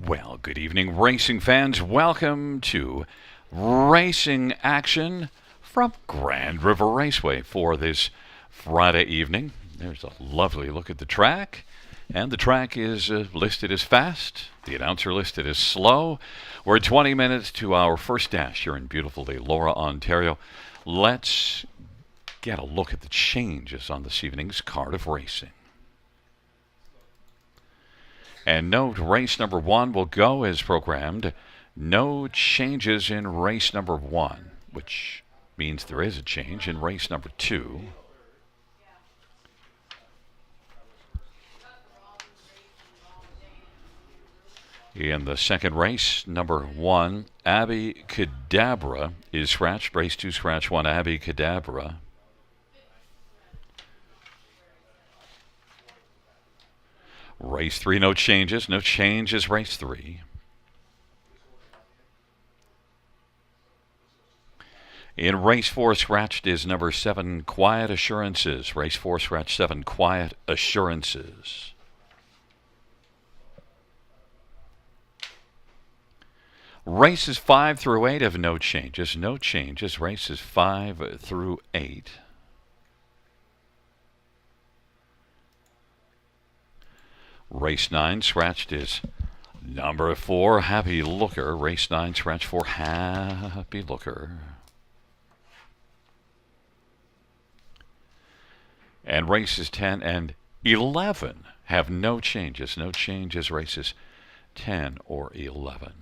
Well, good evening, racing fans. Welcome to Racing Action from Grand River Raceway for this Friday evening. There's a lovely look at the track, and the track is listed as fast. The announcer listed as slow. We're 20 minutes to our first dash here in beautiful Laura, Ontario. Let's get a look at the changes on this evening's card of racing. And note, race number one will go as programmed. No changes in race number one, which means there is a change in race number two. In the second race, number one, Abby Cadabra is scratched. Race two, scratch one, Abby Cadabra. Race three, no changes. No changes, race three. In race four, scratched is number seven, Quiet Assurances. Race four, scratch seven, Quiet Assurances. Races 5 through 8 have no changes. No changes. Races 5 through 8. Race 9 scratched is number 4, Happy Looker. Race 9 scratched for Happy Looker. And races 10 and 11 have no changes. No changes. Races 10 or 11.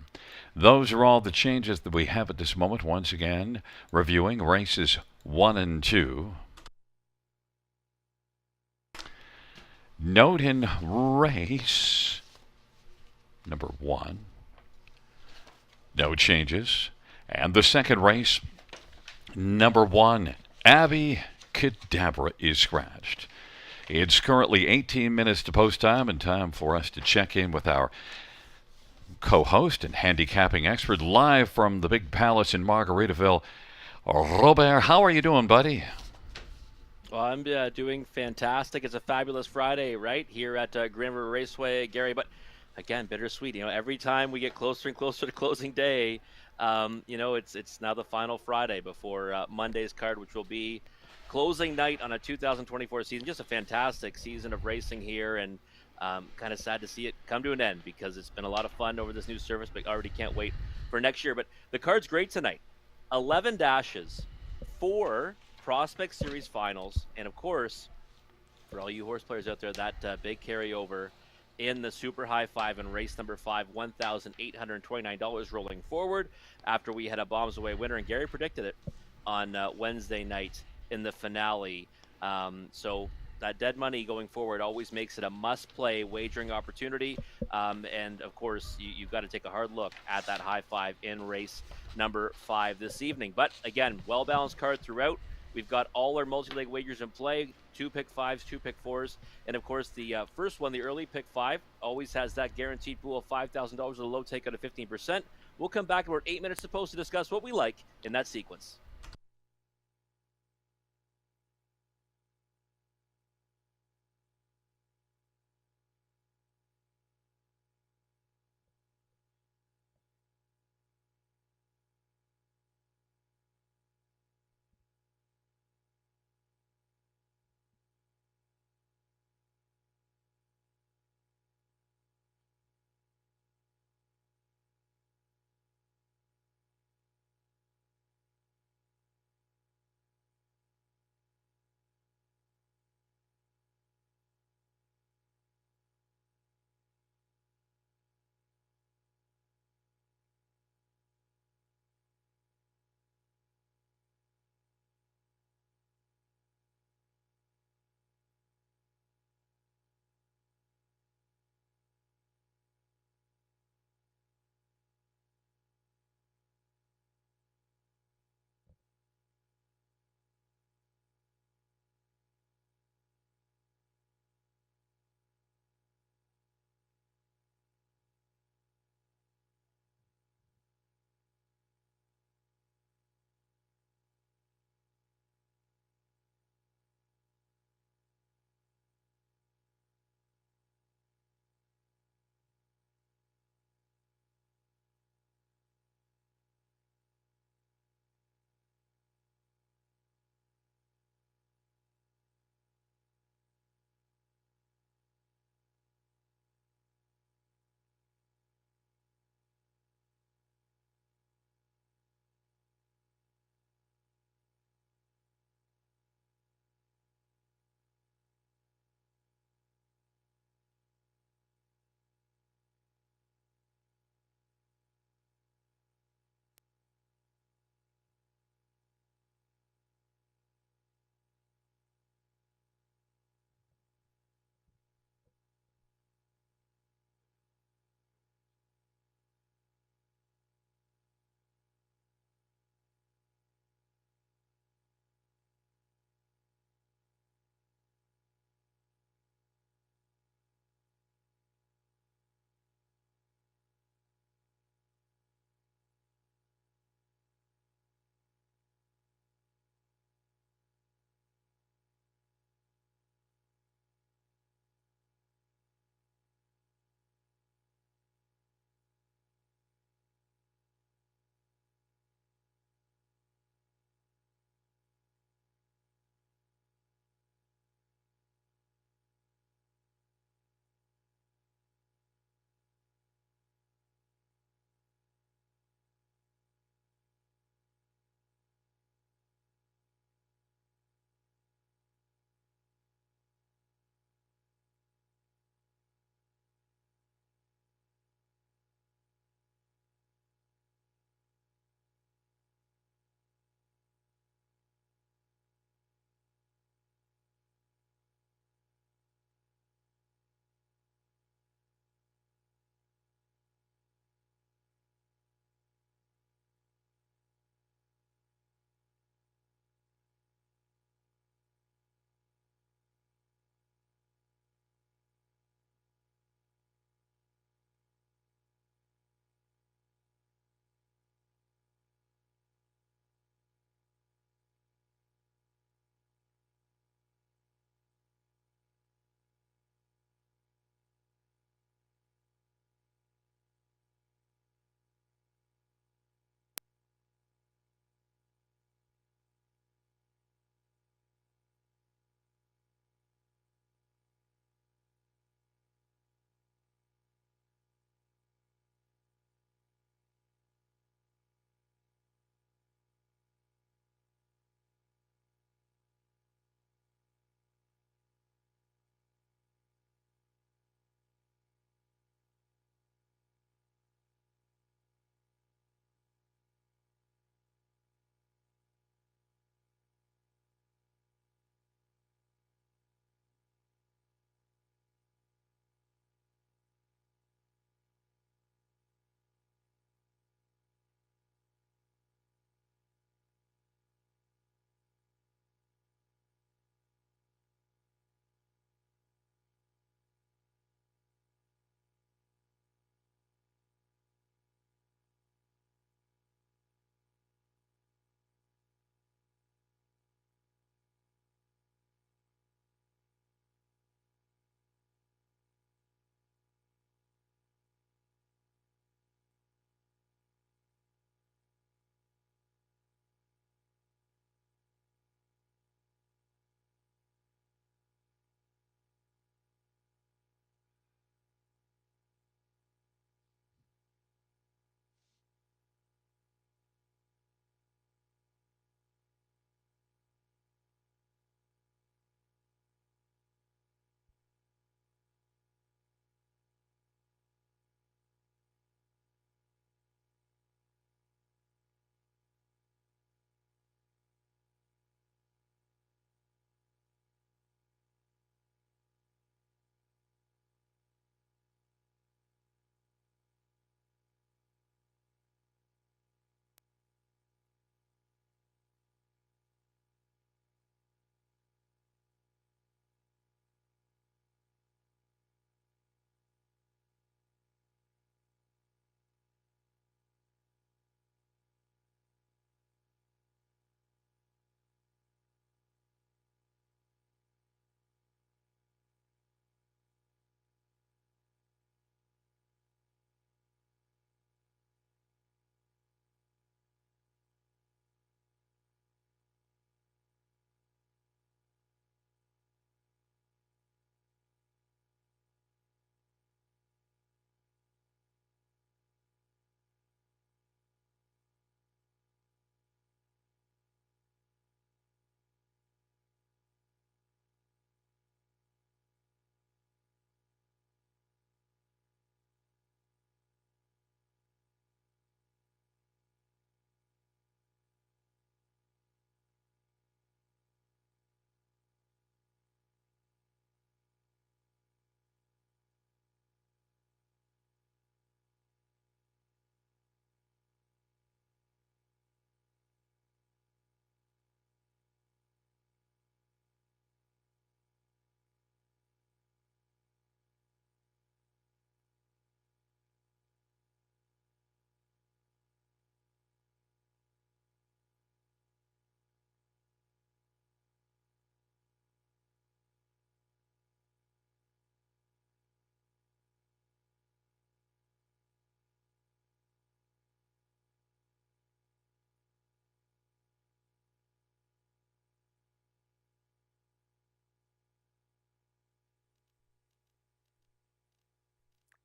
Those are all the changes that we have at this moment. Once again, reviewing races 1 and 2. Note in race number 1, no changes. And the second race, number 1, Abby Cadabra is scratched. It's currently 18 minutes to post time and time for us to check in with our co-host and handicapping expert live from the Big Palace in Margaritaville. Robert, how are you doing, buddy? Well, I'm doing fantastic. It's a fabulous Friday, right, here at Grand River Raceway, Gary. But again, bittersweet. Every time we get closer and closer to closing day, it's now the final Friday before Monday's card, which will be closing night on a 2024 season. Just a fantastic season of racing here, and kind of sad to see it come to an end because it's been a lot of fun over this new service, but already can't wait for next year. But the card's great tonight. 11 dashes, 4 Prospect Series finals, and of course, for all you horse players out there, that big carryover in the Super High Five in race number 5, $1,829 rolling forward after we had a bombs away winner, and Gary predicted it on Wednesday night in the finale. So that dead money going forward always makes it a must-play wagering opportunity. And, of course, you've got to take a hard look at that high five in race number 5 this evening. But, again, well-balanced card throughout. We've got all our multi-leg wagers in play, 2 pick 5s, 2 pick 4s. And, of course, the first one, the early pick 5, always has that guaranteed pool of $5,000 with a low take out of 15%. We'll come back in about 8 minutes to post to discuss what we like in that sequence.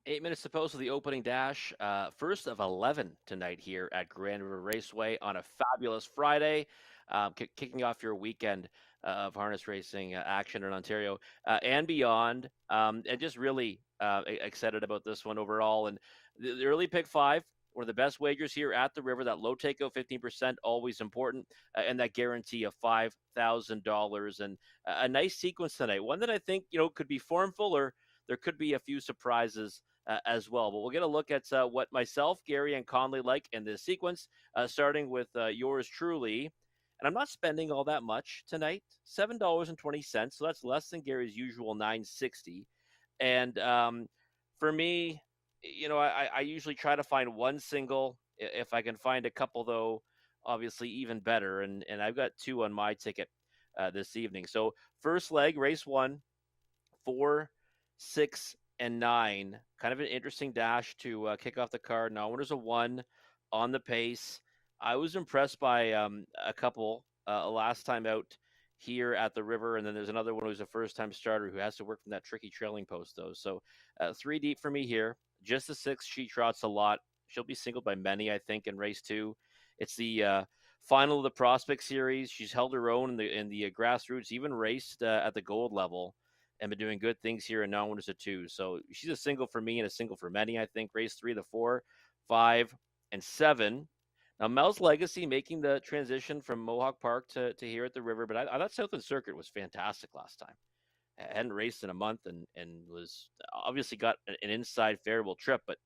8 minutes to post of the opening dash. First of 11 tonight here at Grand River Raceway on a fabulous Friday, kicking off your weekend of harness racing action in Ontario and beyond. And just really excited about this one overall. And the early pick five, one of the best wagers here at the river. That low takeout 15%, always important, and that guarantee of $5,000. And a nice sequence tonight. One that I think could be formful, or there could be a few surprises as well. But we'll get a look at what myself, Gary, and Conley like in this sequence, starting with yours truly. And I'm not spending all that much tonight, $7.20. So that's less than Gary's usual $9.60. And for me, I usually try to find one single. If I can find a couple, though, obviously even better. And I've got two on my ticket this evening. So first leg, race one, 4, 6, and 9. Kind of an interesting dash to kick off the card. Now, when there's a 1 on the pace, I was impressed by a couple last time out here at the river, and then there's another one who's a first-time starter who has to work from that tricky trailing post, though. So 3 deep for me here. Just the 6, she trots a lot. She'll be singled by many, I think, in race 2. It's the final of the Prospect Series. She's held her own in the grassroots, even raced at the gold level, and been doing good things here, and now one is a 2. So she's a single for me and a single for many, I think. Race 3, the 4, 5, and 7. Now, Mel's Legacy making the transition from Mohawk Park to here at the river, but I thought Southland Circuit was fantastic last time. I hadn't raced in a month and was obviously got an inside favorable trip, but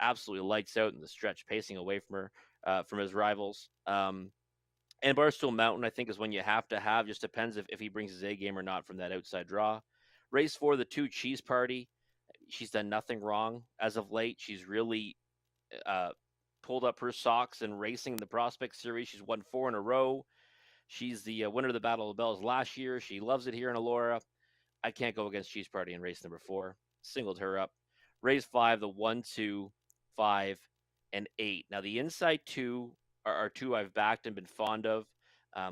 absolutely lights out in the stretch, pacing away from her, from his rivals. And Barstool Mountain, I think, is one you have to have. Just depends if he brings his A game or not from that outside draw. Race 4, the 2, Cheese Party. She's done nothing wrong as of late. She's really pulled up her socks and racing in the Prospect Series. She's won 4 in a row. She's the winner of the Battle of the Bells last year. She loves it here in Elora. I can't go against Cheese Party in race number 4. Singled her up. Race 5, the 1, 2, 5, and 8. Now, the inside 2 are 2 I've backed and been fond of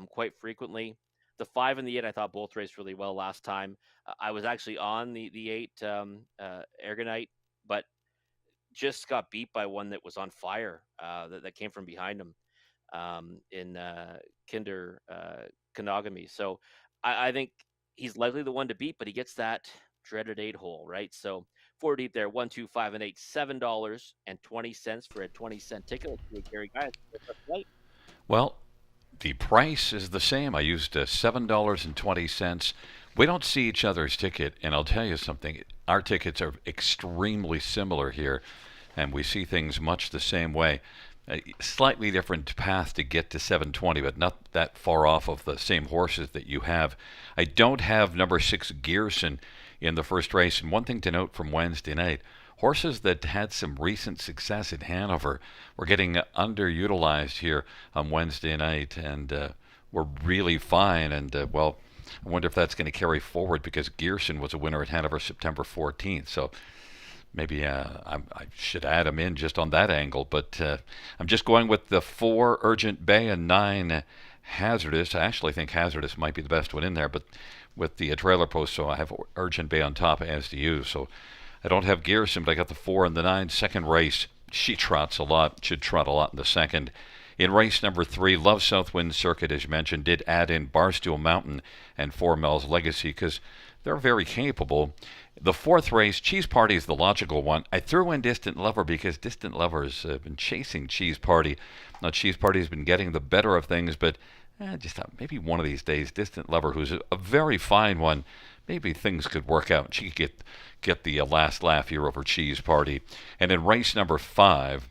quite frequently. The 5 and the 8, I thought both raced really well last time. I was actually on the 8 Ergonite, but just got beat by one that was on fire that came from behind him in Kinder Kanagami. So I think he's likely the one to beat, but he gets that dreaded 8 hole, right? So 4 deep there, 1, 2, 5, and 8, $7.20 for a 20-cent ticket. Let's do it, Gary. Guys, Well, the price is the same. I used $7.20. We don't see each other's ticket, and I'll tell you something. Our tickets are extremely similar here, and we see things much the same way. A slightly different path to get to 720, but not that far off of the same horses that you have. I don't have number 6 Gearson in the first race, and one thing to note from Wednesday night, horses that had some recent success at Hanover were getting underutilized here on Wednesday night, and were really fine. And well, I wonder if that's going to carry forward, because Gearson was a winner at Hanover September 14th. So maybe I should add him in just on that angle. But I'm just going with the 4 Urgent Bay and 9 Hazardous. I actually think Hazardous might be the best one in there, but with the trailer post, so I have Urgent Bay on top as to you. So I don't have Gearson, but I got the 4 and the 9. Second race, she trots a lot, should trot a lot in the second. In race number 3, Love Southwind Circuit, as you mentioned, did add in Barstool Mountain and 4 Mel's Legacy, because they're very capable. The 4th race, Cheese Party is the logical one. I threw in Distant Lover because Distant Lover's been chasing Cheese Party. Now, Cheese Party's been getting the better of things, but just maybe one of these days, Distant Lover, who's a very fine one, maybe things could work out. She could get the last laugh here over Cheese Party. And in race number 5,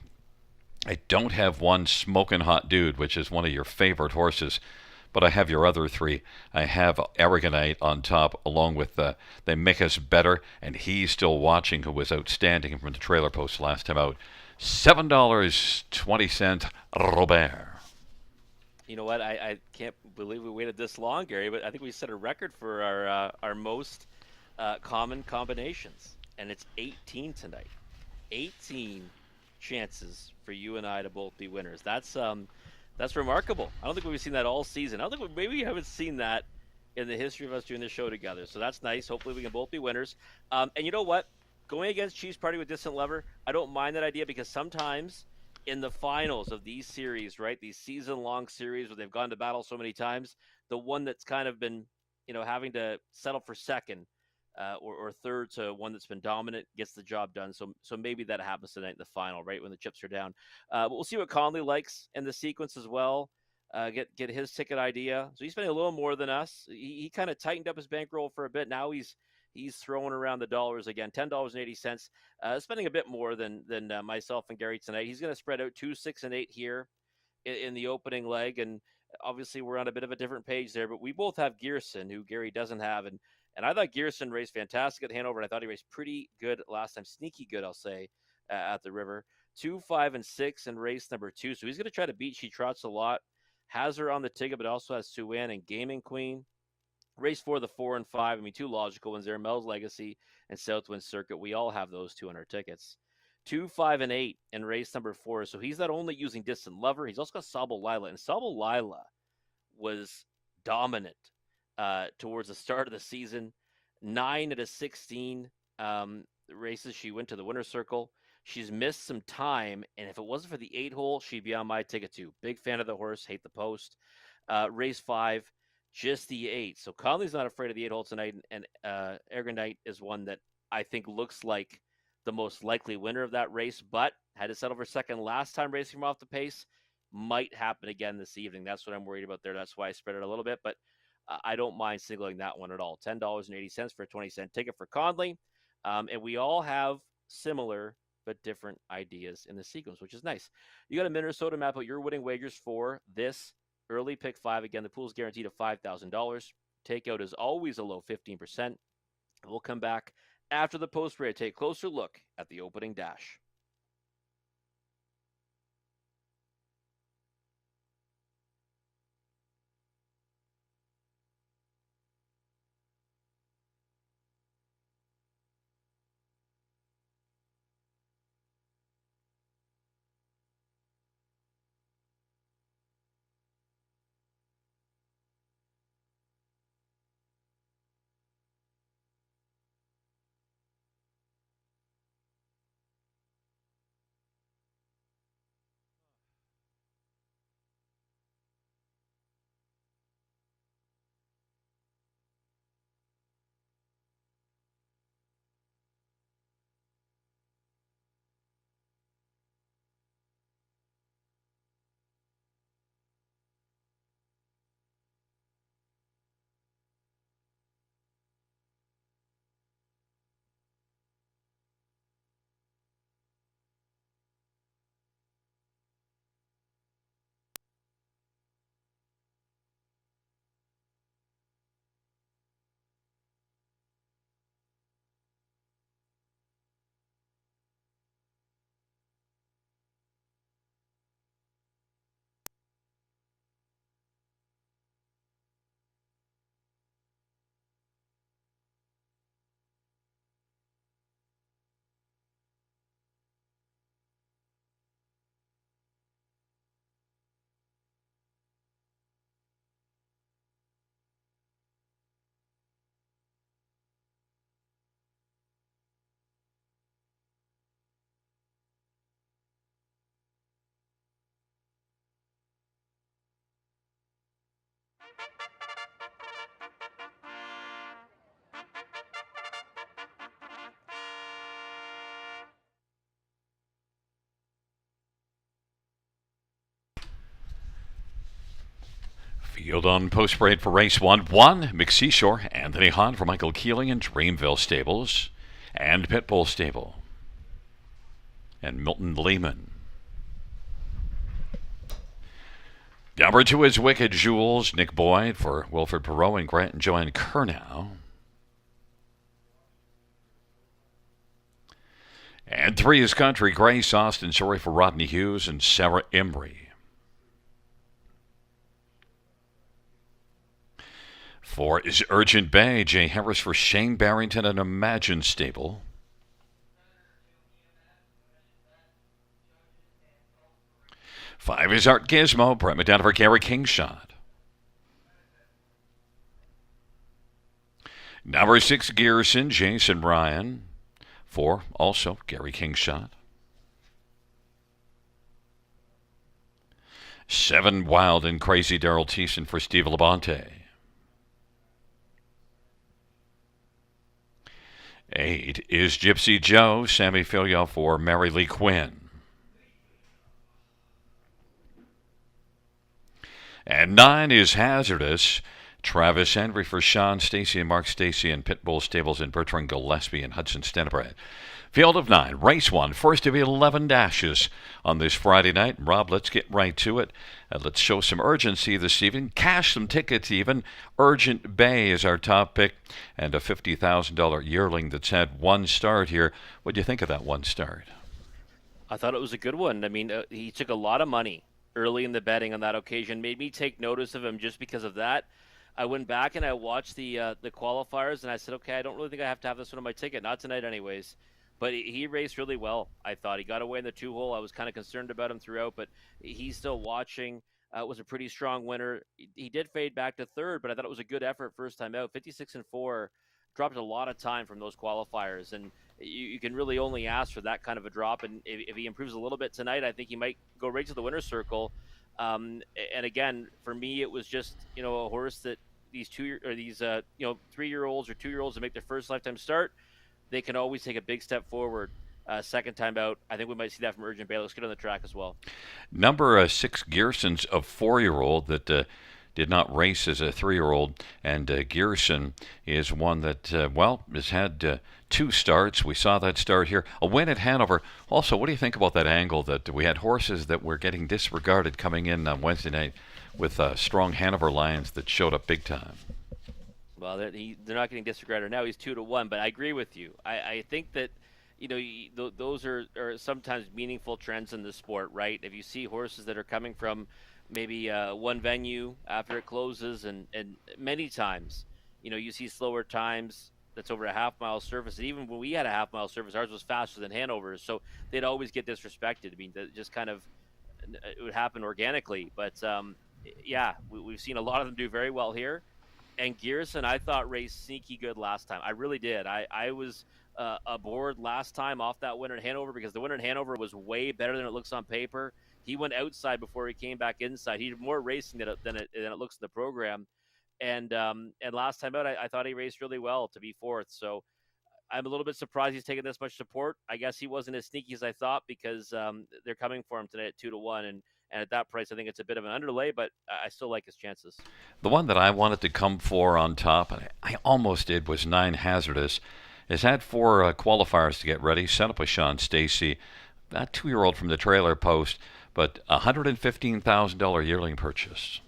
I don't have one Smokin' Hot Dude, which is one of your favorite horses, but I have your other 3. I have Aragonite on top, along with They Make Us Better, and He's Still Watching, who was outstanding from the trailer post last time out. $7.20, Robert. You know what? I can't believe we waited this long, Gary, but I think we set a record for our most common combinations, and it's 18 tonight. 18 chances for you and I to both be winners. That's remarkable. I don't think we've seen that all season. I don't think maybe we haven't seen that in the history of us doing this show together. So that's nice. Hopefully we can both be winners. And you know what? going against Chiefs Party with Distant Lover, I don't mind that idea because sometimes in the finals of these series, right, these season-long series where they've gone to battle so many times, the one that's kind of been, having to settle for second or third to one that's been dominant gets the job done. So maybe that happens tonight in the final, right, when the chips are down. But we'll see what Conley likes in the sequence as well. Get his ticket idea. So he's spending a little more than us. He kind of tightened up his bankroll for a bit. Now he's throwing around the dollars again, $10.80, spending a bit more than myself and Gary tonight. He's going to spread out 2, 6, and 8 here in the opening leg, and obviously we're on a bit of a different page there. But we both have Gearson, who Gary doesn't have, and I thought Gearson raced fantastic at Hanover, and I thought he raced pretty good last time, sneaky good, I'll say, at the River. 2, 5, and 6 in race number 2, so he's going to try to beat She Trots a lot. Has her on the ticket, but also has Sue-Ann and Gaming Queen. Race 4, the 4 and 5. I mean, 2 logical ones there. Mel's Legacy and Southwind Circuit. We all have those 2 on our tickets. 2, 5, and 8 in race number 4. So he's not only using Distant Lover, he's also got Sable Lila. And Sable Lila was dominant towards the start of the season. 9 out of 16 races she went to the winner's circle. She's missed some time, and if it wasn't for the 8-hole, she'd be on my ticket too. Big fan of the horse, hate the post. Race 5, just the 8. So Conley's not afraid of the 8-hole tonight, and Ergonite is one that I think looks like the most likely winner of that race, but had to settle for second last time racing him off the pace. Might happen again this evening. That's what I'm worried about there. That's why I spread it a little bit, but I don't mind singling that one at all. $10.80 for a 20-cent ticket for Conley. And we all have similar but different ideas in the sequence, which is nice. You got a Minnesota map out your winning wagers for this early pick 5. Again, the pool's guaranteed at $5,000. Takeout is always a low 15%. We'll come back after the post break to take a closer look at the opening dash. Field on post parade for race 1. 1, McSeashore, Anthony Hahn for Michael Keeling and Dreamville Stables, and Pitbull Stable, and Milton Lehman. Number 2 is Wicked Jewels, Nick Boyd for Wilfred Perot and Grant and Joanne Kernow. And 3 is Country Grace, Austin Sorry for Rodney Hughes and Sarah Embry. 4 is Urgent Bay, Jay Harris for Shane Barrington and Imagine Stable. 5 is Art Gizmo, Brett McDonough for Gary Kingshot. Number 6, Gearson, Jason Ryan 4, also Gary King shot. 7, Wild and Crazy Daryl Thiessen for Steve Labonte. 8 is Gypsy Joe, Sammy Filio for Mary Lee Quinn. And 9 is Hazardous, Travis Henry for Sean Stacy and Mark Stacy and Pitbull Stables and Bertrand Gillespie and Hudson Stenebred. Field of 9, race 1, first of 11 dashes on this Friday night. Rob, let's get right to it. Let's show some urgency this evening. Cash some tickets even. Urgent Bay is our top pick and a $50,000 yearling that's had one start here. What do you think of that one start? I thought it was a good one. I mean, he took a lot of money early in the betting on that occasion. Made me take notice of him just because of that. I went back and I watched the qualifiers, and I said, okay, I don't really think I have to have this one on my ticket. Not tonight anyways. But he raced really well, I thought. He got away in the 2-hole. I was kind of concerned about him throughout, but he's still watching. Was a pretty strong winner. He did fade back to third, but I thought it was a good effort first time out. 56-4, dropped a lot of time from those qualifiers, and you can really only ask for that kind of a drop. And if he improves a little bit tonight, I think he might go right to the winner's circle. And again, for me, it was just a horse that these 3-year-olds or 2-year-olds that make their first lifetime start, they can always take a big step forward. Second time out, I think we might see that from Urgent Bay. Let's get on the track as well. Number 6, Gearson's a 4-year-old that did not race as a 3-year-old, and Gearson is one that, has had 2 starts. We saw that start here. A win at Hanover. Also, what do you think about that angle that we had horses that were getting disregarded coming in on Wednesday night with strong Hanover Lions that showed up big time? Well, they're not getting disregarded now. He's 2-1, but I agree with you. I think that those are sometimes meaningful trends in the sport, right? If you see horses that are coming from maybe one venue after it closes, and many times, you see slower times that's over a half-mile surface. And even when we had a half-mile surface, ours was faster than Hanover's, so they'd always get disrespected. I mean, that just kind of it would happen organically. But we've seen a lot of them do very well here. And Gearson, I thought, raced sneaky good last time. I really did. I was aboard last time off that winner in Hanover because the winner in Hanover was way better than it looks on paper. He went outside before he came back inside. He did more racing than it looks in the program. And last time out, I thought he raced really well to be fourth. So I'm a little bit surprised he's taking this much support. I guess he wasn't as sneaky as I thought because they're coming for him today at 2-1. And at that price, I think it's a bit of an underlay, but I still like his chances. The one that I wanted to come for on top, and I almost did, was 9 Hazardous. Has had 4 qualifiers to get ready. Set up with Sean Stacy, that 2-year-old from the trailer post, but $115,000 yearling purchase.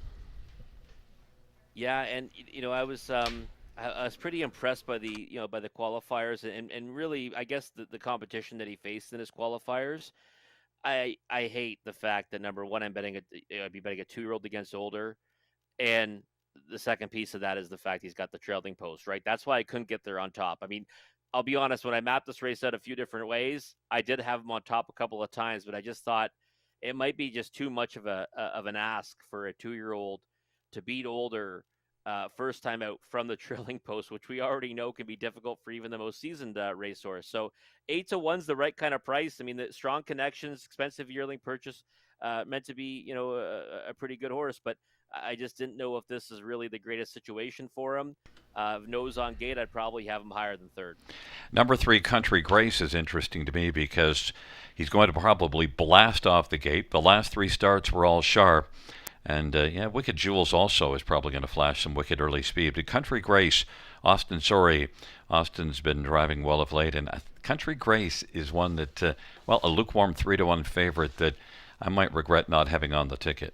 Yeah, and I was pretty impressed by the qualifiers and really I guess the competition that he faced in his qualifiers. I hate the fact that number one, I'd be betting a 2-year-old against older, and the second piece of that is the fact he's got the trailing post, right? That's why I couldn't get there on top. I mean, I'll be honest, when I mapped this race out a few different ways, I did have him on top a couple of times, but I just thought it might be just too much of an ask for a 2-year-old to beat older first time out from the trailing post, which we already know can be difficult for even the most seasoned racehorse. So 8-1's the right kind of price. I mean, the strong connections, expensive yearling purchase, meant to be, a pretty good horse, but I just didn't know if this is really the greatest situation for him. Nose on gate, I'd probably have him higher than third. Number 3, Country Grace, is interesting to me because he's going to probably blast off the gate. The last 3 starts were all sharp. And, Wicked Jewels also is probably going to flash some wicked early speed. But Country Grace, Austin's been driving well of late. And Country Grace is one that, a lukewarm 3-1 favorite that I might regret not having on the ticket.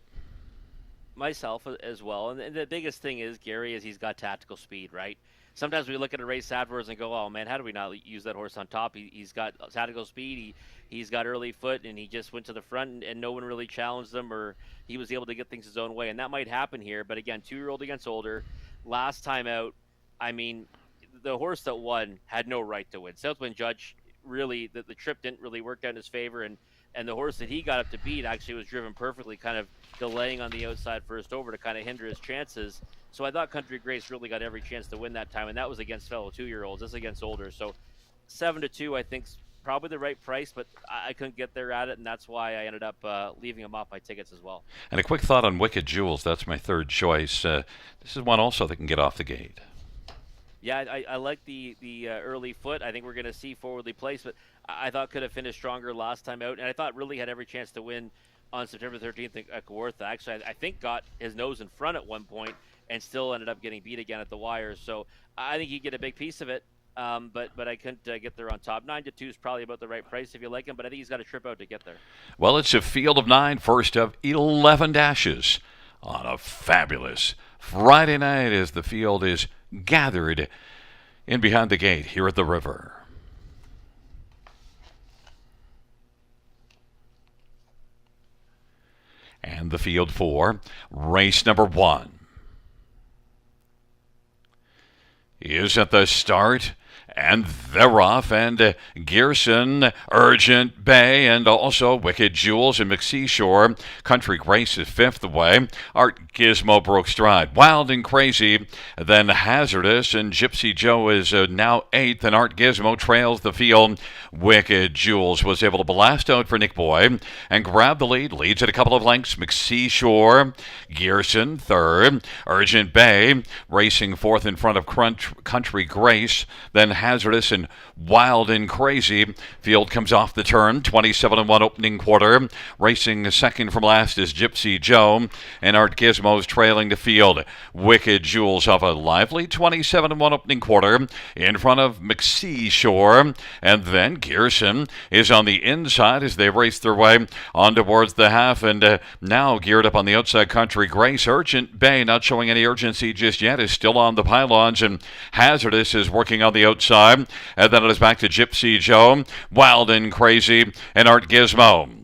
Myself as well. And the biggest thing is, Gary, is he's got tactical speed, right? Sometimes we look at a race afterwards and go, oh, man, how do we not use that horse on top? He's got tactical speed. He's got early foot, and he just went to the front, and no one really challenged him, or he was able to get things his own way. And that might happen here. But, again, 2-year-old against older. Last time out, I mean, the horse that won had no right to win. Southwind Judge, really, the trip didn't really work out in his favor, and the horse that he got up to beat actually was driven perfectly, kind of delaying on the outside first over to kind of hinder his chances. So I thought Country Grace really got every chance to win that time, and that was against fellow 2-year-olds. This is against older. So 7-2, I think, probably the right price, but I couldn't get there at it, and that's why I ended up leaving him off my tickets as well. And a quick thought on Wicked Jewels. That's my third choice. This is one also that can get off the gate. Yeah, I like the early foot. I think we're going to see forwardly placed, but I thought could have finished stronger last time out, and I thought really had every chance to win on September 13th at Kawartha. Actually, I think got his nose in front at one point and still ended up getting beat again at the wire. So I think he'd get a big piece of it, but I couldn't get there on top. 9-2 is probably about the right price if you like him, but I think he's got to trip out to get there. Well, it's a field of 9, first of 11 dashes on a fabulous Friday night as the field is gathered in behind the gate here at the river. And the field for race number 1 is at the start. And they're off, and Gearson, Urgent Bay, and also Wicked Jewels and McSeashore. Country Grace is 5th away. Art Gizmo broke stride. Wild and Crazy, then Hazardous, and Gypsy Joe is now 8th, and Art Gizmo trails the field. Wicked Jewels was able to blast out for Nick Boyd and grab the lead. Leads at a couple of lengths. McSeashore, Gearson, 3rd. Urgent Bay racing 4th in front of Country Grace. Then Hazardous and Wild and Crazy. Field comes off the turn. 27-1 opening quarter. Racing second from last is Gypsy Joe. And Art Gizmo's trailing the field. Wicked Jewels off a lively 27-1 opening quarter in front of McSeashore. And then Gearson is on the inside as they race their way on towards the half. And now geared up on the outside. Country Grace. Urgent Bay, not showing any urgency just yet, is still on the pylons. And Hazardous is working on the outside. And then it is back to Gypsy Joe, Wild and Crazy, and Art Gizmo.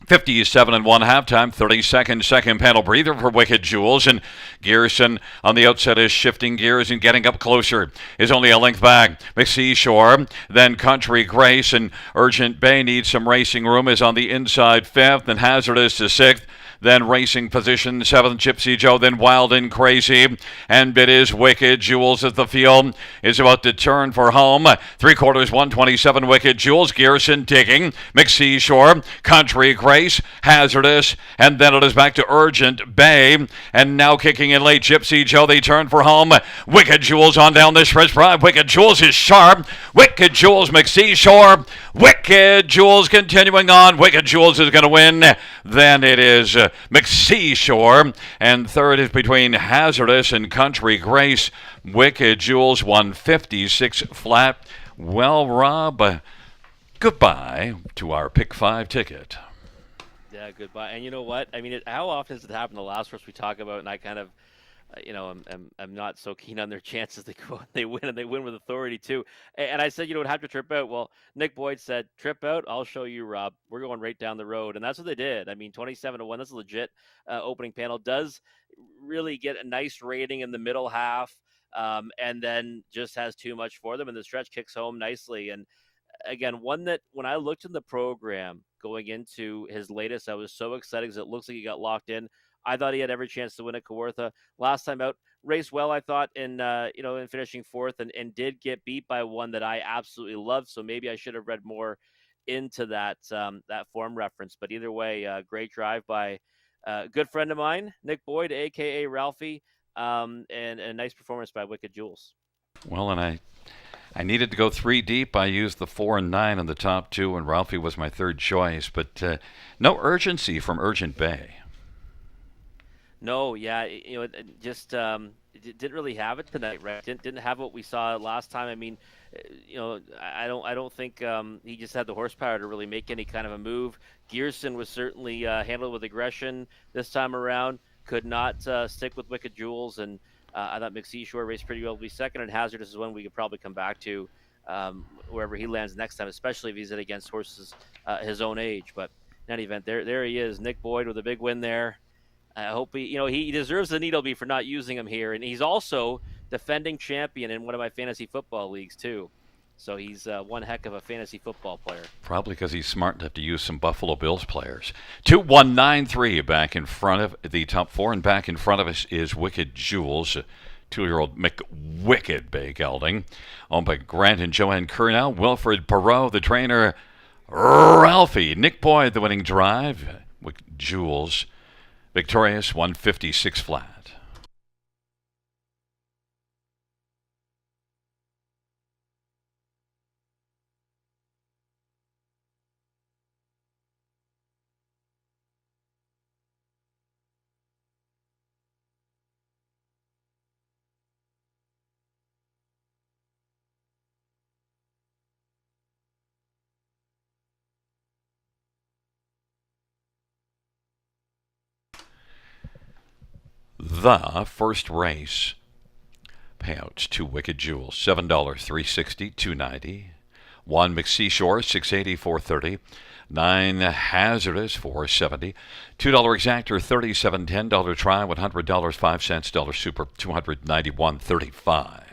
57-1 halftime, 32nd second panel breather for Wicked Jewels, and Gearson on the outset is shifting gears and getting up closer. Is only a length back. McSeashore, then Country Grace, and Urgent Bay needs some racing room, is on the inside 5th, and Hazardous is 6th. Then racing position 7th, Gypsy Joe, then Wild and Crazy. And it is Wicked Jewels as the field is about to turn for home. 3/4, 127, Wicked Jewels. Gearson digging. McSeashore, Country Grace, Hazardous. And then it is back to Urgent Bay. And now kicking in late, Gypsy Joe. They turn for home. Wicked Jewels on down the stretch. Wicked Jewels is sharp. Wicked Jewels, McSeashore. Wicked Jewels continuing on. Wicked Jewels is going to win. Then it is McSeashore, and 3rd is between Hazardous and Country Grace. Wicked Jewels 156 flat. Well, Rob, goodbye to our Pick 5 ticket. Yeah, goodbye. And you know what? I mean, how often does it happen? The last horse we talk about, and I kind of I'm not so keen on their chances to go. They win, and they win with authority too. And I said, would have to trip out. Well, Nick Boyd said, "Trip out. I'll show you, Rob. We're going right down the road," and that's what they did. I mean, 27-1. That's a legit opening panel. Does really get a nice rating in the middle half, and then just has too much for them. And the stretch kicks home nicely. And again, one that when I looked in the program going into his latest, I was so excited because it looks like he got locked in. I thought he had every chance to win at Kawartha. Last time out, raced well, I thought, in finishing 4th, and did get beat by one that I absolutely loved. So maybe I should have read more into that form reference. But either way, great drive by a good friend of mine, Nick Boyd, a.k.a. Ralphie, and a nice performance by Wicked Jewels. Well, and I needed to go 3 deep. I used the 4 and 9 in the top 2, and Ralphie was my 3rd choice. But no urgency from Urgent Bay. No, yeah, it just it didn't really have it tonight, right? Didn't have what we saw last time. I mean, I don't think he just had the horsepower to really make any kind of a move. Gearson was certainly handled with aggression this time around. Could not stick with Wicked Jewels, and I thought McSeashore raced pretty well to be 2nd, and Hazardous is one we could probably come back to wherever he lands next time, especially if he's in against horses his own age. But in any event, there he is, Nick Boyd with a big win there. I hope he deserves the Needleby for not using him here, and he's also defending champion in one of my fantasy football leagues too. So he's one heck of a fantasy football player. Probably because he's smart enough to use some Buffalo Bills players. 2-1-9-3 back in front of the top 4, and back in front of us is Wicked Jewels. 2-year-old McWicked Bay Gelding, owned by Grant and Joanne Kernell. Wilfred Perot, the trainer. Ralphie, Nick Boyd, the winning drive. Jules, victorious, 156 flat. The first race payouts: 2 Wicked Jewels, $7, $360, $290. 1 McSeashore, $680, $430. 9 Hazardous, $470. $2 Exactor, $37.10. $1 Try, $100, 5 cents. $1 Super, $291.35.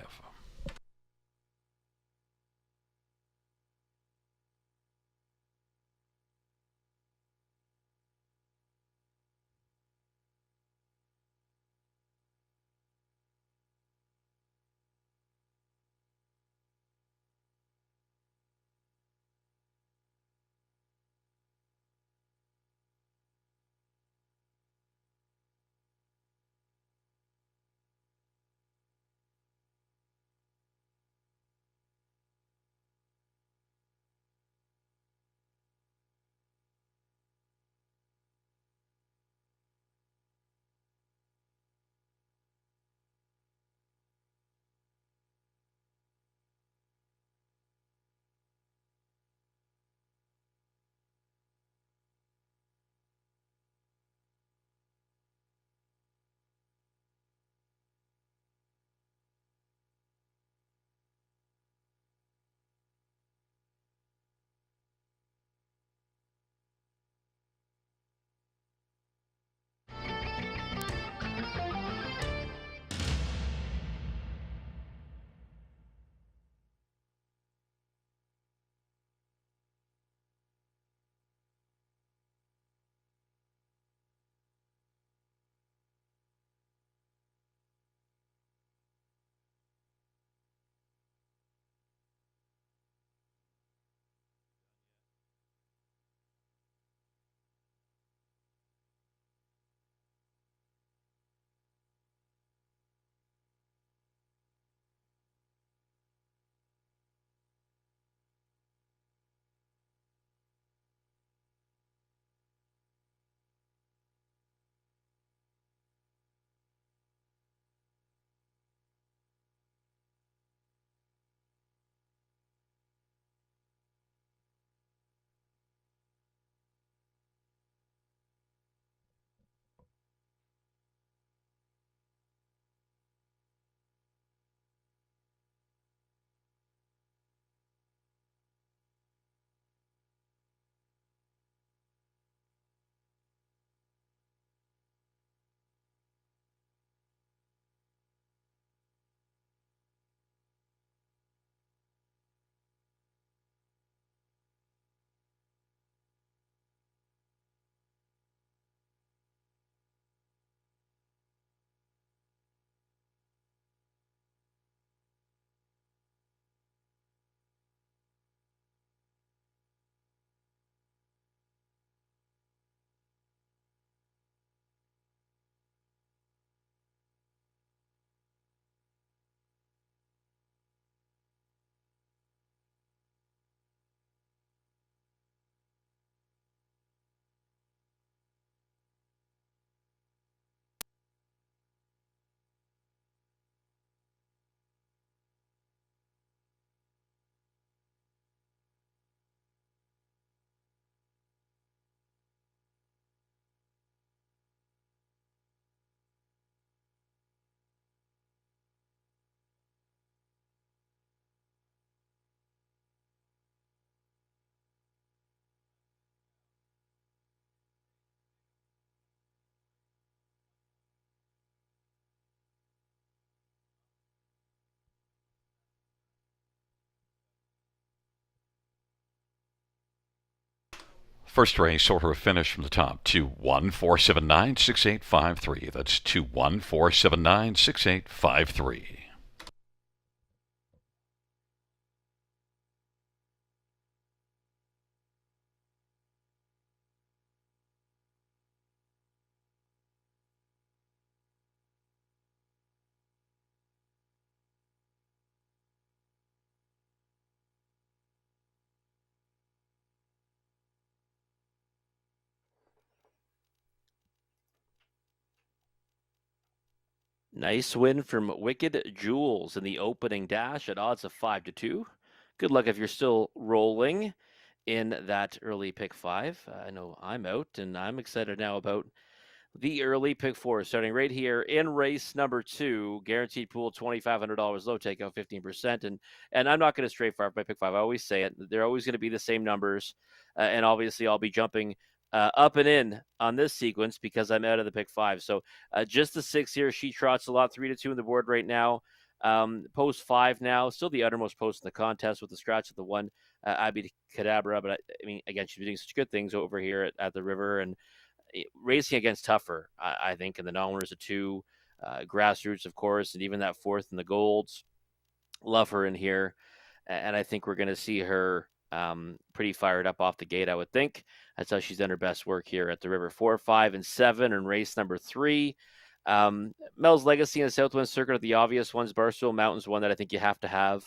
First race order of finish from the top, 214796853. That's 214796853. Nice win from Wicked Jewels in the opening dash at odds of 5-2. Good luck if you're still rolling in that early pick 5. I know I'm out, and I'm excited now about the early pick 4, starting right here in race number 2. Guaranteed pool $2,500, low takeout 15%. And I'm not going to stray far from my pick 5. I always say it. They're always going to be the same numbers. And obviously, I'll be jumping up and in on this sequence because I'm out of the pick 5. So just the 6 here. She trots a lot, 3-2 on the board right now. Post 5 now, still the uttermost post in the contest with the scratch of the 1, Abby Cadabra. But I mean, again, she's been doing such good things over here at the river and racing against tougher, I think, in the non-winners of 2, grassroots, of course, and even that 4th in the golds. Love her in here, and I think we're going to see her pretty fired up off the gate, I would think. That's how she's done her best work here at the river. 4, 5, and 7 in race number 3. Mel's Legacy and Southwind Circuit are the obvious ones. Barstool Mountain's one that I think you have to have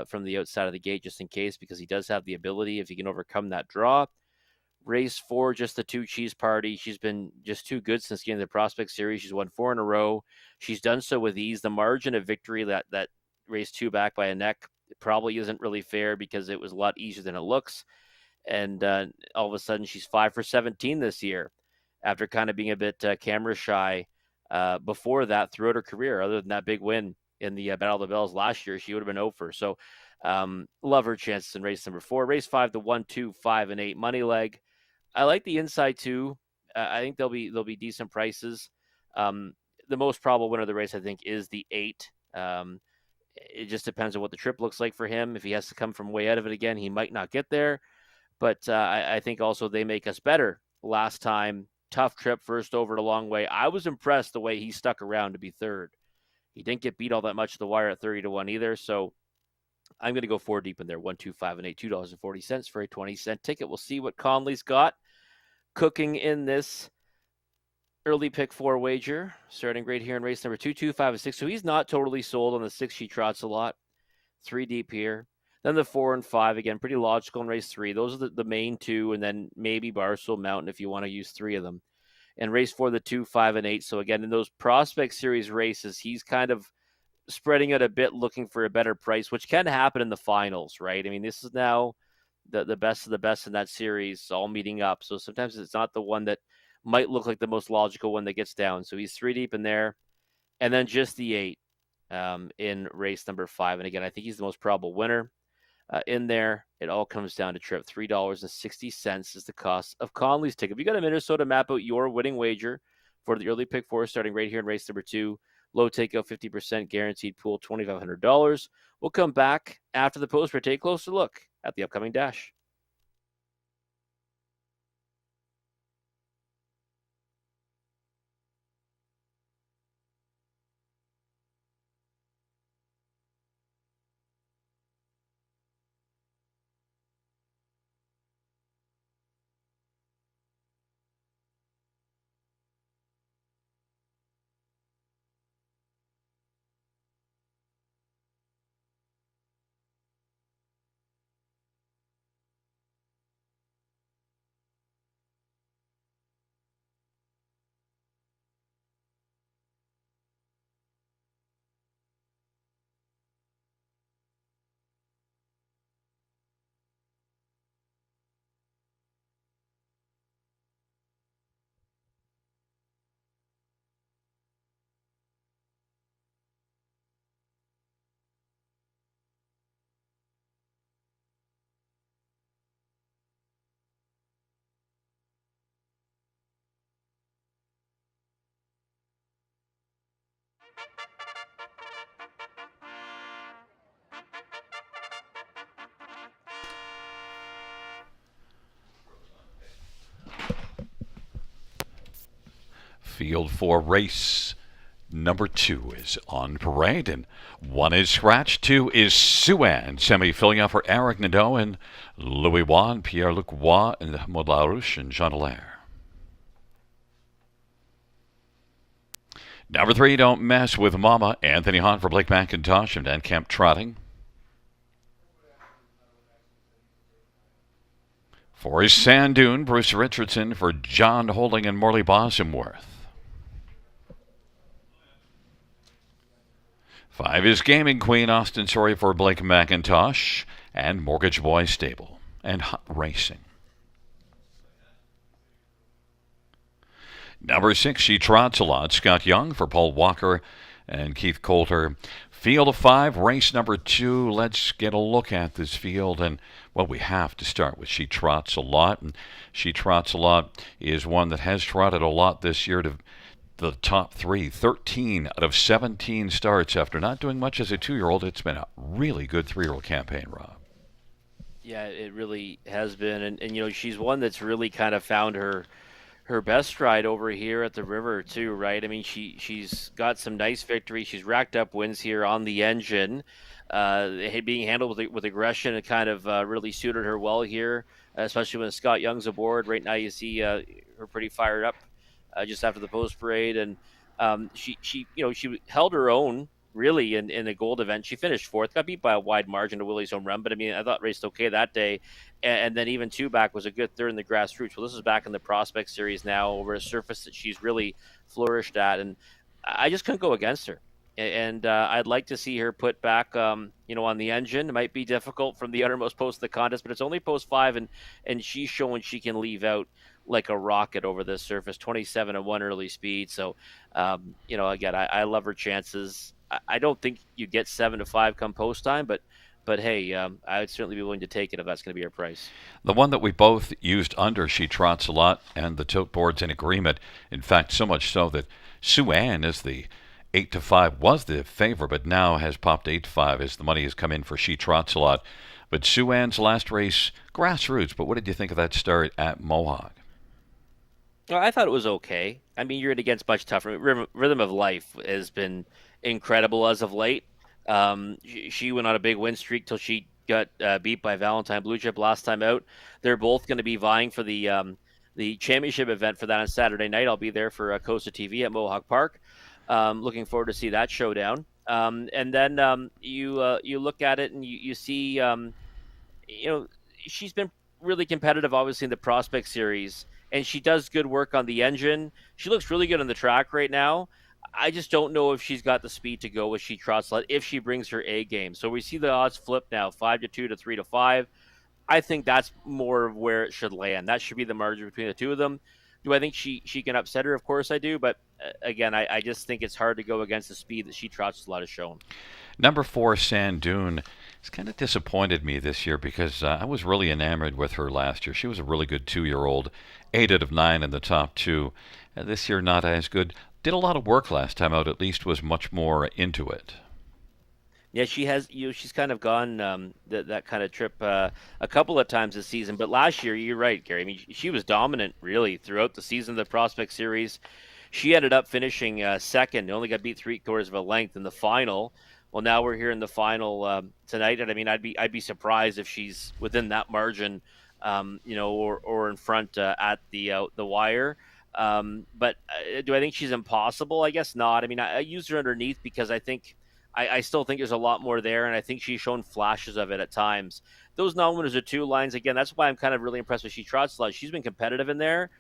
from the outside of the gate just in case, because he does have the ability if he can overcome that draw. Race 4, just the 2 Cheese Party. She's been just too good since getting the Prospect Series. She's won 4 in a row. She's done so with ease. The margin of victory that race 2 back by a neck probably isn't really fair because it was a lot easier than it looks. And all of a sudden, she's 5 for 17 this year after kind of being a bit camera shy before that throughout her career. Other than that big win in the Battle of the Bells last year, she would have been over. So love her chances in race number 4. Race 5, the 1, 2, 5, and 8 money leg. I like the inside too. I think they'll be decent prices. The most probable winner of the race, I think, is the 8. It just depends on what the trip looks like for him. If he has to come from way out of it again, he might not get there. But I think also they make us better last time. Tough trip, first over it a long way. I was impressed the way he stuck around to be 3rd. He didn't get beat all that much at the wire at 30-1 either. So I'm going to go 4 deep in there. 1, 2, 5, and 8. $2.40 for a 20-cent ticket. We'll see what Conley's got cooking in this early pick 4 wager, starting right here in race number 2, 2, 5, and 6. So he's not totally sold on the 6. She trots a lot. 3 deep here. Then the 4 and 5, again, pretty logical in race 3. Those are the main 2, and then maybe Barstool Mountain if you want to use 3 of them. And race 4, the 2, 5, and 8. So again, in those Prospect Series races, he's kind of spreading it a bit, looking for a better price, which can happen in the finals, right? I mean, this is now the best of the best in that series all meeting up. So sometimes it's not the one that might look like the most logical one that gets down. So he's 3 deep in there. And then just the 8 in race number 5. And again, I think he's the most probable winner in there. It all comes down to trip. $3.60 is the cost of Conley's ticket. If you got a Minnesota, map out your winning wager for the early pick 4, starting right here in race number 2. Low takeout, 50% guaranteed pool, $2,500. We'll come back after the post for take a closer look at the upcoming dash. Field 4 race number 2 is on parade, and 1 is scratched. 2 is Suan, semi-filling for Eric Nadeau and Louis Juan, Pierre-Luc Roy, and Modlarouche and Jean Allaire. Number 3, Don't Mess with Mama, Anthony Hahn for Blake McIntosh and Dan Kemp Trotting. 4 is Sand Dune, Bruce Richardson for John Holding and Morley Bosworth. 5 is Gaming Queen, Austin Sorry for Blake McIntosh and Mortgage Boy Stable and Hot Racing. Number 6, She Trots a Lot, Scott Young for Paul Walker and Keith Coulter. Field of 5, race number 2. Let's get a look at this field. And, well, we have to start with She Trots a Lot. And She Trots a Lot is one that has trotted a lot this year to the top 3. 13 out of 17 starts after not doing much as a 2-year-old. It's been a really good 3-year-old campaign, Rob. Yeah, it really has been. And she's one that's really kind of found her best stride over here at the river too, right? I mean, she's got some nice victories. She's racked up wins here on the engine. Being handled with aggression, it kind of really suited her well here, especially when Scott Young's aboard. Right now, you see her pretty fired up just after the post parade, and she held her own really in the gold event. She finished 4th, got beat by a wide margin to Willie's home run, but I mean, I thought raced okay that day. And then even 2 back was a good 3rd in the grassroots. Well, this is back in the Prospect Series now over a surface that she's really flourished at, and I just couldn't go against her. And I'd like to see her put back, on the engine. It might be difficult from the uttermost post of the contest, but it's only post 5, and she's showing she can leave out like a rocket over this surface. 27-1 early speed. So, again, I love her chances. I don't think you get 7-5 come post time, but hey, I would certainly be willing to take it if that's going to be your price. The one that we both used under She Trots a Lot and the tote board's in agreement. In fact, so much so that Suan is the 8-5 was the favor, but now has popped 8-5 as the money has come in for She Trots a Lot. But Suan's last race, grassroots. But what did you think of that start at Mohawk? Well, I thought it was okay. I mean, you're against much tougher. Rhythm of Life has been incredible as of late. She went on a big win streak till she got beat by Valentine Blue Chip last time out. They're both going to be vying for the championship event for that on Saturday night. I'll be there for Costa TV at Mohawk Park. Looking forward to see that showdown. And then you look at it and you see, she's been really competitive, obviously, in the Prospect Series, and she does good work on the engine. She looks really good on the track right now. I just don't know if she's got the speed to go with She Trots a Lot if she brings her A game. So we see the odds flip now, 5-2 to 3-5. I think that's more of where it should land. That should be the margin between the two of them. Do I think she can upset her? Of course I do. But again, I just think it's hard to go against the speed that She Trots a Lot has shown. Number 4, Sand Dune, has kind of disappointed me this year because I was really enamored with her last year. She was a really good 2-year-old, 8 out of 9 in the top 2. This year, not as good. Did a lot of work last time out, at least was much more into it. Yeah, she has. She's kind of gone that kind of trip a couple of times this season. But last year, you're right, Gary. I mean, she was dominant really throughout the season of the Prospect Series. She ended up finishing second. Only got beat 3/4 of a length in the final. Well, now we're here in the final tonight, and I mean, I'd be surprised if she's within that margin, or in front at the wire. But do I think she's impossible? I guess not. I mean, I use her underneath because I still think there's a lot more there, and I think she's shown flashes of it at times. Those non-winners are 2 lines. Again, that's why I'm kind of really impressed with She Trots a Lot. She's been competitive in there.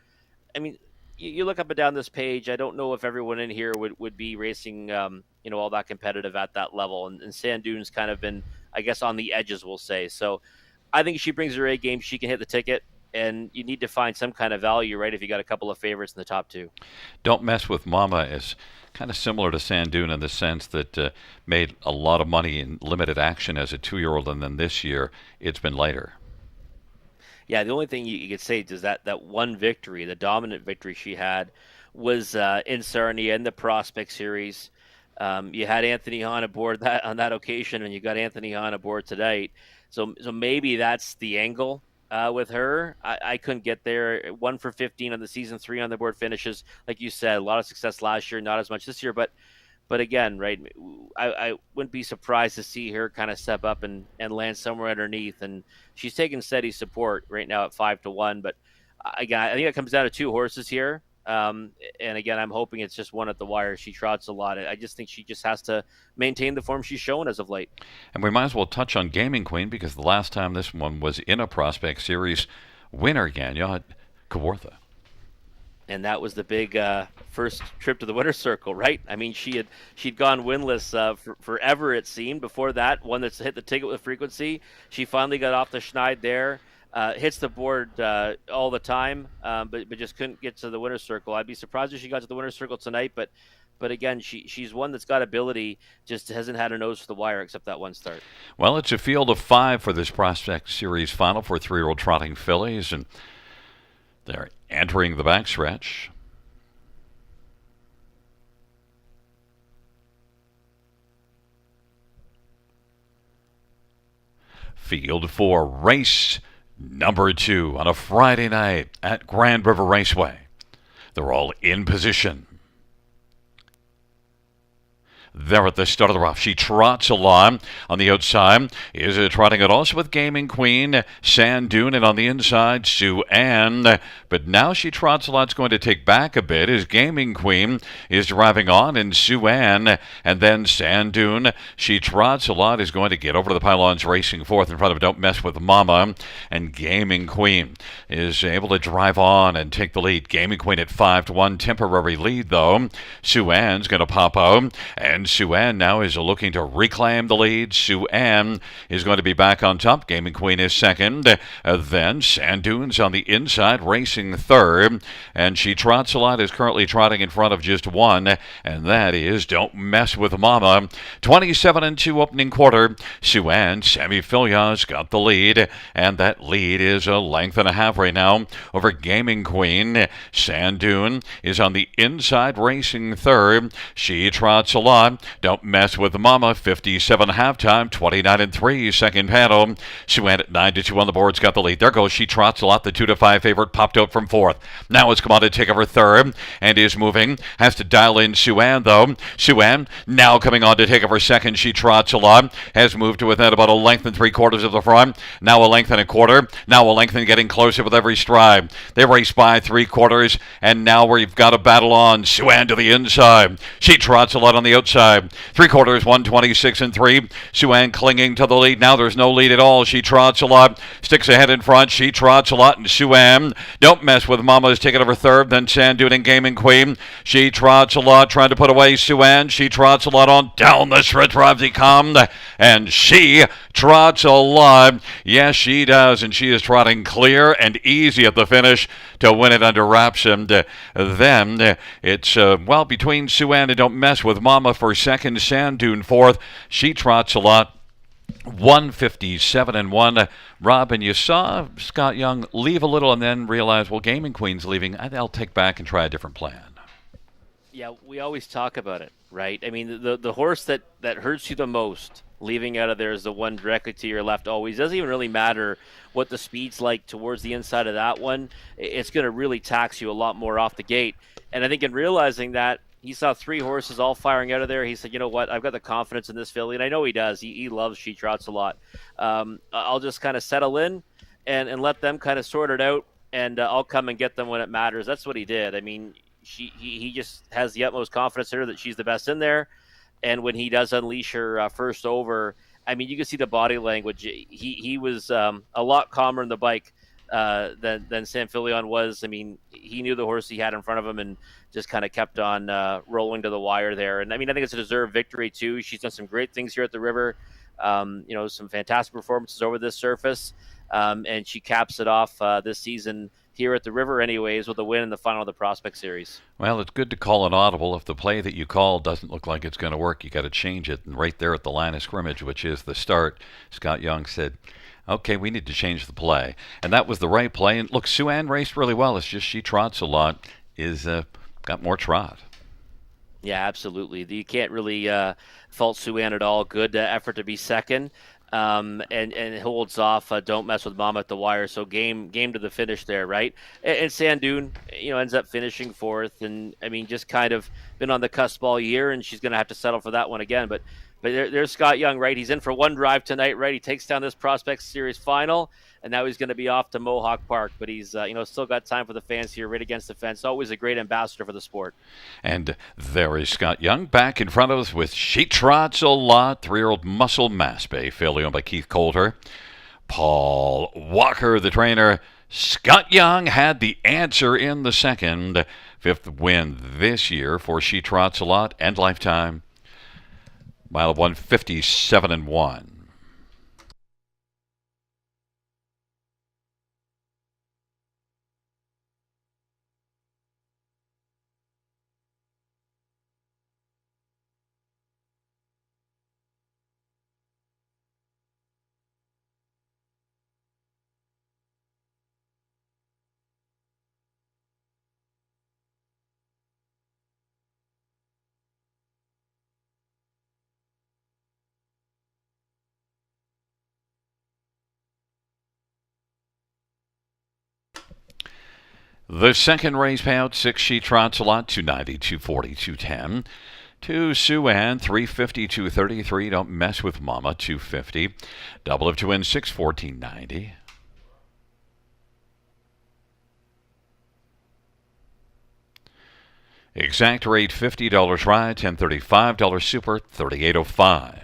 I mean, you look up and down this page, I don't know if everyone in here would be racing, all that competitive at that level. And Sand Dune's kind of been, I guess, on the edges, we'll say. So I think if she brings her A game, she can hit the ticket. And you need to find some kind of value, right, if you got a couple of favorites in the top 2. Don't Mess with Mama is kind of similar to Sand Dune in the sense that made a lot of money in limited action as a 2-year-old, and then this year it's been lighter. Yeah, the only thing you could say is that one victory, the dominant victory she had, was in Sarnia in the Prospect Series. You had Anthony Hahn aboard on that occasion, and you got Anthony Hahn aboard tonight. So maybe that's the angle. With her, I couldn't get there. 1 for 15 on the season, 3 on the board finishes. Like you said, a lot of success last year, not as much this year. But again, right, I wouldn't be surprised to see her kind of step up and land somewhere underneath. And she's taking steady support right now at 5 to 1. But again, I think it comes down to 2 horses here. And again, I'm hoping it's just one at the wire. She trots a lot. I just think she just has to maintain the form she's shown as of late. And we might as well touch on Gaming Queen because the last time this one was in a Prospect Series winner, Ganya, at Kawartha. And that was the big first trip to the winner's circle, right? I mean, she'd gone winless for forever, it seemed. Before that, one that's hit the ticket with frequency. She finally got off the schneid there. Hits the board all the time, but just couldn't get to the winner's circle. I'd be surprised if she got to the winner's circle tonight, but again, she's one that's got ability, just hasn't had a nose for the wire except that one start. Well, it's a field of 5 for this Prospect Series final for 3-year-old trotting fillies, and they're entering the backstretch. Field 4, race number 2 on a Friday night at Grand River Raceway. They're all in position. There at the start of the rough. She trots along on the outside. Is trotting it also with Gaming Queen, Sand Dune, and on the inside, Sue Ann. But now she trots a lot. It's going to take back a bit as Gaming Queen is driving on, and Sue Ann, and then Sand Dune. She trots a lot, is going to get over to the pylons, racing fourth in front of Don't Mess with Mama. And Gaming Queen is able to drive on and take the lead. Gaming Queen at 5-1, temporary lead though. Sue Ann's going to pop out, and Sue Ann now is looking to reclaim the lead. Sue Ann is going to be back on top. Gaming Queen is second. Then Sand Dunes on the inside, racing third. And She Trots a Lot is currently trotting in front of just one, and that is Don't Mess with Mama. 27-2 opening quarter. Sue Ann, Sammy Filia's got the lead, and that lead is a length and a half right now over Gaming Queen. Sand Dune is on the inside, racing third. She Trots a Lot. Don't Mess with Mama, 57 halftime, 29-3, second panel. Sue Ann at 9-2 on the boards, got the lead. There goes She Trots a Lot, the 2-5 favorite, popped out from fourth. Now it's come on to take over third and is moving. Has to dial in Sue Ann though. Sue Ann now coming on to take over second. She Trots a Lot has moved to within about a length and 3/4 of the front. Now a length and a quarter. Now a length and getting closer with every stride. They race by 3/4, and now we've got a battle on. Sue Ann to the inside. She Trots a Lot on the outside. 3/4, 126-3. Sue Ann clinging to the lead. Now there's no lead at all. She Trots a Lot. Sticks ahead in front. She Trots a Lot, and Sue Ann. Don't Mess with Mama is taking over third. Then Sand Dune and Gaming Queen. She Trots a Lot trying to put away Sue Ann. She Trots a Lot on down the stretch. Robsy come, and She Trots a Lot. Yes, she does, and she is trotting clear and easy at the finish to win it under wraps. And then it's, between Sue Ann and Don't Mess with Mama for second, Sand Dune fourth. She Trots a Lot, 157-1. Rob, and you saw Scott Young leave a little and then realize, well, Gaming Queen's leaving. I'll take back and try a different plan. Yeah, we always talk about it, right? I mean, the horse that hurts you the most leaving out of there is the one directly to your left always. It doesn't even really matter what the speed's like towards the inside of that one. It's going to really tax you a lot more off the gate. And I think in realizing that, he saw 3 horses all firing out of there. He said, you know what, I've got the confidence in this filly. And I know he does. He loves She Trots a Lot. I'll just kind of settle in and let them kind of sort it out, and I'll come and get them when it matters. That's what he did. I mean, he just has the utmost confidence in her that she's the best in there. And when he does unleash her first over, I mean, you can see the body language. He was a lot calmer in the bike than Sam Filion was. I mean, he knew the horse he had in front of him and just kind of kept on rolling to the wire there. And I mean, I think it's a deserved victory too. She's done some great things here at the river. Some fantastic performances over this surface. And she caps it off this season here at the river anyways with a win in the final of the Prospect Series. Well, it's good to call an audible. If the play that you call doesn't look like it's going to work, you got to change it. And right there at the line of scrimmage, which is the start, Scott Young said, okay, we need to change the play. And that was the right play. And look, Sue Ann raced really well. It's just She Trots a Lot is got more trot. Yeah, absolutely. You can't really fault Sue Ann at all. Good effort to be second. and holds off. Don't mess with Mama at the wire. So game to the finish there, right? And Sandoon, ends up finishing fourth, and I mean, just kind of been on the cusp all year, and she's going to have to settle for that one again. But there's Scott Young, right? He's in for one drive tonight, right? He takes down this Prospects Series final, and now he's going to be off to Mohawk Park. But he's still got time for the fans here, right against the fence. Always a great ambassador for the sport. And there is Scott Young back in front of us with She Trots a Lot, 3-year-old Muscle Mass Bay, filly owned by Keith Coulter. Paul Walker, the trainer. Scott Young had the answer in the second. Fifth win this year for She Trots a Lot and Lifetime. Mile of 157 and 1. The second race payout, 6 She Trots a Lot, 290, 240, 210. 2 Sue Ann, 350, 233. Don't mess with Mama, 250. Double of 2 in 6, 1490. Exact rate $50 ride, $1035 super, 3805.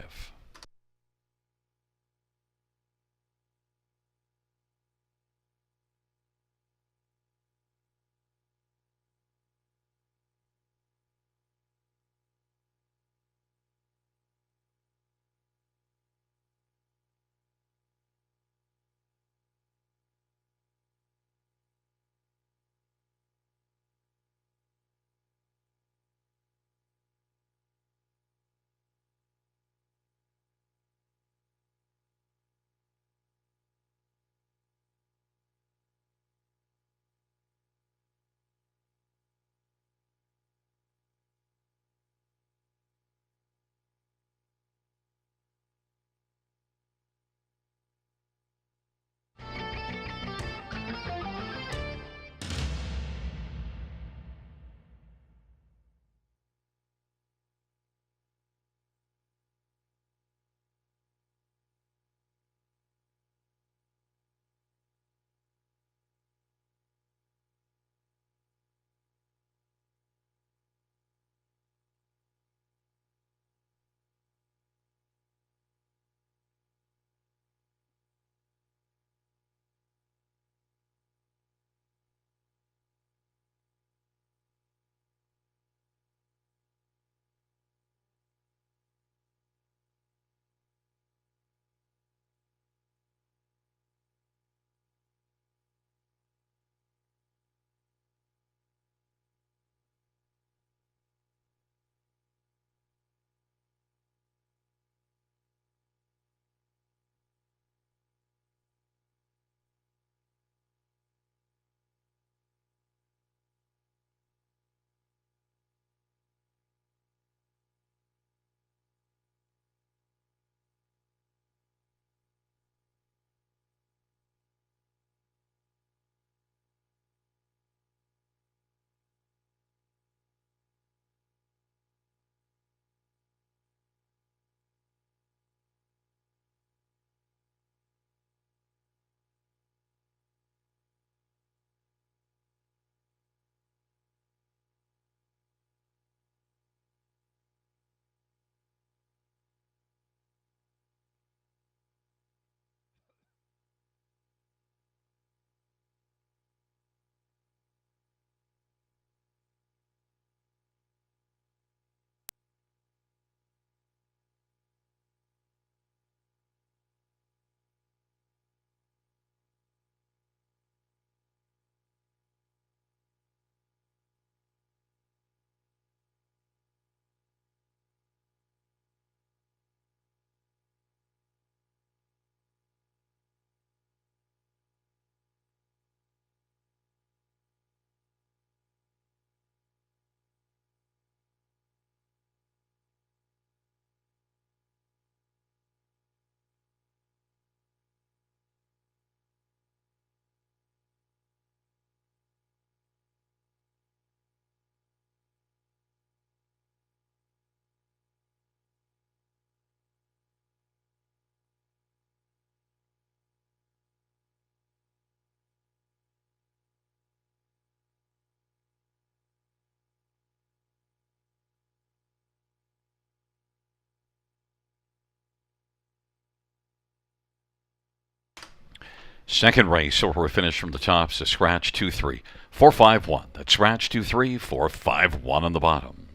Second race, so we're finished from the top. So scratch 2-3, 4-5-1. That's scratch 2-3, 4-5-1 on the bottom.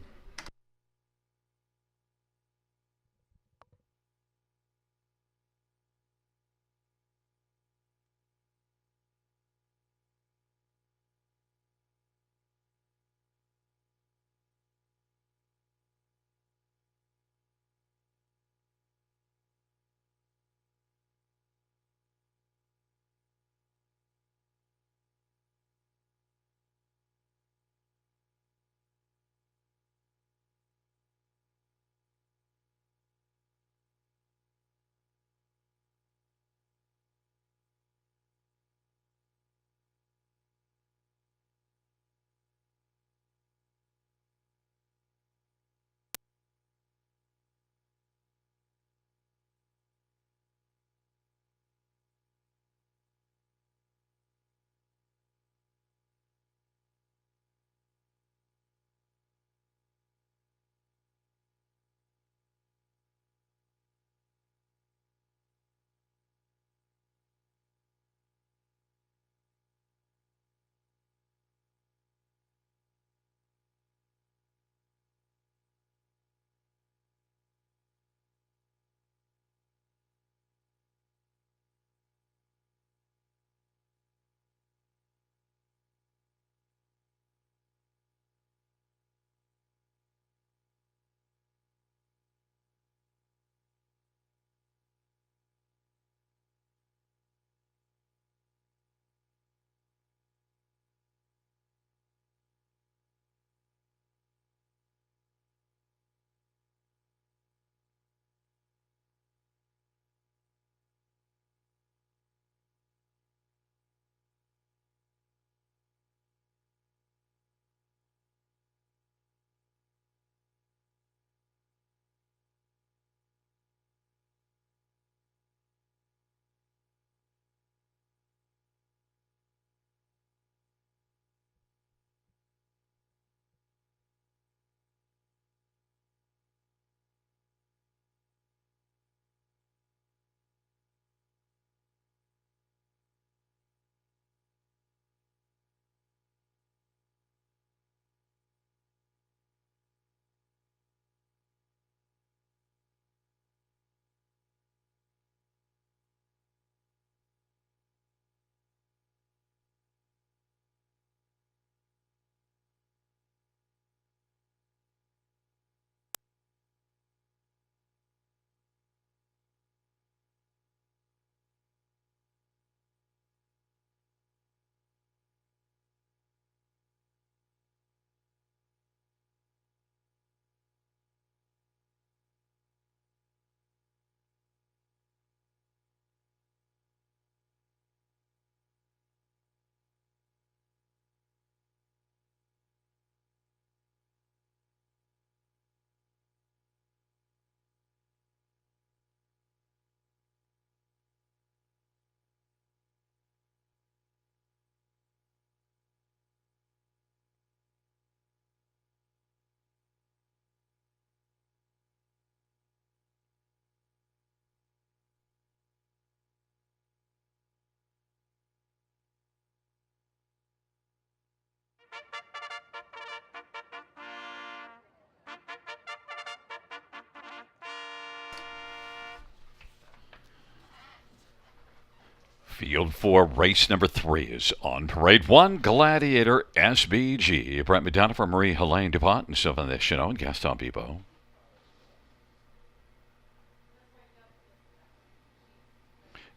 Field 4, race number 3 is on parade 1, Gladiator SBG. Brett McDonough for Marie Helene DuPont and Sylvain Deschenaux and Gaston Bibeau.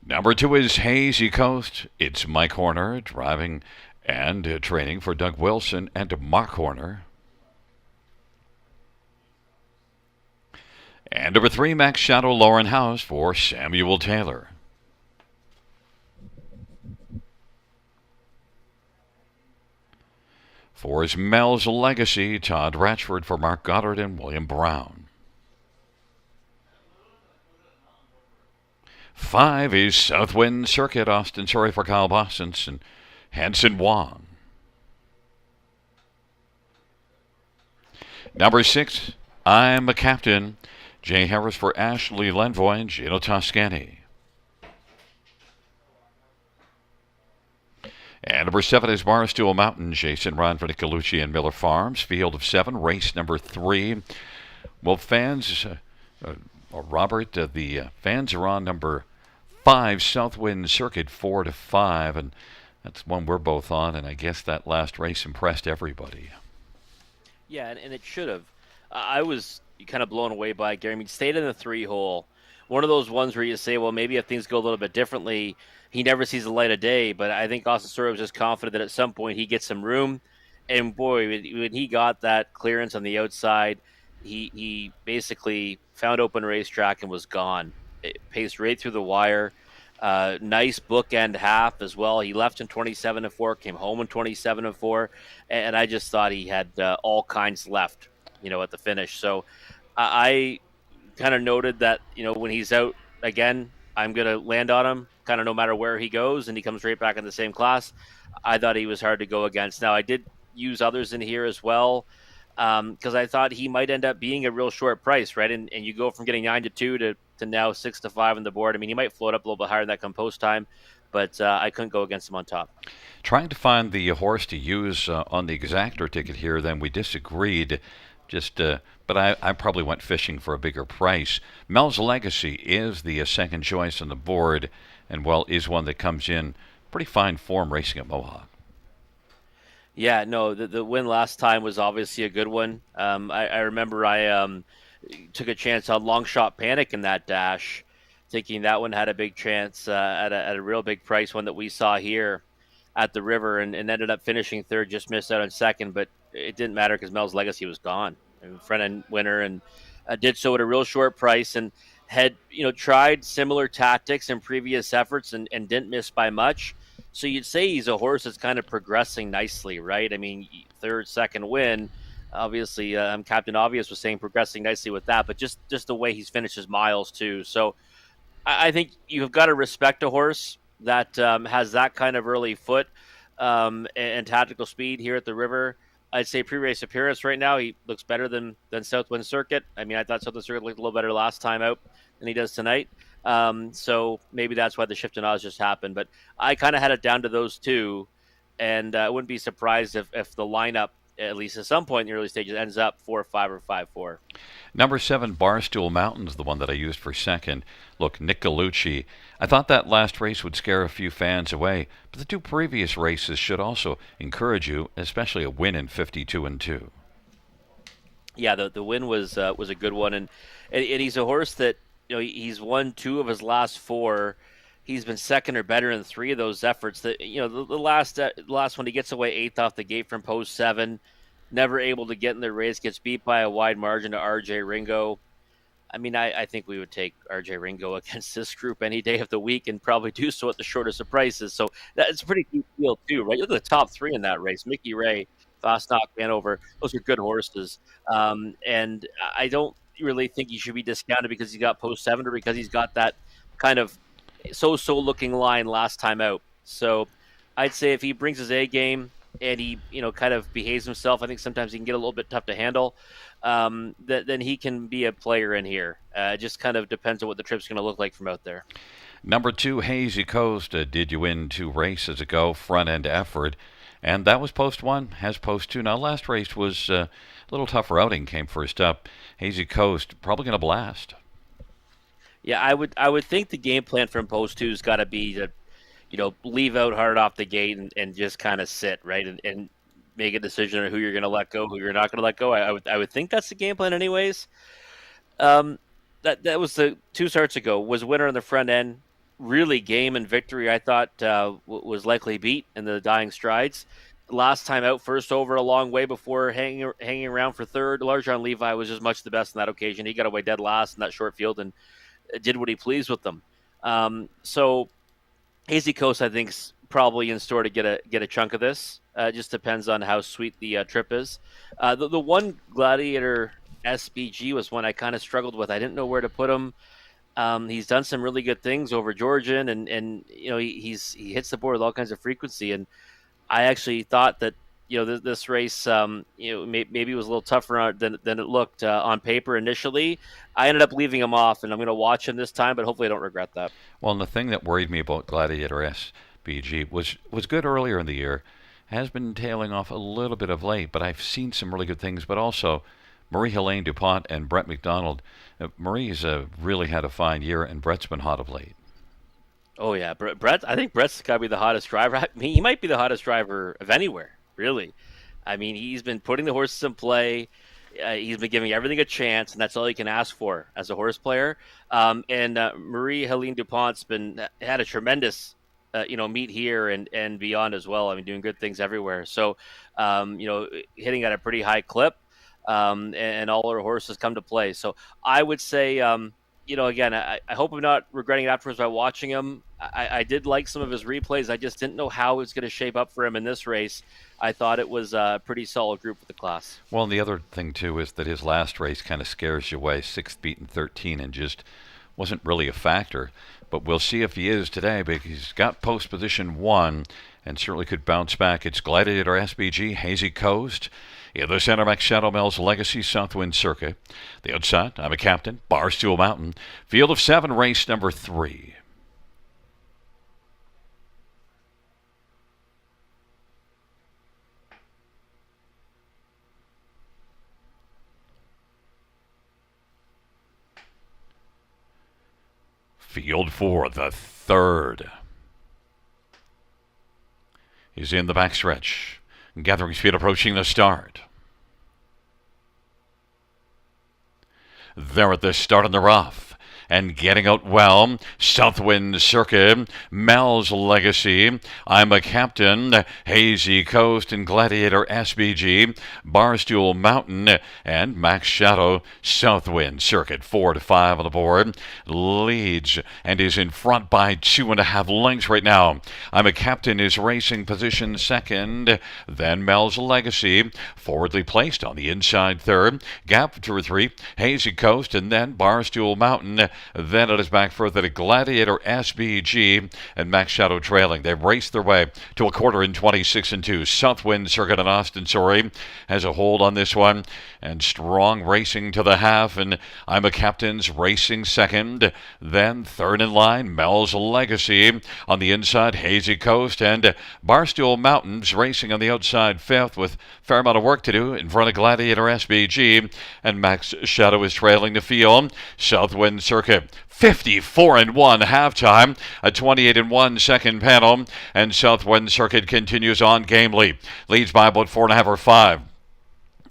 Number 2 is Hazy Coast. It's Mike Horner driving and training for Doug Wilson and Mark Horner. And number 3, Max Shadow Lauren House for Samuel Taylor. For his Mel's Legacy, Todd Ratchford for Mark Goddard and William Brown. 5 is Southwind Circuit, Austin Surrey for Kyle Bossens and Hanson Wong. Number 6, I'm a Captain, Jay Harris for Ashley Lenvoy and Gino Toscani. And number 7 is Barstool Mountain, Jason Ron for Nicolucci and Miller Farms. Field of 7, race number 3. Well, fans, Robert, the fans are on number 5, Southwind Circuit, 4 to 5, and that's one we're both on. And I guess that last race impressed everybody. Yeah, and it should have. I was kind of blown away by Gary. I mean, stayed in the 3 hole. One of those ones where you say, well, maybe if things go a little bit differently, he never sees the light of day. But I think Austin Sora was just confident that at some point he gets some room. And boy, when he got that clearance on the outside, he basically found open racetrack and was gone. It paced right through the wire. Nice bookend half as well. He left in 27-4, came home in 27-4, and I just thought he had all kinds left, at the finish. So I kind of noted that, when he's out again, I'm going to land on him kind of no matter where he goes, and he comes right back in the same class. I thought he was hard to go against. Now, I did use others in here as well because I thought he might end up being a real short price, right? And you go from getting 9-2 to now 6-5 on the board. I mean, he might float up a little bit higher in that compost time, but I couldn't go against him on top. Trying to find the horse to use on the exactor ticket here, then we disagreed. But I probably went fishing for a bigger price. Mel's Legacy is the second choice on the board, and well, is one that comes in pretty fine form racing at Mohawk. Yeah, no, the win last time was obviously a good one. I remember I took a chance on Long Shot Panic in that dash, thinking that one had a big chance at a real big price, one that we saw here at the river, and ended up finishing third, just missed out on second, but it didn't matter because Mel's Legacy was gone. Front end winner, and did so at a real short price, and had tried similar tactics in previous efforts and didn't miss by much. So you'd say he's a horse that's kind of progressing nicely, right? I mean, third, second win. Obviously, Captain Obvious was saying progressing nicely with that, but just the way he's finished his miles too. So I think you've got to respect a horse that has that kind of early foot and tactical speed here at the river. I'd say pre-race appearance right now, he looks better than Southwind Circuit. I mean, I thought Southwind Circuit looked a little better last time out than he does tonight. So maybe that's why the shift in odds just happened. But I kind of had it down to those two, and I wouldn't be surprised if the lineup, at least at some point in the early stages, ends up 4-5 or 5-4. Number 7, Barstool Mountain's the one that I used for second. Look, Nicolucci. I thought that last race would scare a few fans away, but the 2 previous races should also encourage you, especially a win in 52-2. Yeah, the win was a good one, and he's a horse that he's won 2 of his last 4. He's been second or better in 3 of those efforts. That the last one, he gets away 8th off the gate from post 7, never able to get in the race, gets beat by a wide margin to RJ Ringo. I mean, I think we would take RJ Ringo against this group any day of the week, and probably do so at the shortest of prices. So that's a pretty deep field too, right? Look at the top 3 in that race: Mickey Ray, Fast Knock, Hanover. Those are good horses, and I don't really think he should be discounted because he's got post 7 or because he's got that kind of so looking line last time out. So I'd say if he brings his A game and he kind of behaves himself, I think sometimes he can get a little bit tough to handle. Then he can be a player in here. It just kind of depends on what the trip's going to look like from out there. Number 2, Hazy Coast. Did you win 2 races ago? Front end effort, and that was post 1. Has post 2 now. Last race was a little tougher outing. Came first up. Hazy Coast probably going to blast. Yeah, I would think the game plan from post 2's got to be to leave out hard off the gate and just kind of sit right and make a decision on who you're going to let go, who you're not going to let go. I would think that's the game plan, anyways. That was the 2 starts ago. Was winner in the front end. Really game and victory. I thought was likely beat in the dying strides. Last time out, first over a long way before hanging around for third. Large John Levi was as much the best on that occasion. He got away dead last in that short field and did what he pleased with them. So Hazy Coast, I think, is probably in store to get a chunk of this. It just depends on how sweet the trip is. The one Gladiator SBG was one I kind of struggled with. I didn't know where to put him. He's done some really good things over Georgian, and he hits the board with all kinds of frequency. And I actually thought that this race maybe was a little tougher than it looked on paper initially. I ended up leaving him off, and I'm going to watch him this time, but hopefully I don't regret that. Well, and the thing that worried me about Gladiator BG was good earlier in the year, has been tailing off a little bit of late, but I've seen some really good things. But also, Marie-Helene DuPont and Brett McDonald. Marie's really had a fine year, and Brett's been hot of late. Oh yeah, Brett. I think Brett's got to be the hottest driver. I mean, he might be the hottest driver of anywhere, really. I mean, he's been putting the horses in play. He's been giving everything a chance, and that's all you can ask for as a horse player. And Marie Helene Dupont's been had a tremendous, meet here and beyond as well. I mean, doing good things everywhere. So, hitting at a pretty high clip, and all her horses come to play. So I would say, again, I hope I'm not regretting it afterwards by watching him. I did like some of his replays. I just didn't know how it was going to shape up for him in this race. I thought it was a pretty solid group for the class. Well, and the other thing, too, is that his last race kind of scares you away. Sixth beaten 13 and just wasn't really a factor. But we'll see if he is today because he's got post position 1 and certainly could bounce back. It's Gladiator SBG, Hazy Coast. In the center, Max Shadow Mel's Legacy Southwind Circuit. The outside, I'm a Captain, Barstool Mountain. Field of 7, race number 3. Field 4, the third, is in the backstretch. Gathering speed approaching the start. There at the start in the rough. And getting out well, Southwind Circuit, Mel's Legacy, I'm a Captain, Hazy Coast and Gladiator SBG, Barstool Mountain, and Max Shadow, Southwind Circuit. 4 to 5 on the board. Leads and is in front by 2.5 lengths right now. I'm a Captain is racing position second. Then Mel's Legacy, forwardly placed on the inside third. Gap 2 or 3, Hazy Coast, and then Barstool Mountain. Then it is back further to Gladiator SBG and Max Shadow trailing. They've raced their way to a quarter in 26 and 2. Southwind Circuit and Austin Sorry has a hold on this one. And strong racing to the half. And I'm a Captain's racing second. Then third in line, Mel's Legacy. On the inside, Hazy Coast and Barstool Mountains racing on the outside fifth with fair amount of work to do in front of Gladiator SBG. And Max Shadow is trailing the field. Southwind Circuit 54-1 halftime, a 28-1 second panel, and Southwind Circuit continues on gamely. Leads by about 4.5 or 5.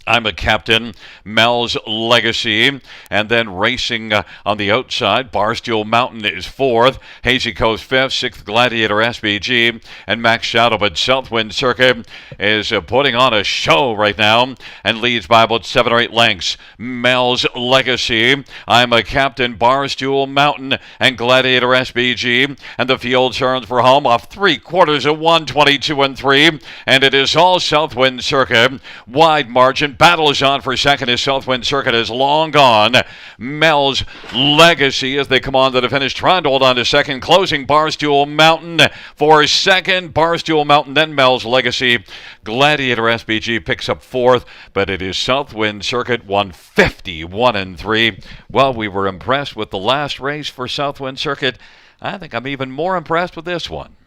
I'm a Captain, Mel's Legacy, and then racing on the outside, Barstool Mountain is fourth, Hazy Coast fifth, sixth Gladiator SBG, and Max Shadow. But Southwind Circuit is putting on a show right now and leads by about 7 or 8 lengths. Mel's Legacy, I'm a Captain, Barstool Mountain, and Gladiator SBG, and the field turns for home off 3/4 of 122 and 3, and it is all Southwind Circuit. Wide margin. Battle is on for second as Southwind Circuit is long gone. Mel's Legacy as they come on to the finish, trying to hold on to second. Closing Barstool Mountain for second. Barstool Mountain, then Mel's Legacy. Gladiator SBG picks up fourth, but it is Southwind Circuit 151 and 3. Well, we were impressed with the last race for Southwind Circuit. I think I'm even more impressed with this one.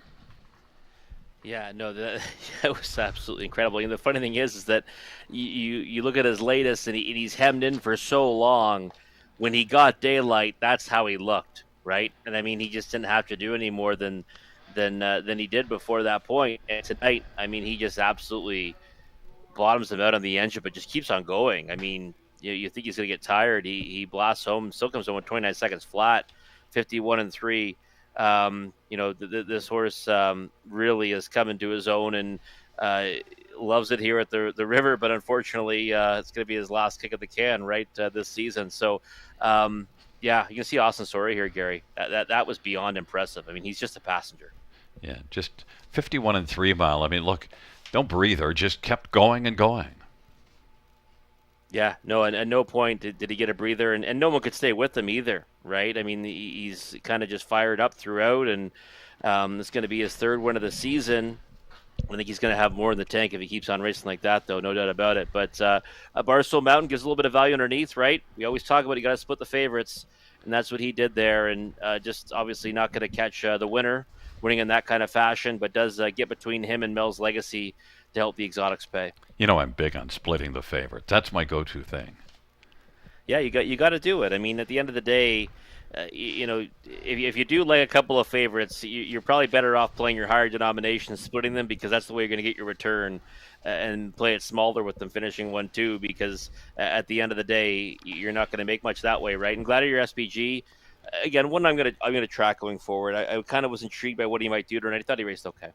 Yeah, no, that was absolutely incredible. And the funny thing is that you look at his latest, and he's hemmed in for so long. When he got daylight, that's how he looked, right? And I mean, he just didn't have to do any more than he did before that point. And tonight, I mean, he just absolutely bottoms him out on the engine, but just keeps on going. I mean, you think he's going to get tired. He blasts home, still comes home with 29 seconds flat, 51 and 3. This horse really is coming to his own and loves it here at the river, but unfortunately it's going to be his last kick of the can this season. So you can see Austin Sorry here, Gary. That was beyond impressive. I mean, he's just a passenger. Yeah, just 51 and 3 mile. I mean, look, don't breathe her, just kept going and going. Yeah, no, and at no point did he get a breather, and no one could stay with him either, right? I mean, he's kind of just fired up throughout, and it's going to be his third win of the season. I think he's going to have more in the tank if he keeps on racing like that, though, no doubt about it. But Barstool Mountain gives a little bit of value underneath, right? We always talk about you got to split the favorites, and that's what he did there. And just obviously not going to catch the winner, winning in that kind of fashion, but does get between him and Mel's Legacy to help the exotics pay. I'm big on splitting the favorites. That's my go-to thing. Yeah, you got to do it. I mean, at the end of the day, if you do like a couple of favorites, you're probably better off playing your higher denominations, splitting them, because that's the way you're going to get your return, and play it smaller with them finishing 1-2, because at the end of the day, you're not going to make much that way, right? And Gladiator SPG, again, one I'm gonna track going forward. I kind of was intrigued by what he might do tonight. I thought he raced okay.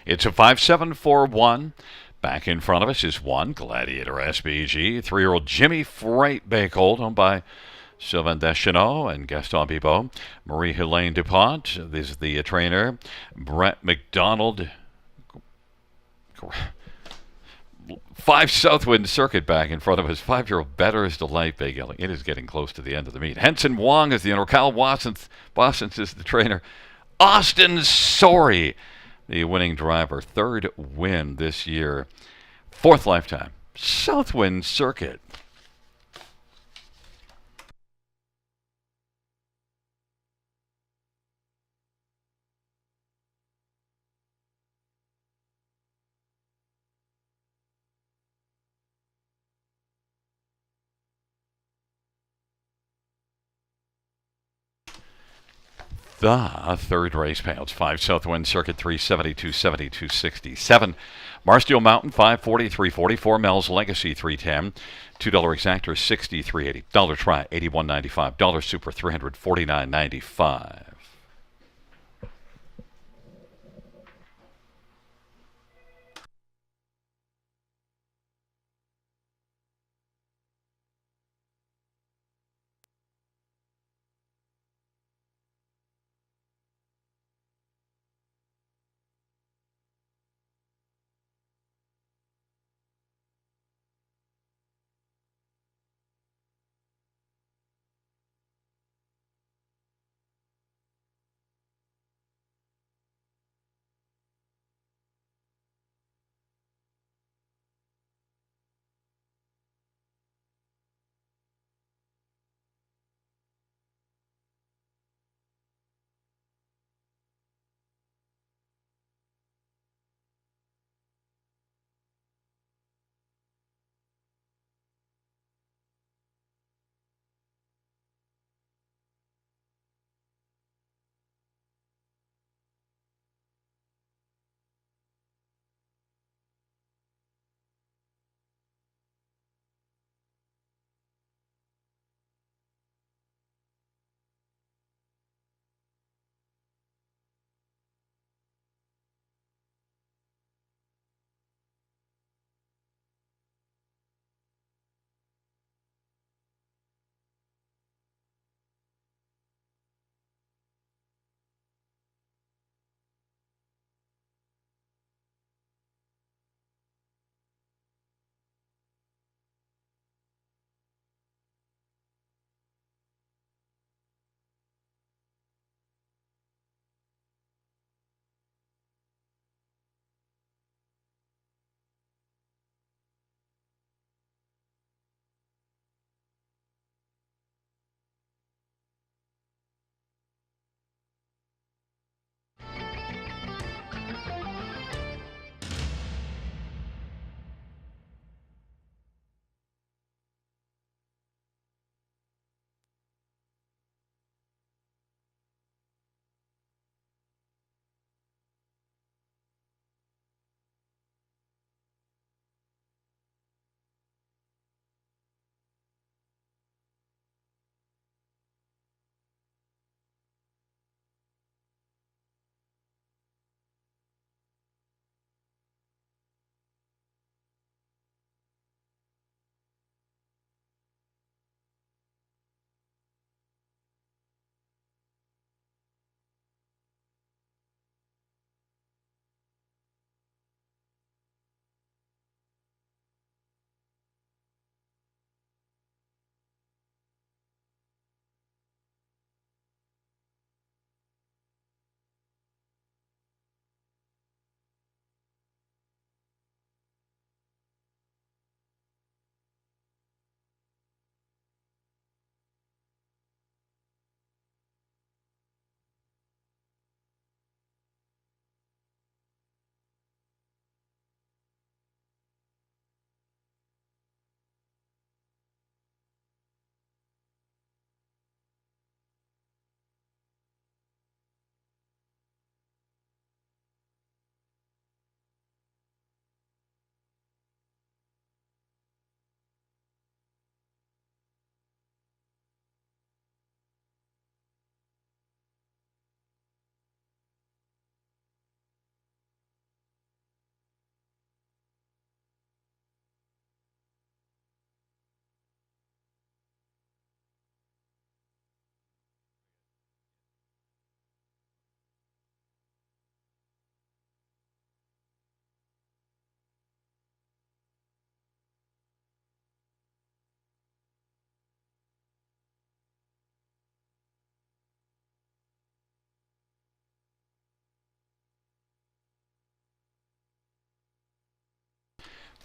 It's a 5-7-4-1. Back in front of us is one Gladiator SBG, 3-year-old Jimmy Freight Bakehold, owned by Sylvain Deschenaux and Gaston Bibot. Marie-Helene DuPont, this is the trainer. Brett McDonald. 5 Southwind Circuit back in front of us. 5-year-old Better is Delight Big Ellie. It is getting close to the end of the meet. Henson Wong is the owner. Kyle Boston is the trainer. Austin Sorey, the winning driver. 3rd win this year. 4th lifetime. Southwind Circuit. The third race payouts. 5 Southwind Circuit, 372, 72, 67. Marsteele Mountain, 540, 340. 4 Mel's Legacy, 310. $2 exactor, 63.80. Dollar try, 81.95. Dollar super, 349.95.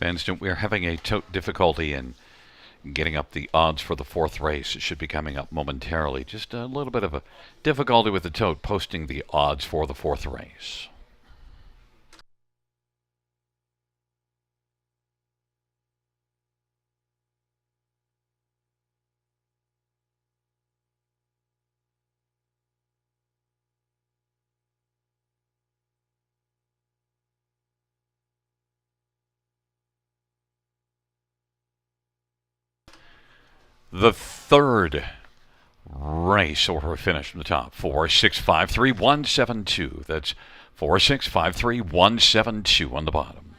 We're having a difficulty in getting up the odds for the fourth race. It should be coming up momentarily. Just a little bit of a difficulty with the tote posting the odds for the fourth race. The third race order finish from the top. 4653172. That's 4653172 on the bottom.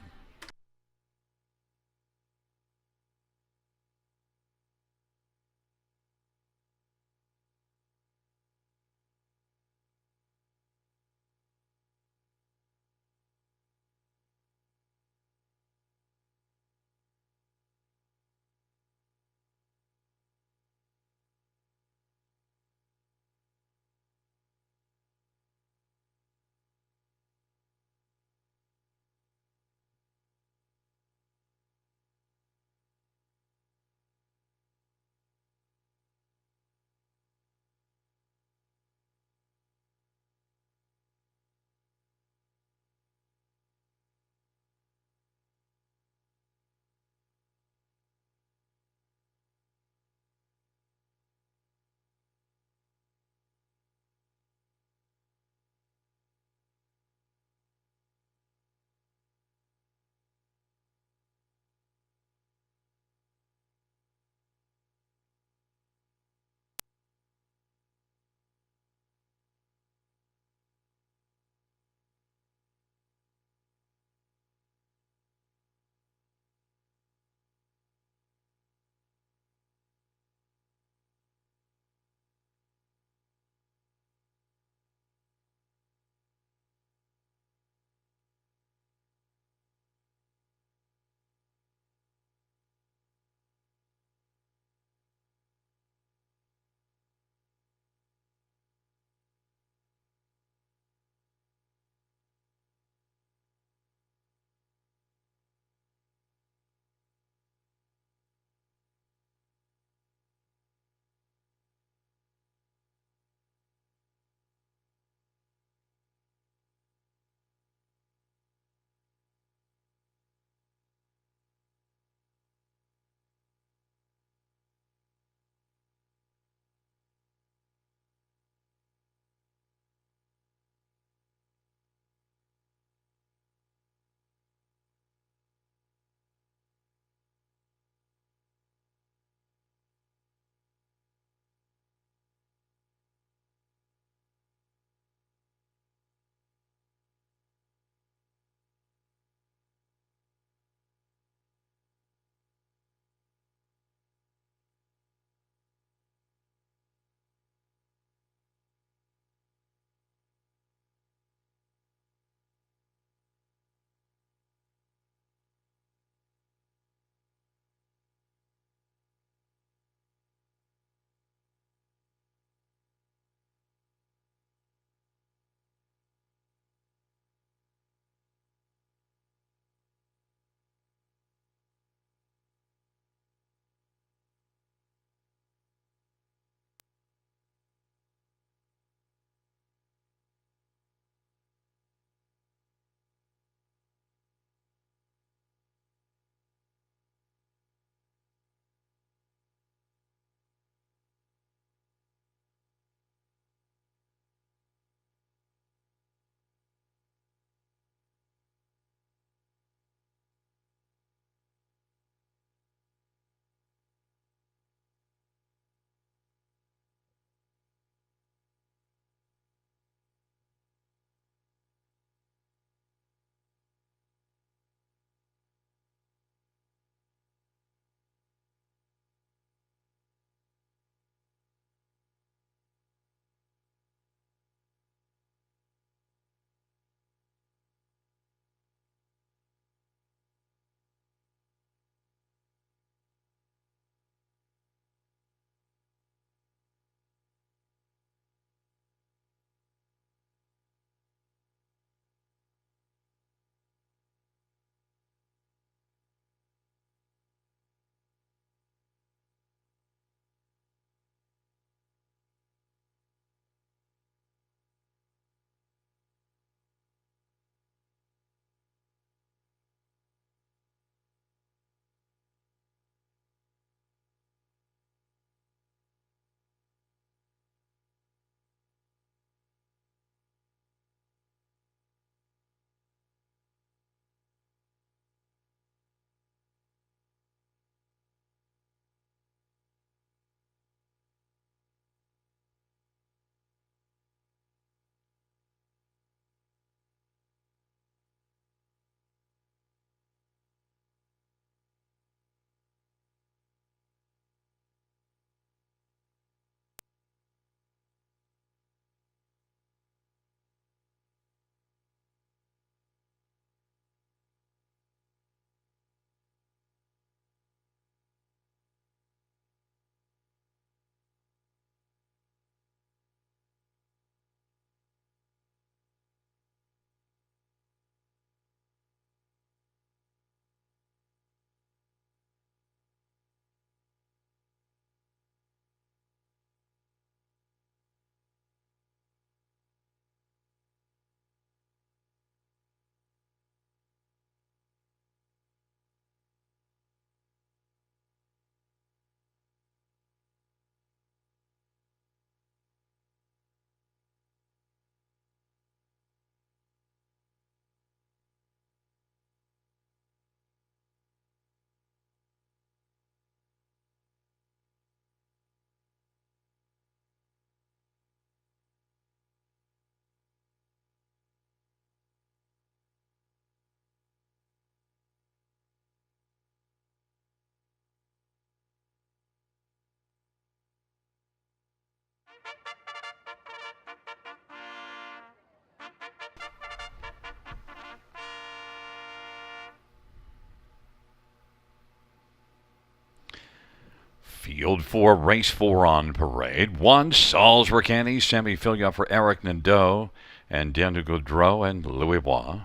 Field 4, race 4 on parade. 1, Saul's Ricani, semi-filia for Eric Nadeau and Daniel Gaudreau and Louis Bois.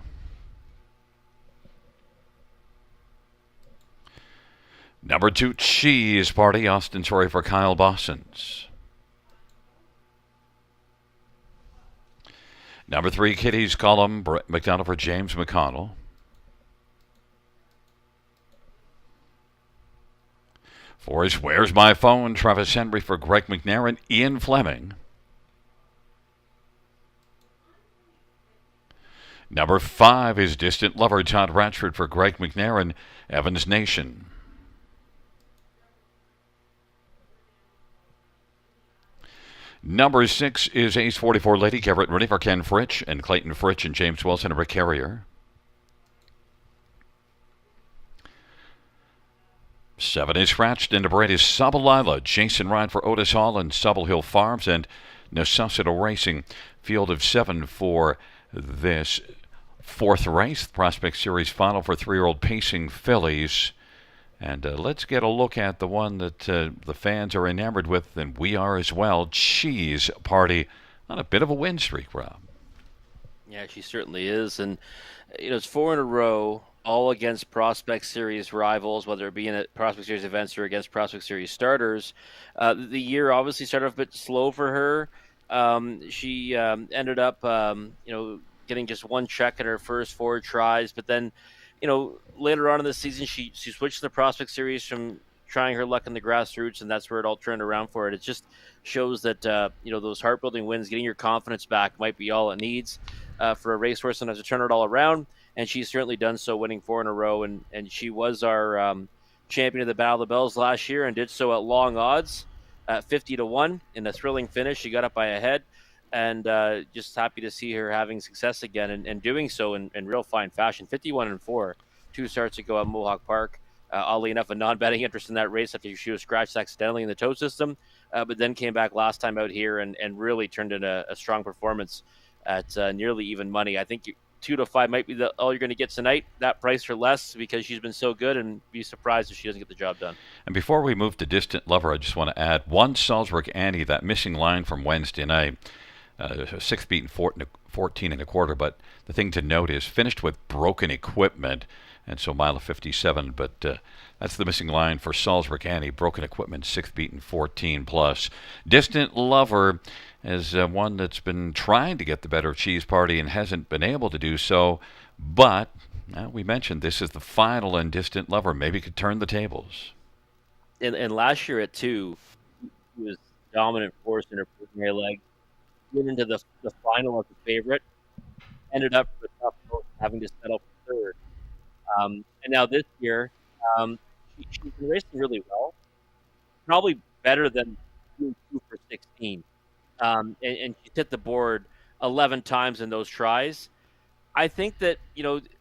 Number 2, Cheese Party, Austin Torrey for Kyle Bossens. Number 3, Kitty's Column, Brett McDonald for James McConnell. 4 is Where's My Phone, Travis Henry for Greg McNair and Ian Fleming. Number 5 is Distant Lover, Todd Ratchford for Greg McNair and Evans Nation. Number 6 is Ace 44 Lady Garrett ready for Ken Fritch and Clayton Fritch and James Wilson and Rick Carrier. 7 is Scratched into Braid is Sabalila, Jason Ryan for Otis Hall and Subble Hill Farms and Necessito Racing. Field of 7 for this 4th race, Prospect Series final for 3-year-old Pacing Fillies. And let's get a look at the one that the fans are enamored with, and we are as well. Cheese Party on a bit of a win streak, Rob. Yeah, she certainly is. And, it's 4 in a row, all against Prospect Series rivals, whether it be in Prospect Series events or against Prospect Series starters. The year obviously started off a bit slow for her. She ended up, getting just one check in her first 4 tries, but then later on in the season, she switched to the Prospect Series from trying her luck in the grassroots, and that's where it all turned around for it. It just shows that, those heart-building wins, getting your confidence back might be all it needs for a racehorse sometimes to turn it all around, and she's certainly done so, winning 4 in a row, and she was our champion of the Battle of the Bells last year and did so at long odds at 50-1 in a thrilling finish. She got up by a head. And just happy to see her having success again and doing so in real fine fashion. 51-4, 2 starts ago at Mohawk Park. Oddly enough, a non-betting interest in that race after she was scratched accidentally in the toe system, but then came back last time out here and really turned in a strong performance at nearly even money. I think 2-5 might be all you're going to get tonight. That price or less because she's been so good, and be surprised if she doesn't get the job done. And before we move to Distant Lover, I just want to add 1, Salzburg Annie, that missing line from Wednesday night. 6th beat in 14 and a quarter, but the thing to note is finished with broken equipment, and so mile of 57, but that's the missing line for Salzburg Annie, broken equipment, 6th beat in 14 plus. Distant Lover is one that's been trying to get the better of Cheese Party and hasn't been able to do so, but we mentioned this is the final, and Distant Lover maybe could turn the tables. And last year at 2, he was dominant force in her primary leg. Went into the final as a favorite, ended up with tough post, having to settle for 3rd. And now this year, she's been racing really well, probably better than 2 for 16. And she's hit the board 11 times in those tries. I think that,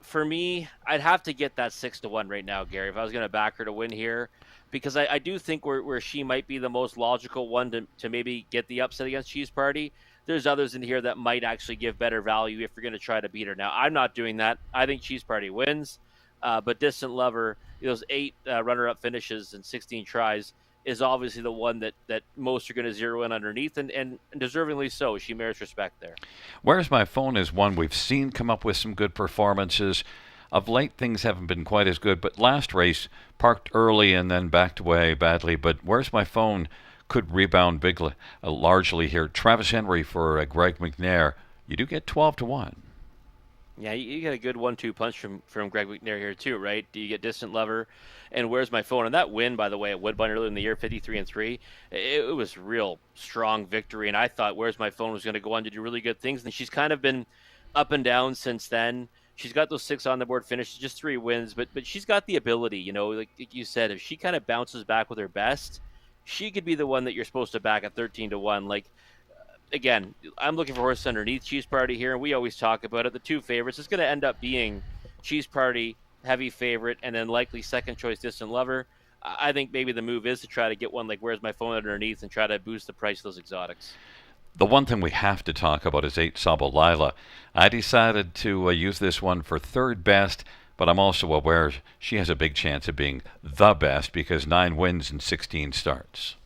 for me, I'd have to get that 6-1 right now, Gary, if I was going to back her to win here, because I do think where she might be the most logical one to maybe get the upset against Cheese Party. There's others in here that might actually give better value if you're going to try to beat her. Now, I'm not doing that. I think Cheese Party wins, but Distant Lover, those 8 runner-up finishes and 16 tries, is obviously the one that most are going to zero in underneath, and deservingly so. She merits respect there. Where's My Phone is one we've seen come up with some good performances. Of late, things haven't been quite as good, but last race parked early and then backed away badly. But Where's My Phone could rebound bigly, largely here. Travis Henry for Greg McNair. You do get 12-1. Yeah, you get a good 1-2 punch from Greg McNair here too, right? Do you get Distant Lover and Where's My Phone? And that win, by the way, at Woodbine earlier in the year, 53-3, it was real strong victory. And I thought Where's My Phone was going to go on to do really good things. And she's kind of been up and down since then. She's got those 6 on the board finishes, just 3 wins, but she's got the ability, like you said, if she kind of bounces back with her best, she could be the one that you're supposed to back at 13-1. Again, I'm looking for horses underneath Cheese Party here, and we always talk about it. The 2 favorites, it's going to end up being Cheese Party, heavy favorite, and then likely second choice Distant Lover. I think maybe the move is to try to get one like Where's My Phone underneath and try to boost the price of those exotics. The one thing we have to talk about is 8 Sabalila. I decided to use this one for third best, but I'm also aware she has a big chance of being the best because 9 wins and 16 starts.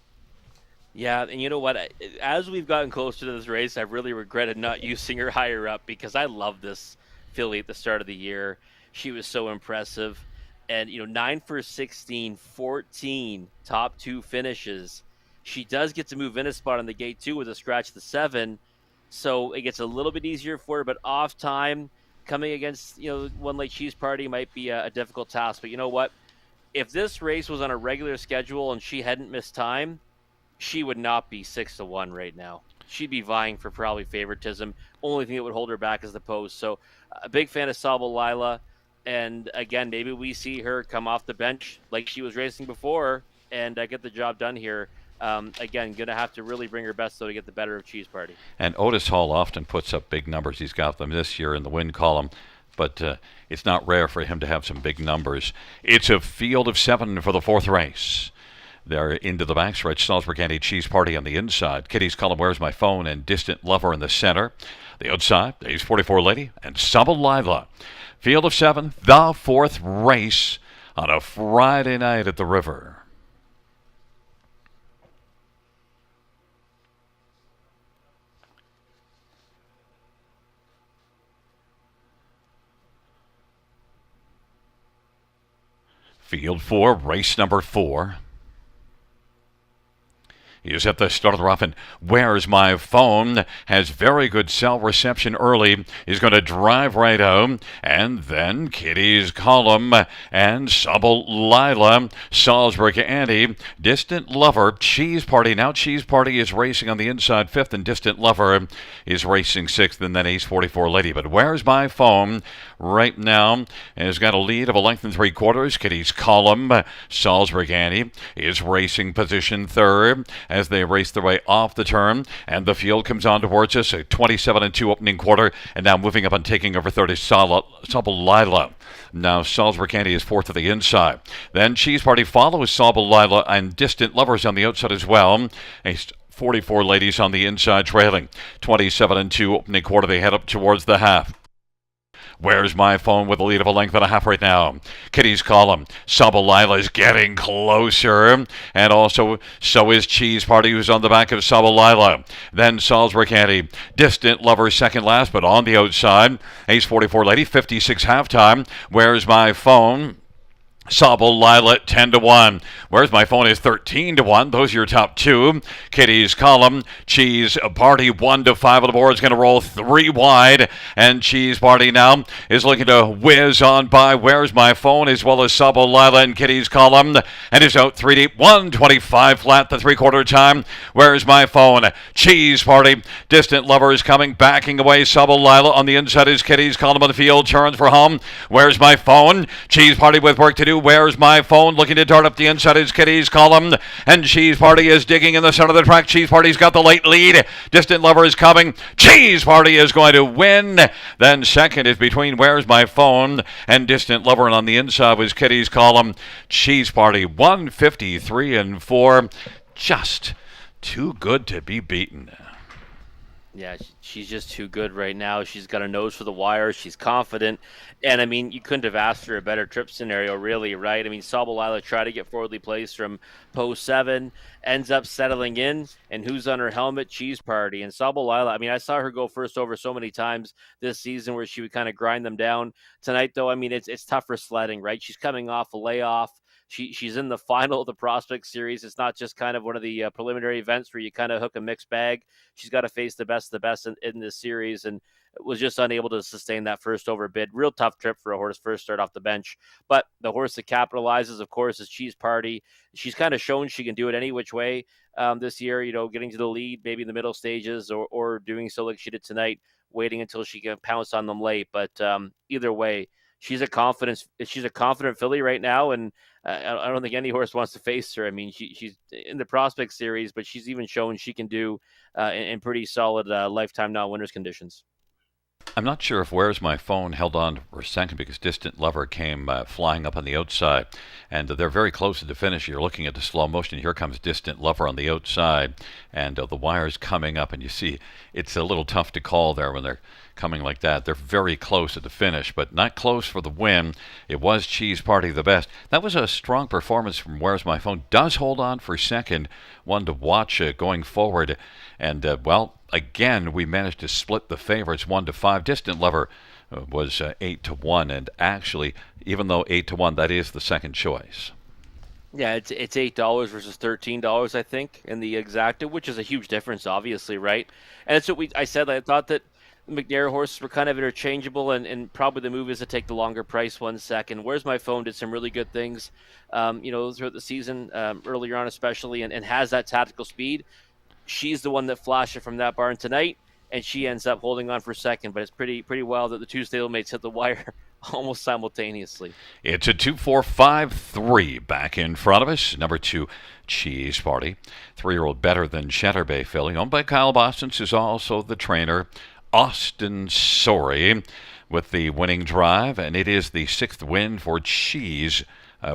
Yeah, and you know what? As we've gotten closer to this race, I've really regretted not using her higher up because I love this filly at the start of the year. She was so impressive. And, 9 for 16, 14 top two finishes. She does get to move in a spot on the gate, too, with a scratch the 7. So it gets a little bit easier for her, but off time, coming against, one like Cheese Party might be a difficult task. But you know what? If this race was on a regular schedule and she hadn't missed time, she would not be 6-1 right now. She'd be vying for probably favoritism. Only thing that would hold her back is the post. So, a big fan of Sable Lila. And again, maybe we see her come off the bench like she was racing before and get the job done here. Again, going to have to really bring her best, though, to get the better of Cheese Party. And Otis Hall often puts up big numbers. He's got them this year in the win column, but it's not rare for him to have some big numbers. It's a field of 7 for the fourth race. They're into the backstretch. Salzburg Anti Cheese Party on the inside. Kitty's Column, Where's My Phone, and Distant Lover in the center. The outside, Ace 44 Lady, and Sabalila. Field of 7, the fourth race on a Friday night at the river. Field 4, race number 4. He's at the start of the rough, and Where's My Phone has very good cell reception early. He's going to drive right home, and then Kitty's Column and Subble Lila, Salzburg Anti, Distant Lover, Cheese Party. Now Cheese Party is racing on the inside fifth, and Distant Lover is racing sixth, and then Ace 44 Lady. But Where's My Phone right now has got a lead of a length and 3/4. Kitty's Column, Salzburg Anti, is racing position third as they race their way off the turn, and the field comes on towards us. A 27-2 opening quarter, and now moving up and taking over third is Sabal Lila. Now Salzburg Anti is fourth to the inside. Then Cheese Party follows Sabal Lila, and Distant Lovers on the outside as well. A 44 Ladies on the inside trailing. 27-2 opening quarter. They head up towards the half. Where's My Phone with a lead of a length and a half right now? Kitty's Column. Sabalila is getting closer. And also, so is Cheese Party, who's on the back of Sabalila. Then Salzburg Anti. Distant Lover second last, but on the outside. Ace 44 Lady, 56 halftime. Where's My Phone? Sabal Lila 10-1. Where's My Phone is 13-1. Those are your top two. Kitty's Column, Cheese Party 1-5 on the board. Is going to roll 3 wide, and Cheese Party now is looking to whiz on by Where's My Phone as well as Sabal Lila and Kitty's Column, and is out 3 deep. 125 flat the 3/4 time. Where's My Phone? Cheese Party, Distant Lover is coming, backing away. Sabal Lila on the inside is Kitty's Column on the field, turns for home. Where's My Phone? Cheese Party with work to do. Where's My Phone? Looking to dart up the inside is Kitty's Column, and Cheese Party is digging in the center of the track. Cheese Party's got the late lead. Distant Lover is coming. Cheese Party is going to win. Then second is between Where's My Phone and Distant Lover, and on the inside was Kitty's Column. Cheese Party 153-4. Just too good to be beaten. Yeah, she's just too good right now. She's got a nose for the wire. She's confident. And, I mean, you couldn't have asked for a better trip scenario, really, right? I mean, Sabalila tried to get forwardly placed from post 7, ends up settling in, and who's on her helmet? Cheese Party. And Sabalila, I mean, I saw her go first over so many times this season where she would kind of grind them down. Tonight, though, I mean, it's tougher sledding, right? She's coming off a layoff. She's in the final of the Prospect Series. It's not just kind of one of the preliminary events where you kind of hook a mixed bag. She's got to face the best of the best in this series, and was just unable to sustain that first over bid. Real tough trip for a horse first start off the bench. But the horse that capitalizes, of course, is Cheese Party. She's kind of shown she can do it any which way this year, getting to the lead, maybe in the middle stages, or doing so like she did tonight, waiting until she can pounce on them late. But either way, she's a confident filly right now, and I don't think any horse wants to face her. I mean, she's in the Prospect Series, but she's even shown she can do in pretty solid lifetime non-winners conditions. I'm not sure if Where's My Phone held on for a second because Distant Lover came flying up on the outside, and they're very close to the finish. You're looking at the slow motion. Here comes Distant Lover on the outside, and the wire's coming up, and you see it's a little tough to call there when they're coming like that. They're very close at the finish, but not close for the win. It was Cheese Party the best. That was a strong performance from Where's My Phone. Does hold on for second. One to watch going forward. And, well, again, we managed to split the favorites 1-5. Distant Lover was 8-1. And actually, even though 8-1, that is the second choice. Yeah, it's $8 versus $13, I think, in the exacta, which is a huge difference, obviously, right? And that's what I said. I thought that the McNair horses were kind of interchangeable, and probably the move is to take the longer price 1 second. Where's My Phone did some really good things, throughout the season, earlier on especially, and has that tactical speed. She's the one that flashed it from that barn tonight, and she ends up holding on for second. But it's pretty wild that the two stablemates hit the wire almost simultaneously. It's a 2-4-5-3 back in front of us. Number 2, Cheese Party. 3-year-old Better Than Cheddar Bay filly, owned by Kyle Bostons, is also the trainer. Austin Sorry with the winning drive, and it is the 6th win for Cheese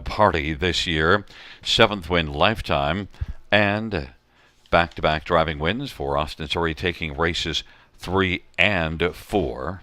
Party this year. 7th win lifetime, and back-to-back driving wins for Austin Sorry, taking races 3 and 4.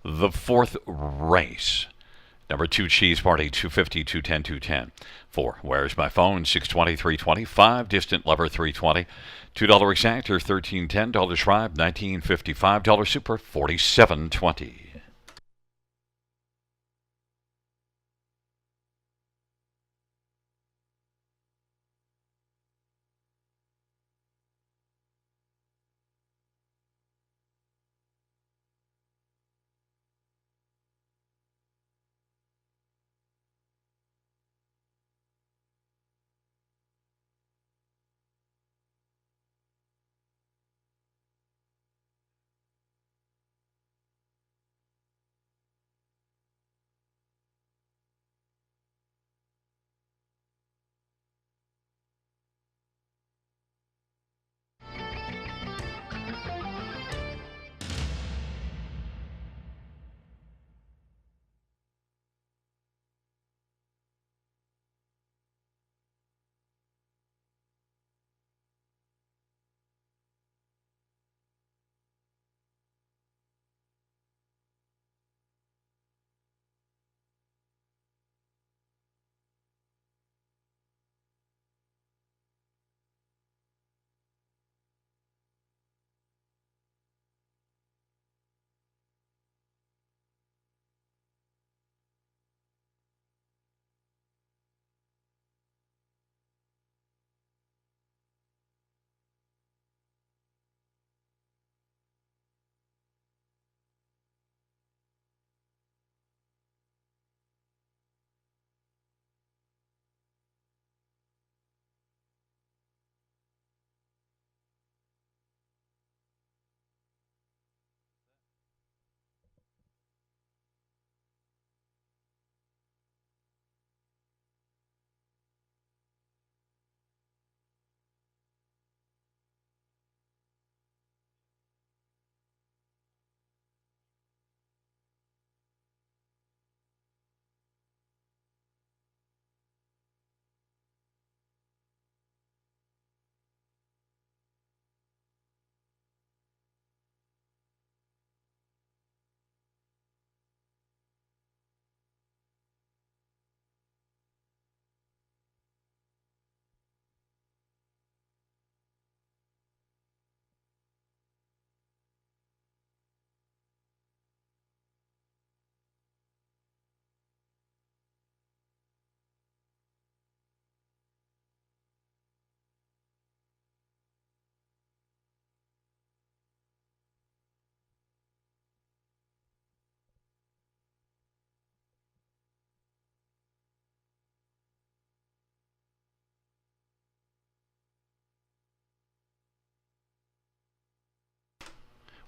The 4th race. Number 2, Cheese Party, 250, 210, 210. 4, Where's My Phone, 620, 320. 5, Distant Lover, 320. $2 Exactor, 1310. $1 Schreiber, 1955. $1 Super, 4720.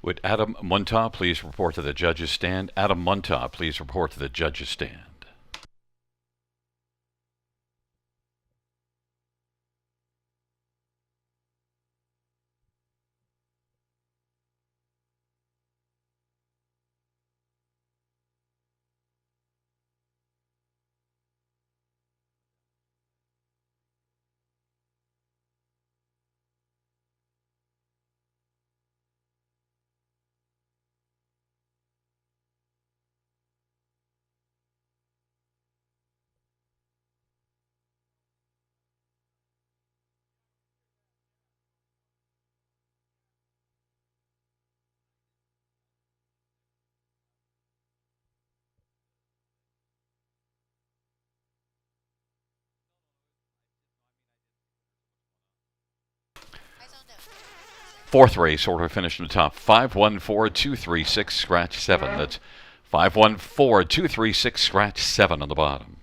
Would Adam Muntaugh please report to the judges' stand? Adam Muntaugh, please report to the judges' stand. Fourth race order finished in the top. 514236 scratch 7. That's 514236 scratch 7 on the bottom.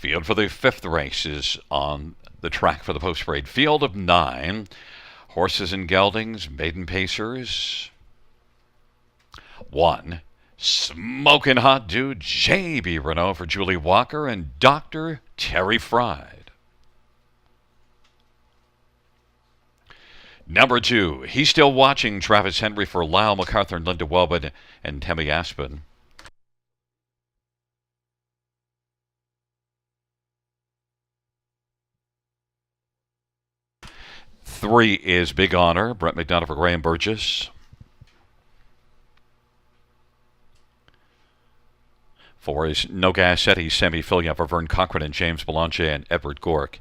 Field for the fifth race is on the track for the post-parade. Field of 9. Horses and geldings, maiden pacers. 1. Smoking Hot Dude, J.B. Renault for Julie Walker and Dr. Terry Fried. Number 2, He's Still Watching, Travis Henry for Lyle MacArthur and Linda Welbin and Tammy Aspen. 3 is Big Honor. Brett McDonough for Graham Burgess. 4 is No Gas Eddie, Sammy Fillion for Vern Cochran and James Belanger and Edward Gork.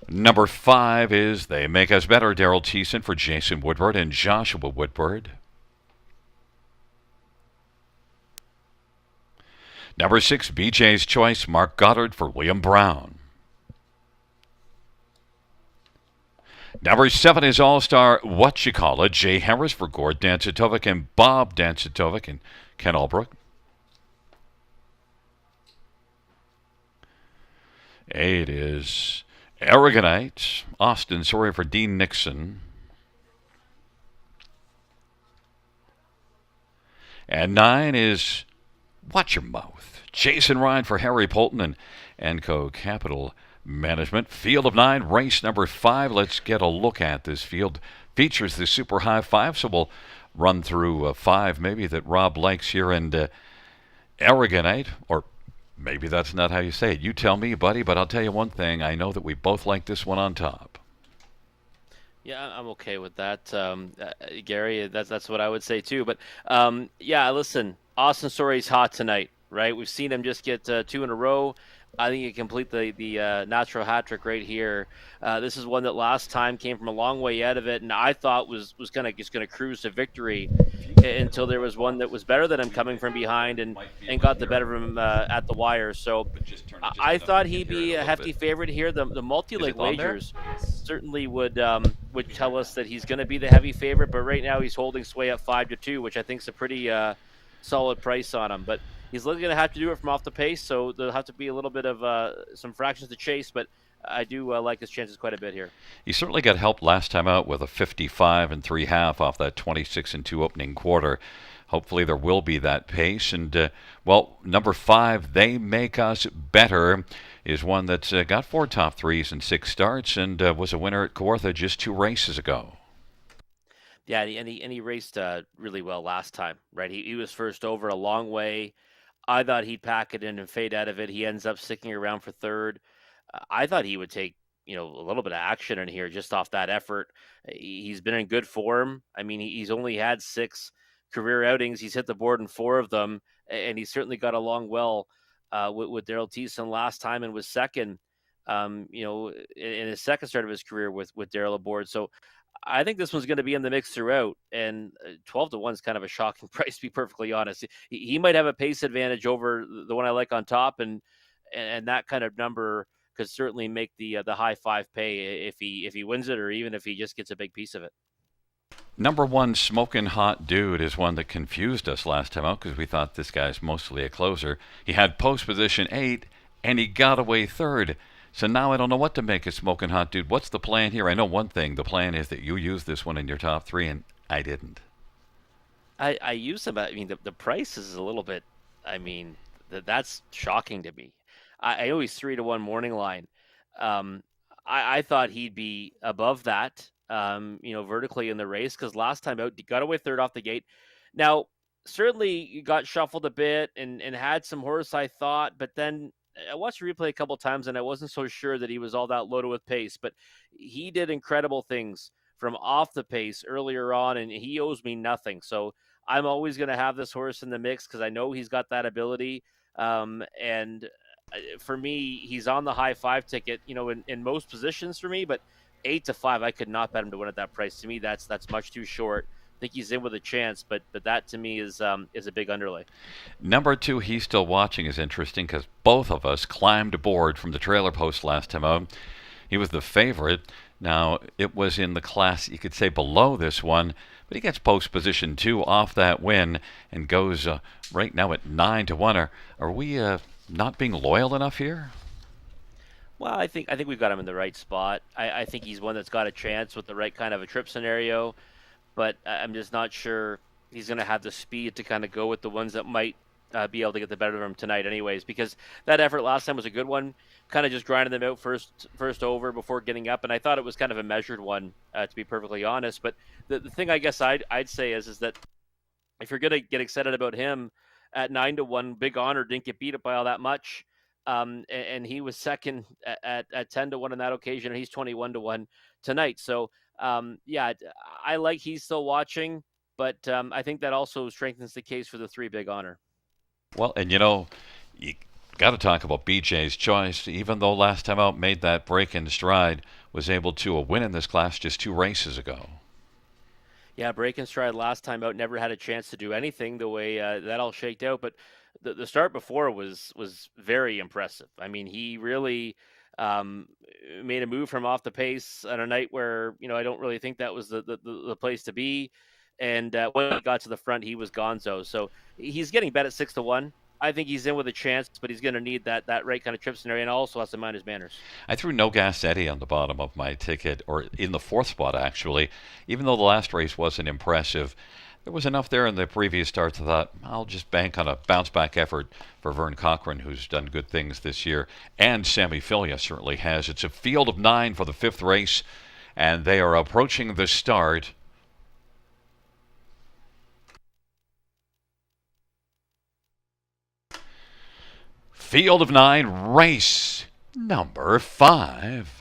Number 5 is They Make Us Better, Daryl Thiessen for Jason Woodward and Joshua Woodward. Number 6, BJ's Choice, Mark Goddard for William Brown. Number 7 is All-Star What You Call It, Jay Harris for Gord Dancitovic and Bob Dancitovic and Ken Albrook. 8 is Aragonite, Austin Sawyer for Dean Nixon. And 9 is Watch Your Mouth, Jason Ryan for Harry Polton and Enco Capital Management. Field of 9, race number 5. Let's get a look at this field. Features the Super High 5, so we'll run through 5 maybe that Rob likes here. And Aragonite, or maybe that's not how you say it. You tell me, buddy, but I'll tell you one thing. I know that we both like this one on top. Yeah, I'm okay with that, Gary. That's what I would say too. But yeah, listen, Austin Story's hot tonight, right? We've seen him just get 2 in a row. I think he can complete the natural hat trick right here. This is one that last time came from a long way out of it, and I thought was kind of just going to cruise to victory until there was one that was better than him coming from behind and got the better of him at the wire. So I thought he'd be a hefty favorite here. The multi-leg wagers certainly would tell us that he's going to be the heavy favorite, but right now he's holding sway at 5-2, which I think is a pretty solid price on him. But he's going to have to do it from off the pace, so there'll have to be a little bit of some fractions to chase, but I do like his chances quite a bit here. He certainly got help last time out with a 55 and 3/2 off that 26 and 2 opening quarter. Hopefully there will be that pace. And, well, number 5, They Make Us Better, is one that's got 4 top 3s and 6 starts and was a winner at Kawartha just 2 races ago. Yeah, and he raced really well last time, right? He was first over a long way. I thought he'd pack it in and fade out of it. He ends up sticking around for third. I thought he would take, a little bit of action in here just off that effort. He's been in good form. I mean, he's only had 6 career outings. He's hit the board in 4 of them, and he certainly got along well with Daryl Thiessen last time and was second, in his second start of his career with Daryl aboard. So I think this one's going to be in the mix throughout, and 12-1 is kind of a shocking price, to be perfectly honest. He might have a pace advantage over the one I like on top, and that kind of number could certainly make the high 5 pay if he wins it, or even if he just gets a big piece of it. Number 1, Smokin' Hot Dude, is one that confused us last time out because we thought this guy's mostly a closer. He had post position 8, and he got away third. So now I don't know what to make of Smokin' Hot Dude. What's the plan here? I know one thing. The plan is that you use this one in your top 3, and I didn't. I use them. I mean, the price is a little bit. I mean, that's shocking to me. I know he's 3-1 morning line. I thought he'd be above that, vertically in the race, because last time out, he got away third off the gate. Now, certainly he got shuffled a bit and had some horse, I thought, but then I watched the replay a couple times and I wasn't so sure that he was all that loaded with pace, but he did incredible things from off the pace earlier on, and he owes me nothing. So I'm always going to have this horse in the mix because I know he's got that ability. And for me, he's on the high 5 ticket, in most positions for me, but 8-5, I could not bet him to win at that price. To me, that's much too short. I think he's in with a chance, but that to me is a big underlay. Number 2, He's Still Watching, is interesting because both of us climbed aboard from the trailer post last time out. He was the favorite. Now, it was in the class, you could say, below this one, but he gets post position 2 off that win and goes right now at 9-1. Are we not being loyal enough here? Well, I think we've got him in the right spot. I think he's one that's got a chance with the right kind of a trip scenario, but I'm just not sure he's going to have the speed to kind of go with the ones that might be able to get the better of him tonight anyways, because that effort last time was a good one, kind of just grinding them out first over before getting up, and I thought it was kind of a measured one, to be perfectly honest. But the thing I guess I'd say is that if you're going to get excited about him at 9-1, Big Honor didn't get beat up by all that much. and he was second at 10-1 on that occasion, and he's 21-1 tonight. So yeah, I like he's still watching, but I think that also strengthens the case for the three big honor. Well, and you got to talk about BJ's choice. Even though last time out made that break in stride, was able to win in this class just 2 races ago. Yeah, break and stride last time out, never had a chance to do anything the way that all shaked out. But the start before was very impressive. I mean, he really um, made a move from off the pace on a night where I don't really think that was the place to be. And when he got to the front, he was gonzo. So he's getting bet at 6-1. I think he's in with a chance, but he's going to need that right kind of trip scenario, and also has to mind his manners. I threw No Gas Eddie on the bottom of my ticket, or in the fourth spot actually. Even though the last race wasn't impressive, there was enough there in the previous starts. I thought I'll just bank on a bounce back effort for Vern Cochran, who's done good things this year, and Sammy Filia certainly has. It's a field of 9 for the fifth race, and they are approaching the start. Field of 9, race number 5.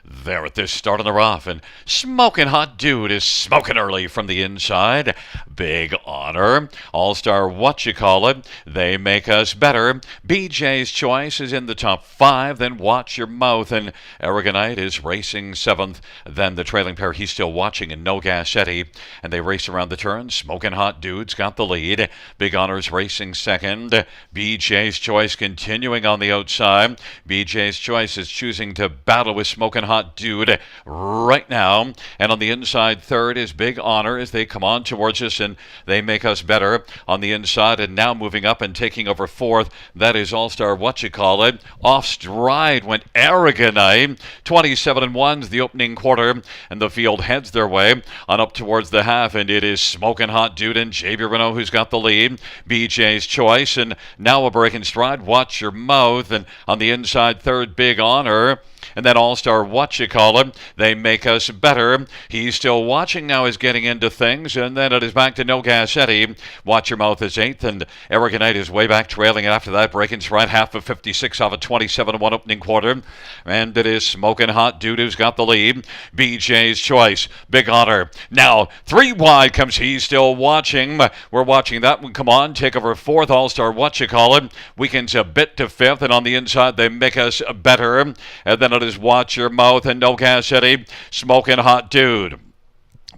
There at this start on the rough, and Smoking Hot Dude is smoking early from the inside. Big honor. All-Star Whatchacallit. They make us better. BJ's Choice is in the top 5. Then Watch Your Mouth, and Aragonite is racing 7th. Then the trailing pair, he's still watching, and No Gas Eddie. And they race around the turn. Smoking Hot Dude's got the lead. Big Honor's racing 2nd. BJ's Choice continuing on the outside. BJ's Choice is choosing to battle with Smoking Hot Dude right now. And on the inside, 3rd is Big Honor as they come on towards us, and they make us better on the inside. And now moving up and taking over 4th, that is All-Star Whatchacallit. Off stride went Aragonite. 27-1's the opening quarter, and the field heads their way on up towards the half, and it is Smoking Hot Dude and JB Renault who's got the lead. BJ's Choice, and now a break in stride. Watch Your Mouth, and on the inside, 3rd, Big Honor. And then All-Star Whatchacallit, they make us better. He's still watching now, is getting into things. And then it is back to No Gas Eddie. Watch Your Mouth is 8th, and Aragonite is way back trailing it after that. Breaking stride, half of 56 off a 27-1 opening quarter. And it is Smoking Hot Dude who's got the lead. BJ's Choice, Big Honor. Now, 3 wide comes He's Still Watching. We're watching that one come on. Take over 4th, All-Star Whatchacallit. Weekends a bit to 5th, and on the inside, they make us better. And then it is Watch Your Mouth and No Gas Eddie. Smoking Hot Dude.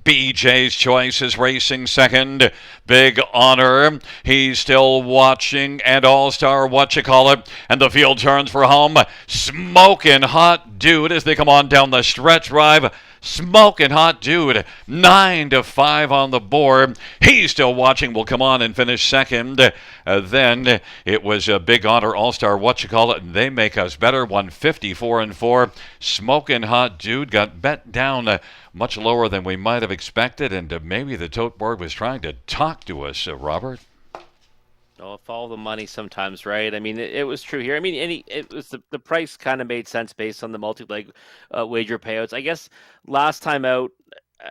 BJ's Choice is racing 2nd. Big Honor, he's still watching, and All-Star Whatchacallit, and the field turns for home. Smoking Hot Dude as they come on down the stretch drive. Smoking Hot Dude, 9-5 on the board. He's Still Watching will come on and finish 2nd. Then it was a Big Honor, All-Star Whatchacallit, and they make us better. 154-4. Smoking Hot Dude got bet down much lower than we might have expected, and maybe the tote board was trying to talk to us, Robert. Oh, follow the money sometimes, right? I mean, it was true here. I mean, it was the price kind of made sense based on the multi-leg wager payouts. I guess last time out,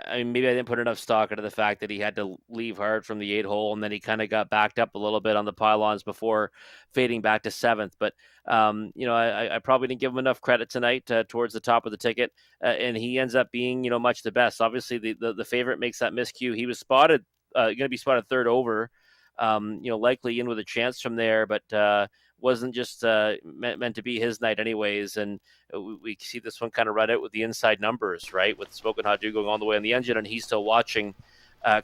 I mean, maybe I didn't put enough stock into the fact that he had to leave hard from the 8-hole, and then he kind of got backed up a little bit on the pylons before fading back to 7th. But I probably didn't give him enough credit tonight towards the top of the ticket, and he ends up being much the best. Obviously, the favorite makes that miscue. He was spotted going to be spotted 3rd over. Likely in with a chance from there, but wasn't just meant to be his night anyways. And we see this one kind of run out with the inside numbers, right? With Smoking Hot Dude going all the way on the engine, and He's Still Watching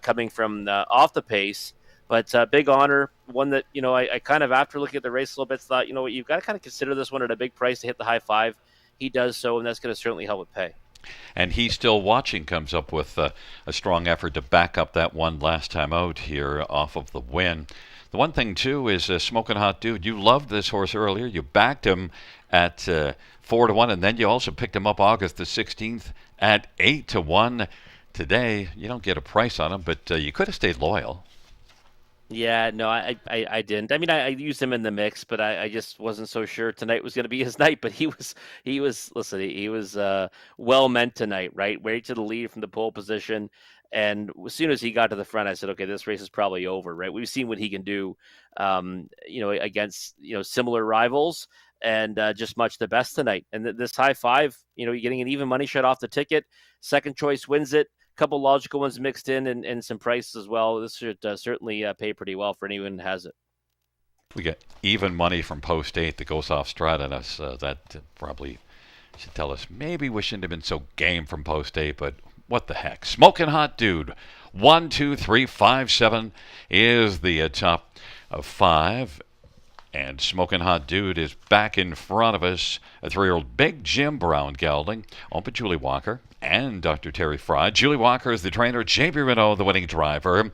coming from off the pace. But Big Honor, one that, I kind of, after looking at the race a little bit, thought, what, you've got to kind of consider this one at a big price to hit the high 5. He does so, and that's going to certainly help it pay. And He's Still Watching comes up with a strong effort to back up that one last time out here off of the win. The one thing, too, is Smoking Hot Dude. You loved this horse earlier. You backed him at 4-1, and then you also picked him up August the 16th at 8-1. Today, you don't get a price on him, but you could have stayed loyal. Yeah, no, I didn't. I mean, I used him in the mix, but I just wasn't so sure tonight was going to be his night. But listen, he was well meant tonight, right? Way to the lead from the pole position, and as soon as he got to the front, I said, okay, this race is probably over, right? We've seen what he can do, against similar rivals, and just much the best tonight. And this high five, you're getting an even money shot off the ticket. Second choice wins it, couple logical ones mixed in, and some prices as well. This should certainly pay pretty well for anyone who has it. We get even money from Post 8 that goes off Strat on us. That probably should tell us maybe we shouldn't have been so game from Post 8, but what the heck. Smoking Hot Dude. 1, 2, 3, 5, 7 is the top of 5. And Smoking Hot Dude is back in front of us. A 3-year-old Big Jim Brown gelding, owned by Julie Walker and Dr. Terry Fry. Julie Walker is the trainer, JB Renault, the winning driver.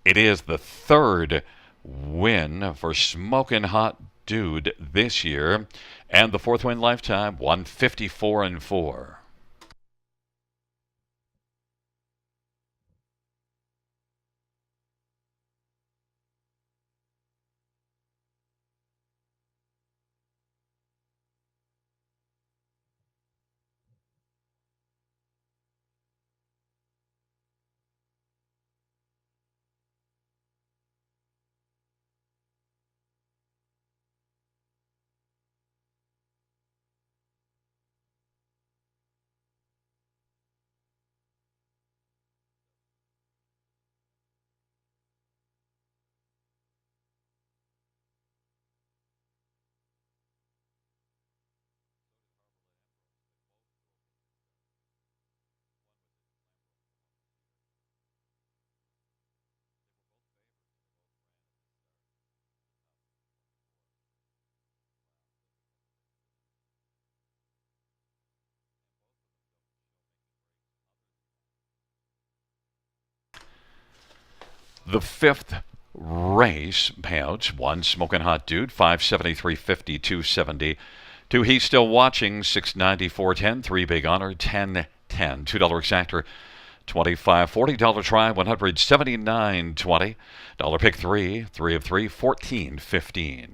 It is the third win for Smoking Hot Dude this year, and the fourth win lifetime, 154-4. The fifth race payouts: one Smoking Hot Dude, 573.50, 270. He's Still Watching, 694.10. Three Big Honor, 10.10. $2 exactor, 25. $40 try, 179.20. Dollar pick three, 3 of 3, 14.15.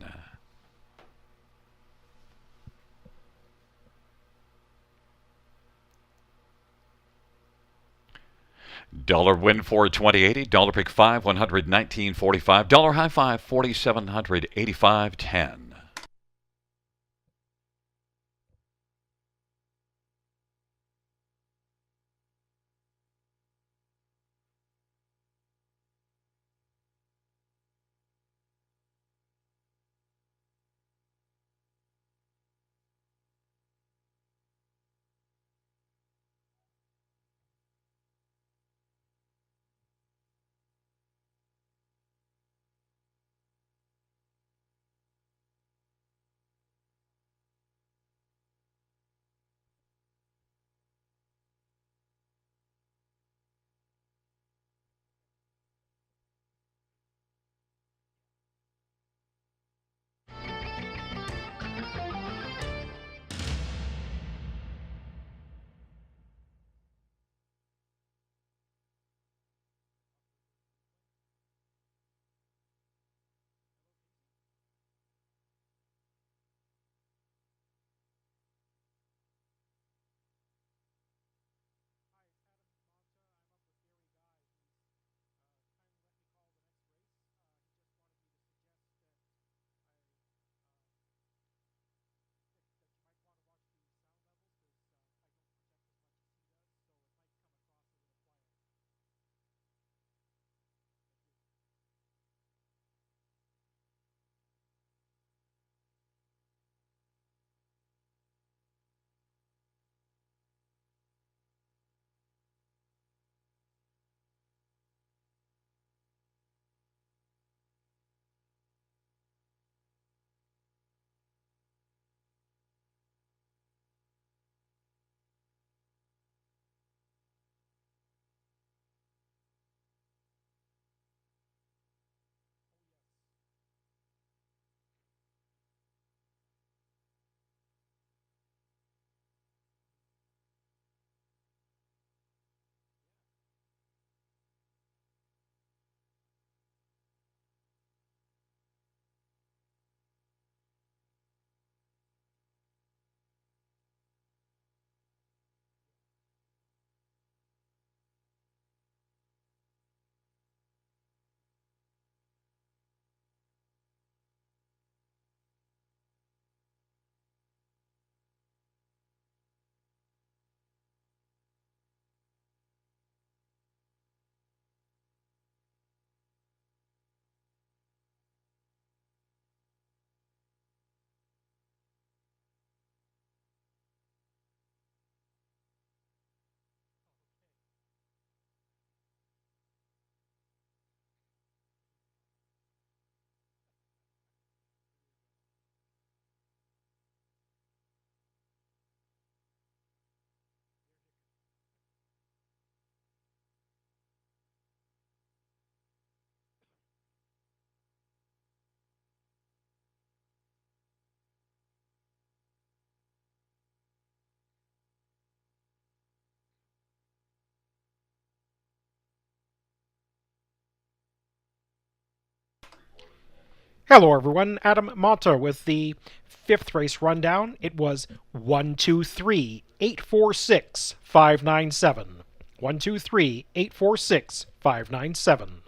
Dollar win for 2080. Dollar pick 5, 119.45. Dollar high 5, 4785.10. Hello, everyone. Adam Mata with the fifth race rundown. It was 123-846-597. 123-846-597.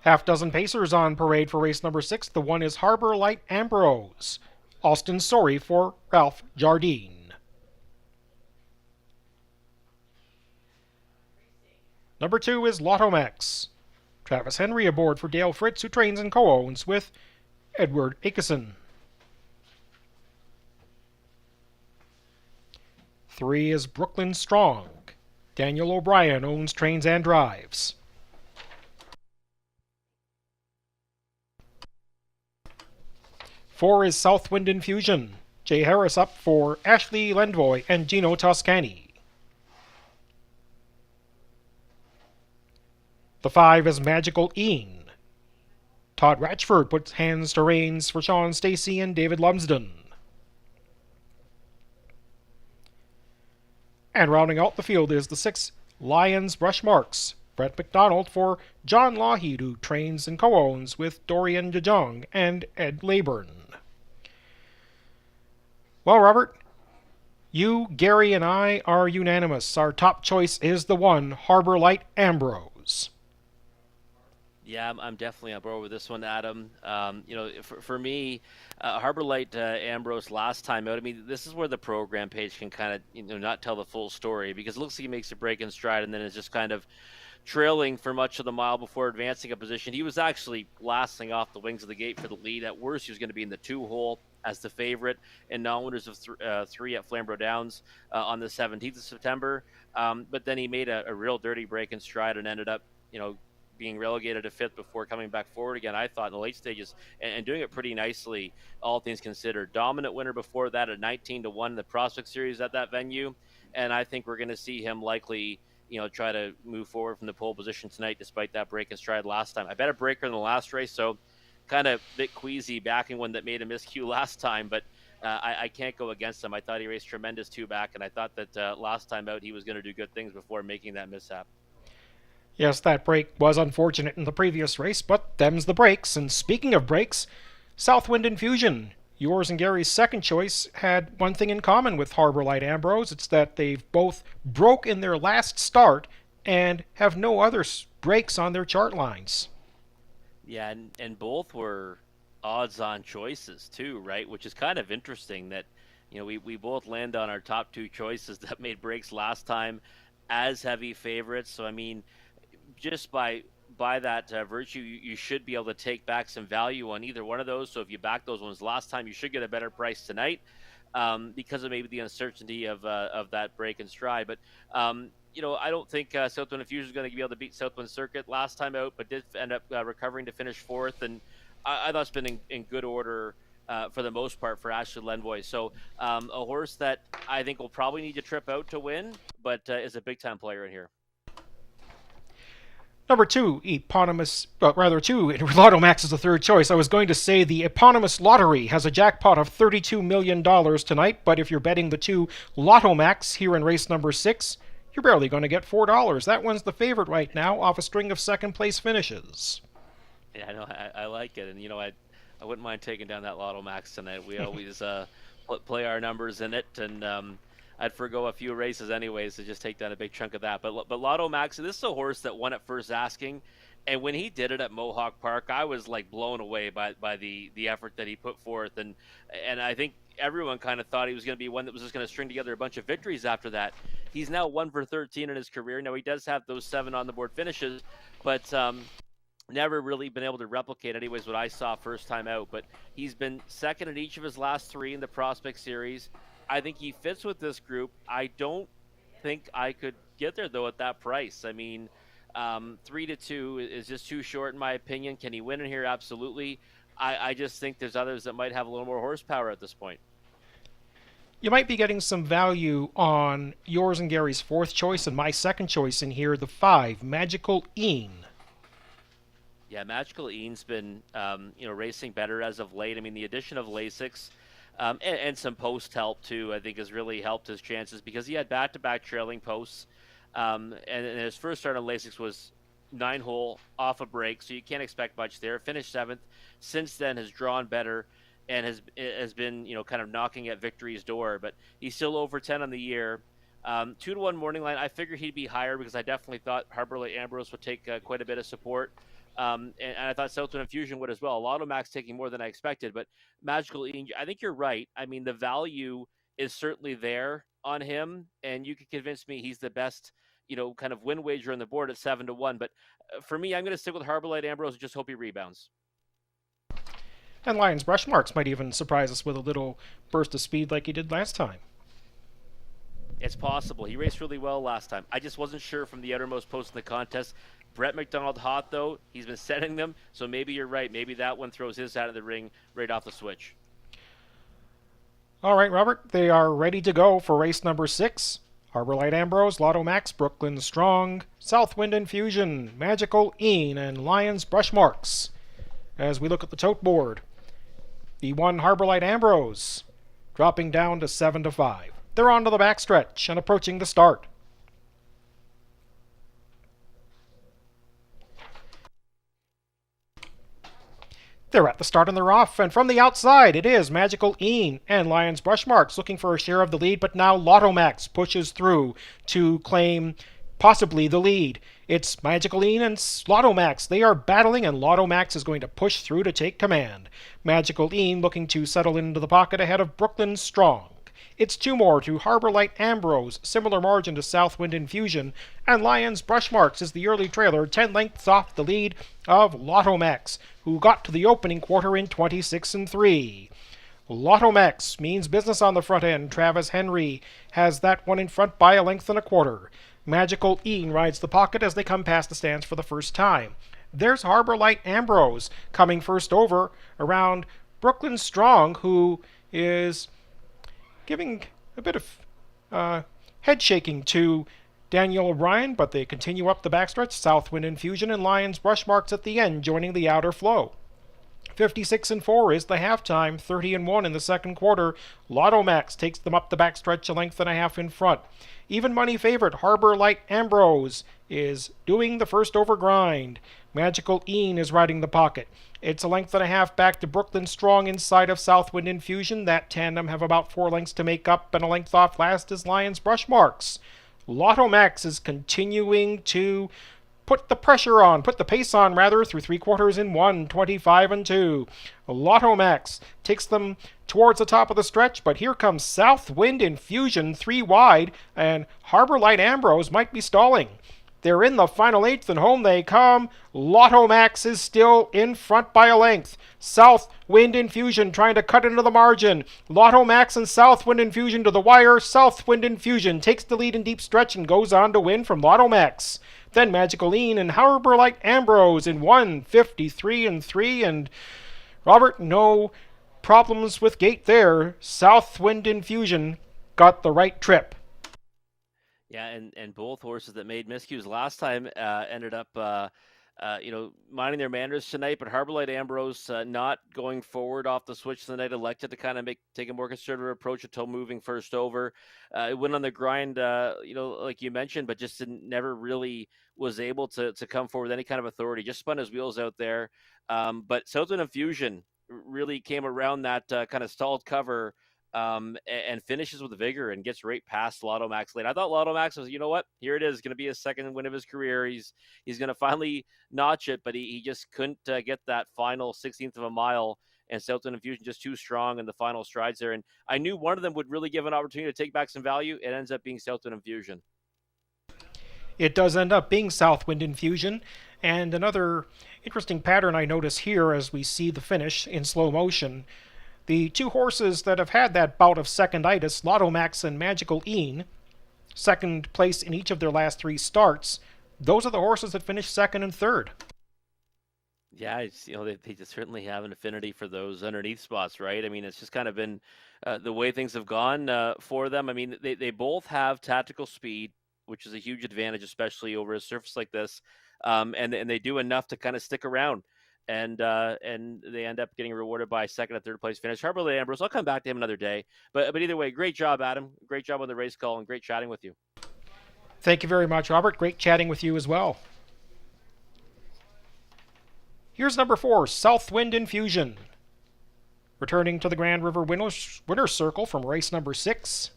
Half dozen pacers on parade for race number 6. The one is Harbor Light Ambrose. Austin Sorry for Ralph Jardine. Number 2 is Lotto Max. Travis Henry aboard for Dale Fritz, who trains and co-owns with Edward Akeson. 3 is Brooklyn Strong. Daniel O'Brien owns, trains, and drives. 4 is Southwind Infusion. Jay Harris up for Ashley Lendvoy and Gino Toscani. The 5 is Magical Ian. Todd Ratchford puts hands to reins for Sean Stacy and David Lumsden. And rounding out the field is the 6 Lions Brush Marks. Brett McDonald for John Lougheed, who trains and co-owns with Dorian Jejong and Ed Leyburn. Well, Robert, you, Gary, and I are unanimous. Our top choice is the one, Harbor Light Ambrose. Yeah, I'm definitely on board with this one, Adam. For me, Harbor Light Ambrose last time out, I mean, this is where the program page can kind of, not tell the full story, because it looks like he makes a break in stride and then is just kind of trailing for much of the mile before advancing a position. He was actually blasting off the wings of the gate for the lead. At worst, he was going to be in the 2-hole as the favorite in non-winners of 3 at Flamborough Downs on the 17th of September. But then he made a real dirty break in stride and ended up, being relegated to 5th before coming back forward again, I thought, in the late stages, and doing it pretty nicely, all things considered. Dominant winner before that at 19-1 in the Prospect Series at that venue, and I think we're going to see him likely try to move forward from the pole position tonight, despite that break in stride last time. I bet a breaker in the last race, so kind of a bit queasy backing one that made a miscue last time, but I can't go against him. I thought he raced tremendous 2-back, and I thought that last time out he was going to do good things before making that mishap. Yes, that break was unfortunate in the previous race, but them's the breaks. And speaking of breaks, Southwind Infusion, yours and Gary's second choice, had one thing in common with Harbor Light Ambrose. It's that they've both broke in their last start and have no other breaks on their chart lines. Yeah, and both were odds-on choices too, right? Which is kind of interesting that, we both land on our top 2 choices that made breaks last time as heavy favorites. So, I mean, just by that virtue, you should be able to take back some value on either one of those. So if you back those ones last time, you should get a better price tonight because of maybe the uncertainty of that break and stride. But I don't think Southwind Infusion is going to be able to beat Southwind Circuit last time out, but did end up recovering to finish 4th. And I thought it's been in good order for the most part for Ashley Lendvoy. So a horse that I think will probably need to trip out to win, but is a big-time player in here. Number 2, Lotto Max is the third choice. I was going to say the eponymous lottery has a jackpot of $32 million tonight, but if you're betting the 2 Lotto Max here in race number 6, you're barely going to get $4. That one's the favorite right now off a string of second-place finishes. Yeah, I know. I like it, and I wouldn't mind taking down that Lotto Max tonight. We always play our numbers in it, and I'd forgo a few races anyways to just take down a big chunk of that. But Lotto Max, this is a horse that won at first asking, and when he did it at Mohawk Park, I was like blown away by the effort that he put forth, and I think everyone kind of thought he was going to be one that was just going to string together a bunch of victories after that. He's now 1 for 13 in his career. Now he does have those 7 on the board finishes, but never really been able to replicate anyways what I saw first time out. But he's been second in each of his last 3 in the Prospect Series. I think he fits with this group. I don't think I could get there, though, at that price. I mean, 3-2 is just too short, in my opinion. Can he win in here? Absolutely. I just think there's others that might have a little more horsepower at this point. You might be getting some value on yours and Gary's fourth choice and my second choice in here, the 5, Magical Ian. Yeah, Magical Ian's been, racing better as of late. I mean, the addition of Lasix and some post help too, I think, has really helped his chances because he had back-to-back trailing posts. And his first start on Lasix was 9-hole off a break, so you can't expect much there. Finished seventh. Since then, has drawn better and has been kind of knocking at victory's door. But he's still over 10 on the year. 2-1 morning line. I figured he'd be higher because I definitely thought Harbor Light Ambrose would take quite a bit of support. And I thought Southwind Infusion would as well. Lotto Max taking more than I expected, but Magical Eden, I think you're right. I mean, the value is certainly there on him, and you could convince me he's the best, kind of win wager on the board at 7-1. But for me, I'm going to stick with Harbor Light Ambrose and just hope he rebounds. And Lions Brush Marks might even surprise us with a little burst of speed like he did last time. It's possible. He raced really well last time. I just wasn't sure from the outermost post in the contest. Brett McDonald hot, though. He's been setting them, so maybe you're right. Maybe that one throws his hat of the ring right off the switch. All right, Robert, they are ready to go for race number 6. Harbor Light Ambrose, Lotto Max, Brooklyn Strong, Southwind Infusion, Magical Een, and Lions Brush Marks. As we look at the tote board, the one Harbor Light Ambrose dropping down to 7-5. They're on to the backstretch and approaching the start. They're at the start and they're off, and from the outside it is Magical Een and Lions Brush Marks looking for a share of the lead, but now Lotto Max pushes through to claim possibly the lead. It's Magical Een and Lotto Max. They are battling, and Lotto Max is going to push through to take command. Magical Een looking to settle into the pocket ahead of Brooklyn Strong. It's 2 more to Harbor Light Ambrose, similar margin to Southwind Infusion, and Lions Brush Marks is the early trailer, 10 lengths off the lead of Lotto Max, who got to the opening quarter in 26-3. Lotto Max means business on the front end. Travis Henry has that one in front by a length and a quarter. Magical Een rides the pocket as they come past the stands for the first time. There's Harbor Light Ambrose coming first over around Brooklyn Strong, who is giving a bit of head shaking to Daniel O'Brien, but they continue up the backstretch. Southwind Infusion and Lions Brush Marks at the end, joining the outer flow. 56-4 is the halftime, 30-1 in the second quarter. Lotto Max takes them up the backstretch a length and a half in front. Even money favorite Harbor Light Ambrose is doing the first over grind. Magical Een is riding the pocket. It's a length and a half back to Brooklyn Strong inside of Southwind Infusion. That tandem have about 4 lengths to make up, and a length off last is Lions Brush Marks. Lotto Max is continuing to put the pace on rather, through 3 quarters in 1, 25-2. Lotto Max takes them towards the top of the stretch, but here comes Southwind Infusion 3 wide, and Harbor Light Ambrose might be stalling. They're in the final 8th, and home they come. Lotto Max is still in front by a length. Southwind Infusion trying to cut into the margin. Lotto Max and Southwind Infusion to the wire. Southwind Infusion takes the lead in deep stretch and goes on to win from Lotto Max. Then Magical Een and Harbor Light Ambrose in 1:53-3. And Robert, no problems with gate there. Southwind Infusion got the right trip. Yeah, and both horses that made miscues last time ended up, minding their manners tonight. But Harbor Light Ambrose not going forward off the switch tonight, elected to kind of take a more conservative approach until moving first over. It went on the grind, like you mentioned, but just never really was able to come forward with any kind of authority. Just spun his wheels out there. But Southwind Infusion really came around that kind of stalled cover. And finishes with vigor and gets right past Lotto Max late. I thought Lotto Max was, here it is, going to be his second win of his career. He's going to finally notch it, but he just couldn't get that final 16th of a mile. And Southwind Infusion just too strong in the final strides there. And I knew one of them would really give an opportunity to take back some value. It ends up being Southwind Infusion. It does end up being Southwind Infusion. And another interesting pattern I notice here as we see the finish in slow motion. The 2 horses that have had that bout of seconditis, Lotto Max and Magical Een, second place in each of their last 3 starts, those are the horses that finished second and third. Yeah, they just certainly have an affinity for those underneath spots, right? I mean, it's just kind of been the way things have gone for them. I mean, they both have tactical speed, which is a huge advantage, especially over a surface like this, and they do enough to kind of stick around. And they end up getting rewarded by second and third place finish. Harbor Light Ambrose, I'll come back to him another day. But either way, great job, Adam. Great job on the race call, and great chatting with you. Thank you very much, Robert. Great chatting with you as well. Here's number 4, Southwind Infusion. Returning to the Grand River Winner's Circle from race number 6.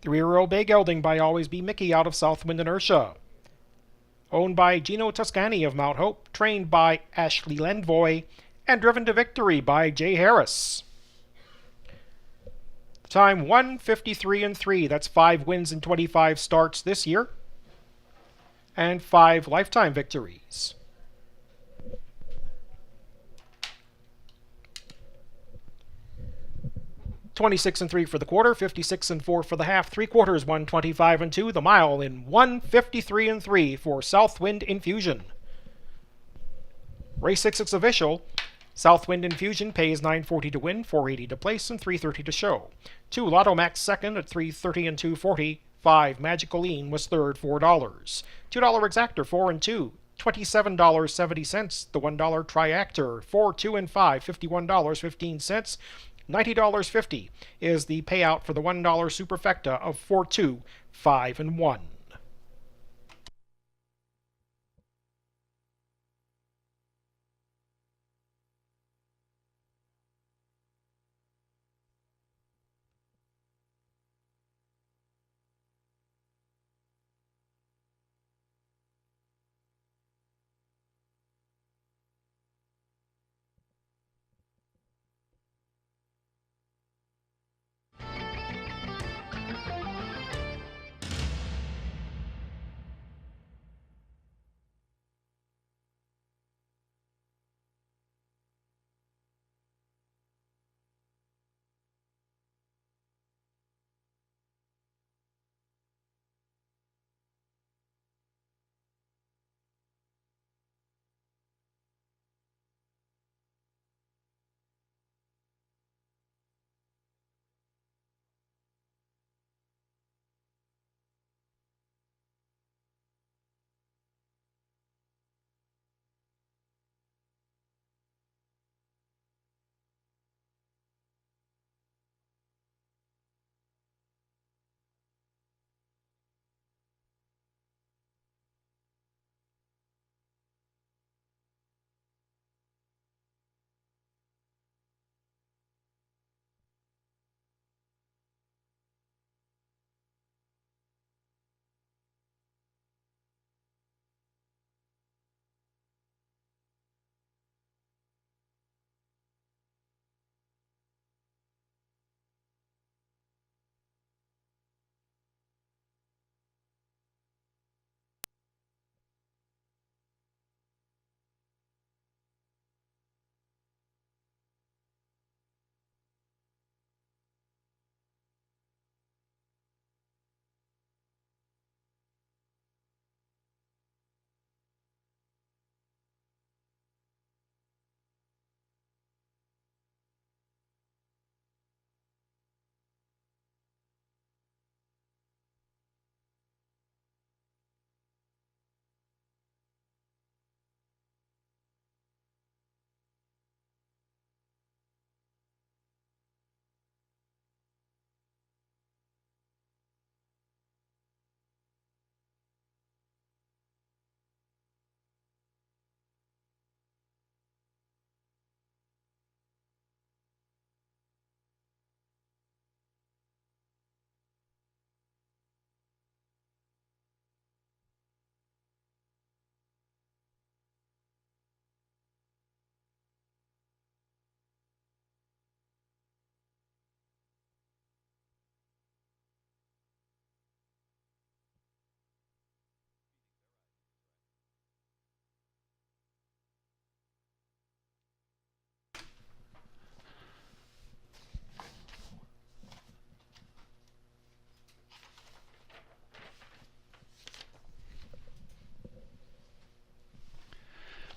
3-year-old bay gelding by Always Be Mickey out of Southwind Inertia. Owned by Gino Toscani of Mount Hope, trained by Ashley Lenvoy, and driven to victory by Jay Harris. Time 1:53.3. That's 5 wins and 25 starts this year, and 5 lifetime victories. $26.3 for the quarter, $56.4 for the half, 3/4 $125.2, the mile in 1:53.3 for Southwind Infusion. Race 6 is official. Southwind Infusion pays $9.40 to win, $4.80 to place, and $3.30 to show. 2 Lotto Max second at $3.30 and $2.40. 5 Magicaline was third, $4. $2 Exactor 4 and 2, $27.70. The $1 Triactor 4, 2 and 5, $51.15. $90.50 is the payout for the $1 Superfecta of 4, 2, 5 and 1.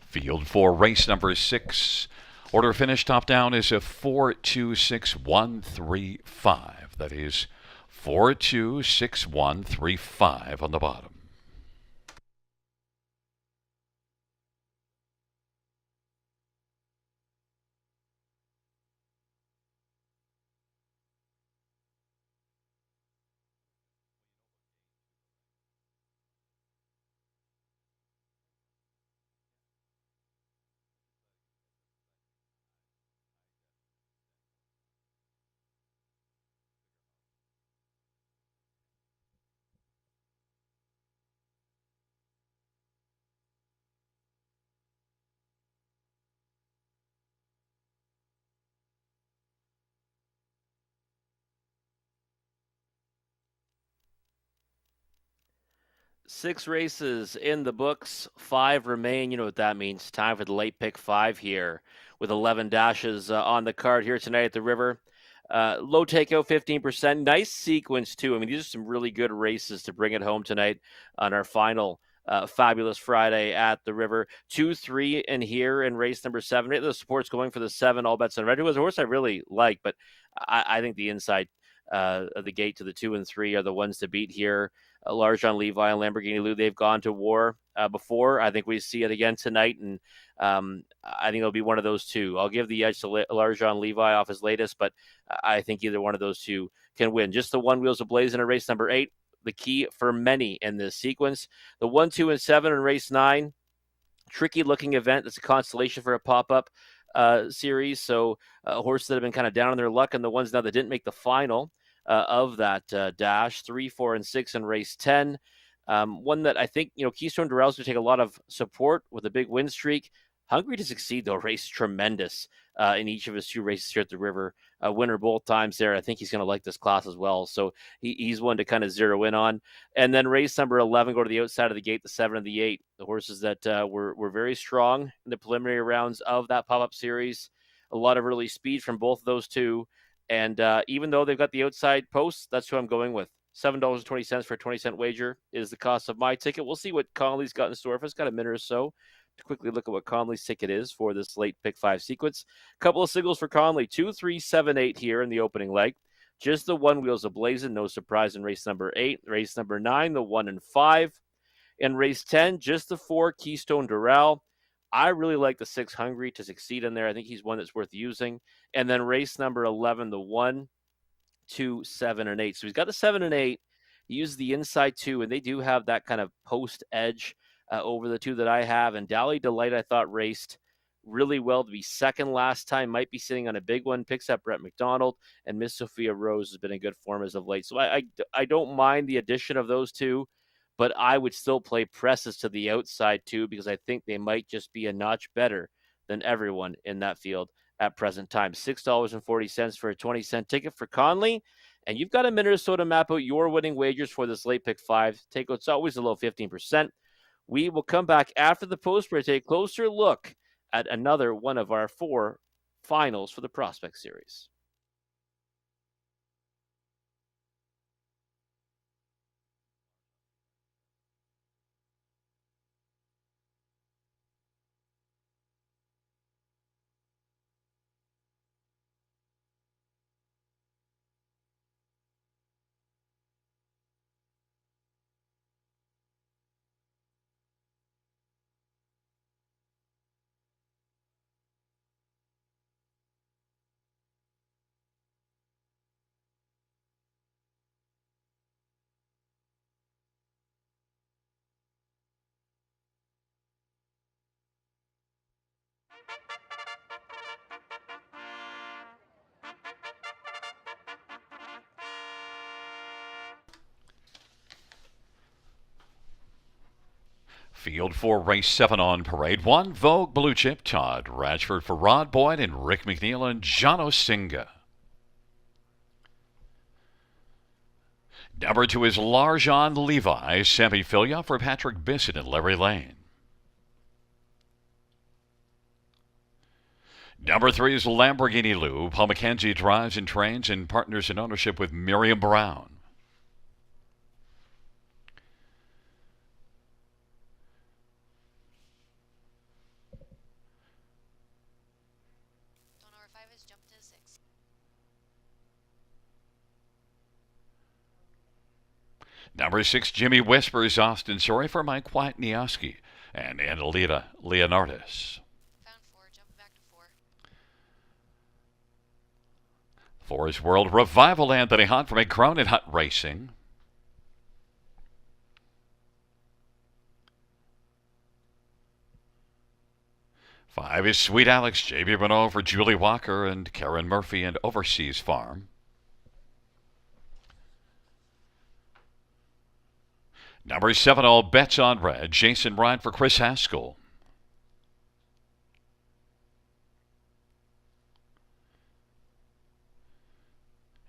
Field for race number 6. Order finish top down is a 4-2-6-1-3-5. That is 4-2-6-1-3-5 on the bottom. 6 races in the books, 5 remain. You know what that means. Time for the late pick 5 here with 11 dashes on the card here tonight at the River. Low takeout, 15%. Nice sequence, too. I mean, these are some really good races to bring it home tonight on our final fabulous Friday at the River. 2, 3 in here in race number 7. The support's going for the 7, All Bets on Red, who was a horse I really like, but I think the inside of the gate to the 2 and 3 are the ones to beat here. Large on Levi and Lamborghini Lou, they've gone to war before. I think we see it again tonight, and I think it'll be one of those two. I'll give the edge to Large on Levi off his latest, but I think either one of those two can win. Just the one Wheels Ablaze in a race number 8, the key for many in this sequence. The 1, 2, and 7 in race 9, tricky looking event. It's a constellation for a pop-up series. So horses that have been kind of down on their luck, and the ones now that didn't make the final of that dash, 3, 4, and 6 in race 10. One that I think, Keystone Durrell's going to take a lot of support with a big win streak. Hungry to Succeed, though, raced tremendous in each of his 2 races here at the River. Winner both times there. I think he's going to like this class as well. So he's one to kind of zero in on. And then race number 11, go to the outside of the gate, the 7 and the 8. The horses that were very strong in the preliminary rounds of that pop-up series. A lot of early speed from both of those two. And even though they've got the outside posts, that's who I'm going with. $7.20 for a 20-cent wager is the cost of my ticket. We'll see what Conley's got in store for us. Got a minute or so to quickly look at what Conley's ticket is for this late pick 5 sequence. Couple of signals for Conley. 2, 3, 7, 8 here in the opening leg. Just the 1 Wheels Ablazing. No surprise in race number 8. Race number 9, the 1 and 5. In race 10, just the 4 Keystone Durrell. I really like the 6 Hungry to Succeed in there. I think he's one that's worth using. And then race number 11, the 1, 2, 7, and 8. So he's got the 7 and 8. He uses the inside 2, and they do have that kind of post edge over the 2 that I have. And Dally Delight, I thought, raced really well to be second last time. Might be sitting on a big one. Picks up Brett McDonald, and Miss Sophia Rose has been in good form as of late. So I don't mind the addition of those 2. But I would still play Presses to the outside, too, because I think they might just be a notch better than everyone in that field at present time. $6.40 for a 20-cent ticket for Conley. And you've got a minute or so to map out your winning wagers for this late pick 5. Takeout's always a low 15%. We will come back after the post break, take a closer look at another one of our 4 finals for the Prospect Series. Field 4, race 7 on parade 1. Vogue Blue Chip, Todd Ratchford for Rod Boyd and Rick McNeil and John Osinga. Number 2 is Larjon Levi, Semi-Filia for Patrick Bissett and Larry Lane. Number 3 is Lamborghini Lou. Paul McKenzie drives and trains and partners in ownership with Miriam Brown. Number 6, Jimmy Whispers, Austin Sorry for Mike Whitnioski and Annalita Leonardis. Found 4, jumping back to 4. 4 is World Revival, Anthony Hunt from McCrone and Hunt Racing. 5 is Sweet Alex, J.B. Renault for Julie Walker and Karen Murphy and Overseas Farm. Number 7, All Bets on Red, Jason Ryan for Chris Haskell.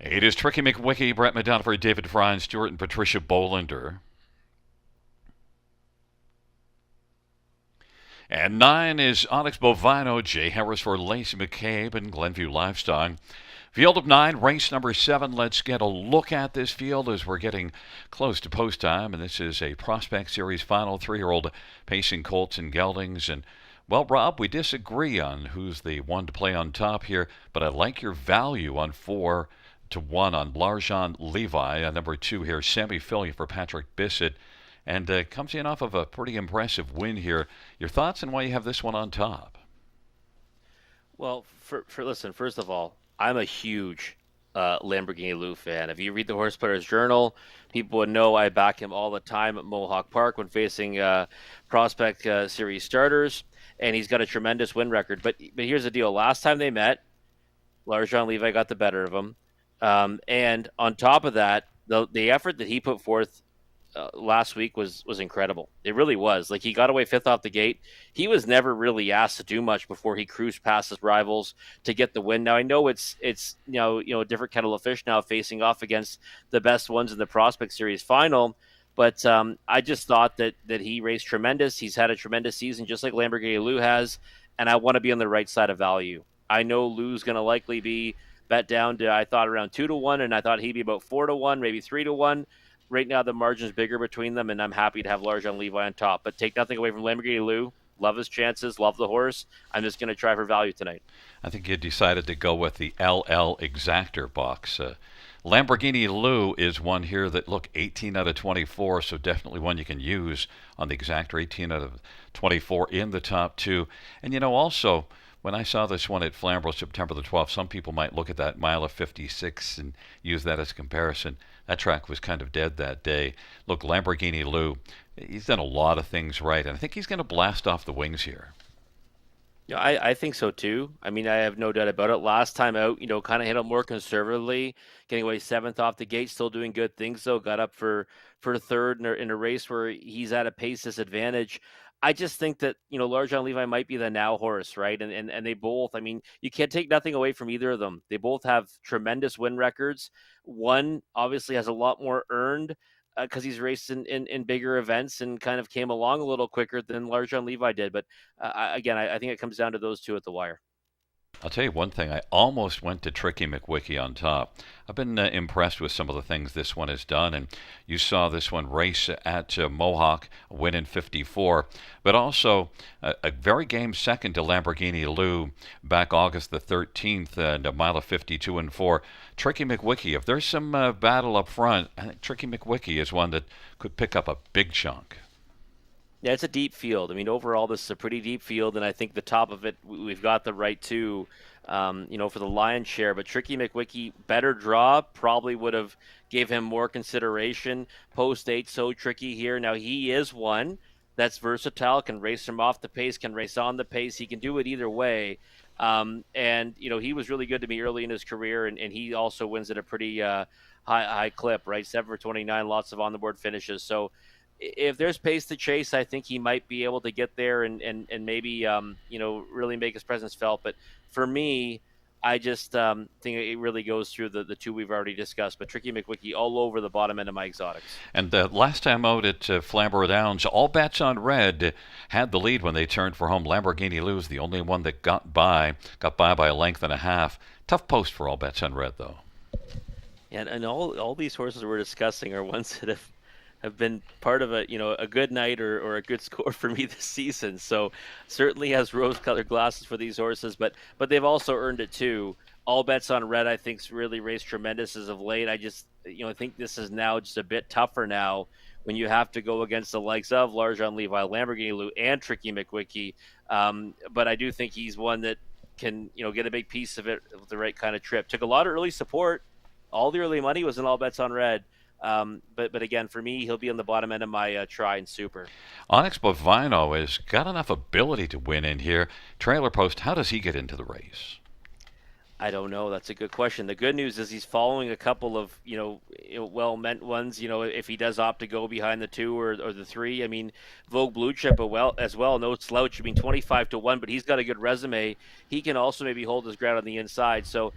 8 is Tricky McWicky, Brett Madonna for David Fry, Stewart and Patricia Bolander. And 9 is Onyx Bovino, Jay Harris for Lacey McCabe and Glenview Livestock. Field of 9, race number 7. Let's get a look at this field as we're getting close to post time. And this is a Prospect Series final, 3-year-old pacing colts and geldings. And, well, Rob, we disagree on who's the one to play on top here, but I like your value on 4-1 on Larjan Levi. Number 2 here, Sammy Philly for Patrick Bissett. And comes in off of a pretty impressive win here. Your thoughts on why you have this one on top? Well, listen, first of all, I'm a huge Lamborghini Lou fan. If you read the Horse Player's Journal, people would know I back him all the time at Mohawk Park when facing Prospect Series starters, and he's got a tremendous win record. But here's the deal. Last time they met, Larjan Levi got the better of him. And on top of that, the effort that he put forth last week was incredible. It really was. Like, he got away 5th off the gate. He was never really asked to do much before he cruised past his rivals to get the win. Now, I know it's a different kettle of fish now, facing off against the best ones in the Prospect Series final. But I just thought that he raced tremendous. He's had a tremendous season, just like Lamborghini Lou has, and I want to be on the right side of value. I know Lou's going to likely be bet down to, I thought, around 2-1, and I thought he'd be about 4-1, maybe 3-1. Right now, the margin's bigger between them, and I'm happy to have Larjan Levi on top. But take nothing away from Lamborghini Lou. Love his chances, love the horse. I'm just going to try for value tonight. I think you decided to go with the LL Exactor box. Lamborghini Lou is one here that, look, 18 out of 24, so definitely one you can use on the Exactor. 18 out of 24 in the top 2. And, also, when I saw this one at Flamborough September the 12th, some people might look at that mile of 56 and use that as a comparison. That track was kind of dead that day. Look, Lamborghini Lou, he's done a lot of things right, and I think he's going to blast off the wings here. Yeah, I think so too. I mean, I have no doubt about it. Last time out, kind of hit him more conservatively, getting away 7th off the gate, still doing good things though. Got up for 3rd in a race where he's at a pace disadvantage. I just think that, Larjan Levi might be the now horse, right? And they both, I mean, you can't take nothing away from either of them. They both have tremendous win records. One obviously has a lot more earned because he's raced in bigger events and kind of came along a little quicker than Larjan Levi did. But I think it comes down to those two at the wire. I'll tell you one thing. I almost went to Tricky McWicky on top. I've been impressed with some of the things this one has done, and you saw this one race at Mohawk, win in 54, but also a very game second to Lamborghini Lou back August the 13th and a mile of 52 and 4. Tricky McWicky, if there's some battle up front, I think Tricky McWicky is one that could pick up a big chunk. Yeah, it's a deep field. I mean, overall, this is a pretty deep field, and I think the top of it, we've got the right to, for the lion's share. But Tricky McWicky, better draw, probably would have gave him more consideration. Post 8, so tricky here. Now, he is one that's versatile, can race him off the pace, can race on the pace. He can do it either way. He was really good to me early in his career, and he also wins at a pretty high clip, right? 7 for 29, lots of on-the-board finishes. So, if there's pace to chase, I think he might be able to get there and maybe, really make his presence felt. But for me, I just think it really goes through the two we've already discussed. But Tricky McWicky all over the bottom end of my exotics. And last time out at Flamborough Downs, all bets on red had the lead when they turned for home. Lamborghini Lou's the only one that got by a length and a half. Tough post for all bets on red, though. And all these horses we're discussing are ones that have been part of a good night or a good score for me this season. So certainly has rose-colored glasses for these horses, but they've also earned it too. All bets on red, I think's really raced tremendous as of late. I just I think this is now just a bit tougher now when you have to go against the likes of Larjan Levi, Lamborghini Lou, and Tricky McWicky. But I do think he's one that can get a big piece of it with the right kind of trip. Took a lot of early support. All the early money was in all bets on red. But again, for me, he'll be on the bottom end of my try and super. Onyx Bovino has got enough ability to win in here. Trailer Post, how does he get into the race? I don't know. That's a good question. The good news is he's following a couple of, well-meant ones. If he does opt to go behind the 2 or the 3, I mean, Vogue Blue Chip as well, no slouch. I mean, 25-1, but he's got a good resume. He can also maybe hold his ground on the inside. So,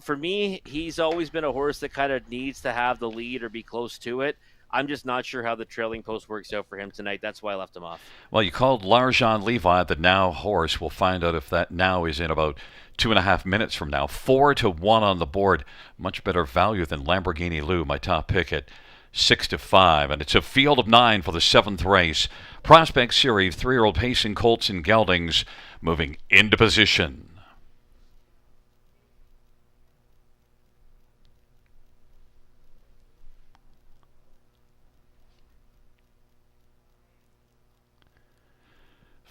for me, he's always been a horse that kind of needs to have the lead or be close to it. I'm just not sure how the trailing post works out for him tonight. That's why I left him off. Well, you called Larjan Levi the now horse. We'll find out if that now is in about 2.5 minutes from now. 4-1 on the board. Much better value than Lamborghini Lou, my top pick at 6-5. And it's a field of 9 for the 7th race. Prospect Series, 3-year-old pacing colts and geldings moving into position.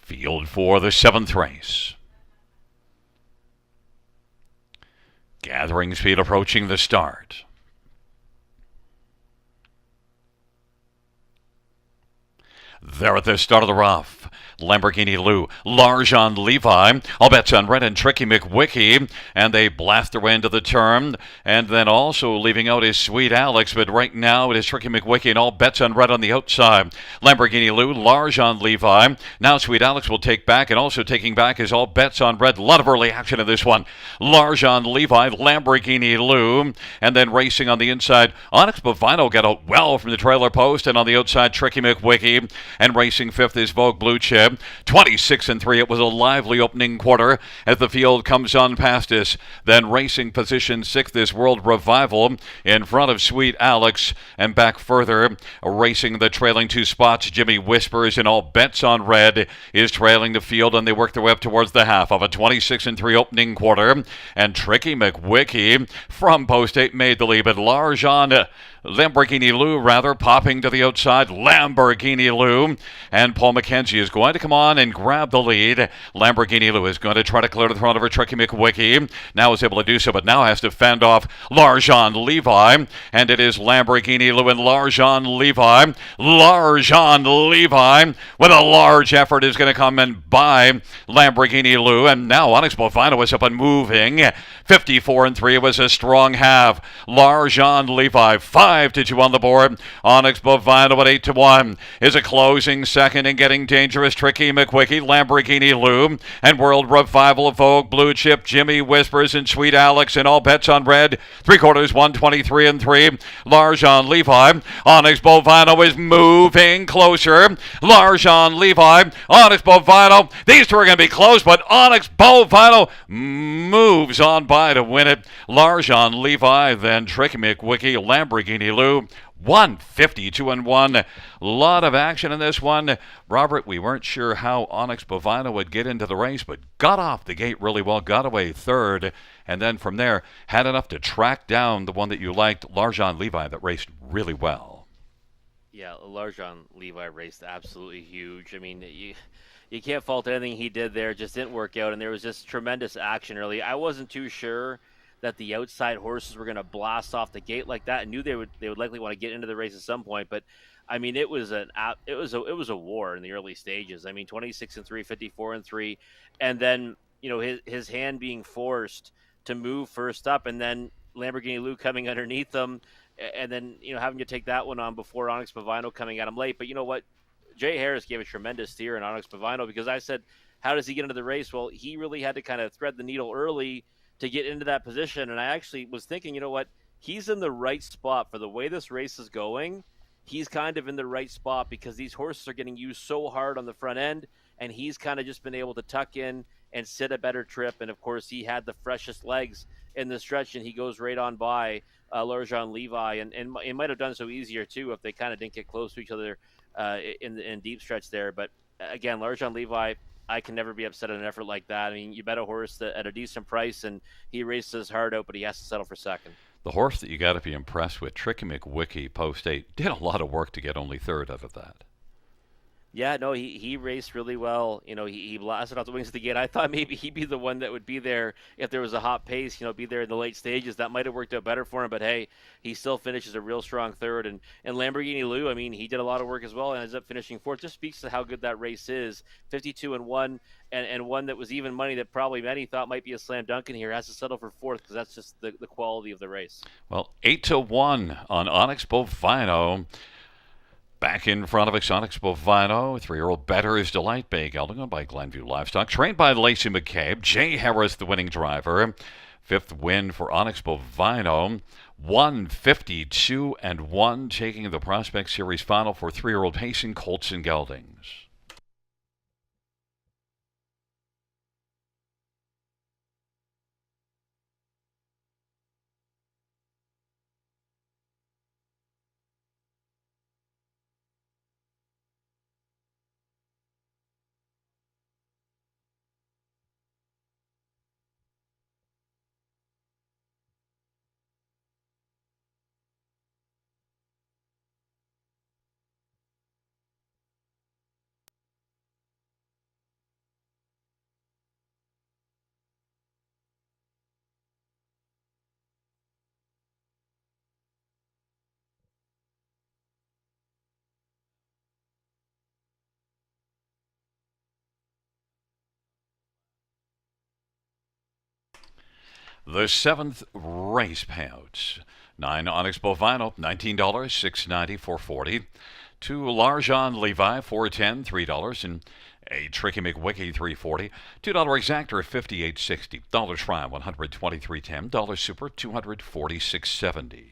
Field for the 7th race. Gathering speed approaching the start. There at the start of the rough, Lamborghini Lou, Larjan Levi, all bets on Red and Tricky McWicky, and they blast their way into the turn, and then also leaving out is Sweet Alex, but right now it is Tricky McWicky and all bets on Red on the outside. Lamborghini Lou, Larjan Levi, now Sweet Alex will take back, and also taking back is all bets on Red. A lot of early action in this one. Larjan Levi, Lamborghini Lou, and then racing on the inside, Onyx Bovino got out well from the trailer post, and on the outside Tricky McWicky, and racing 5th is Vogue Blue Chip. 26-3. It was a lively opening quarter as the field comes on past us. Then racing position 6th is World Revival in front of Sweet Alex, and back further racing the trailing 2 spots. Jimmy Whispers and all bets on Red is trailing the field, and they work their way up towards the half of a 26-3 opening quarter. And Tricky McWicky from post 8 made the lead, but Larjan Lamborghini Lou, rather, popping to the outside. Lamborghini Lou. And Paul McKenzie is going to come on and grab the lead. Lamborghini Lou is going to try to clear the front of her Tricky McWicky. Now is able to do so, but now has to fend off Larjan Levi. And it is Lamborghini Lou and Larjan Levi. Larjan Levi, with a large effort, is going to come and buy Lamborghini Lou. And now Onyx Bovino is up and moving. 54-3. It was a strong half. Larjan Levi, 5-2 on the board. Onyx Bovino at 8-1 is a closing second and getting dangerous. Tricky McWicky, Lamborghini Lou, and World Revival of Vogue Blue Chip, Jimmy Whispers, and Sweet Alex, and all bets on Red. 3/4, 123-3. Larjan Levi, Onyx Bovino is moving closer. Larjan Levi, Onyx Bovino. These two are going to be close, but Onyx Bovino moves on by to win it. Larjan Levi, then Tricky McWicky, Lamborghini Lou. 152-1. A lot of action in this one. Robert, we weren't sure how Onyx Bovino would get into the race, but got off the gate really well, got away 3rd, and then from there had enough to track down the one that you liked, Larjan Levi, that raced really well. Yeah, Larjan Levi raced absolutely huge. I mean, you can't fault anything he did there. It just didn't work out, and there was just tremendous action early. I wasn't too sure that the outside horses were going to blast off the gate like that. I knew they would likely want to get into the race at some point, but I mean, it was a war in the early stages. I mean, 26-3, 54-3, and then his hand being forced to move first up, and then Lamborghini Lou coming underneath them, and then having to take that one on before Onyx Bovino coming at him late. But you know what? Jay Harris gave a tremendous steer in Onyx Bovino, because I said, how does he get into the race? Well, he really had to kind of thread the needle early to get into that position. And I actually was thinking, you know what? He's in the right spot for the way this race is going. He's kind of in the right spot because these horses are getting used so hard on the front end, and he's kind of just been able to tuck in and sit a better trip. And of course, he had the freshest legs in the stretch, and he goes right on by Larjan Levi, and it might have done so easier too if they kind of didn't get close to each other in deep stretch there. But again, Larjan Levi, I can never be upset at an effort like that. I mean, you bet a horse that at a decent price, and he raced his heart out, but he has to settle for second. The horse that you got to be impressed with, Tricky McWicky, post 8, did a lot of work to get only 3rd out of that. Yeah, no, he raced really well. He blasted off the wings of the gate. I thought maybe he'd be the one that would be there if there was a hot pace, be there in the late stages. That might have worked out better for him, but hey, he still finishes a real strong 3rd. And Lamborghini Lou, I mean, he did a lot of work as well and ends up finishing 4th. Just speaks to how good that race is. 52-1, and one that was even money that probably many thought might be a slam dunk in here has to settle for 4th because that's just the quality of the race. Well, 8-1 on Onyx Bovino. Back in front of Exotics Bovino, 3-year-old Better is Delight Bay Gelding by Glenview Livestock, trained by Lacey McCabe. Jay Harris, the winning driver. Fifth win for Onyx Bovino. 152-1, taking the Prospect Series final for 3-year-old Pacing Colts and Geldings. The seventh race payouts. 9 Onyx Bovino, $19, $6.90, $4.40. 2 Larjon Levi, $4.10, $3, and a Tricky McWicky, $3.40. $2 Exactor, $58.60. $1 Shrine, $123.10. $1 Super, $246.70.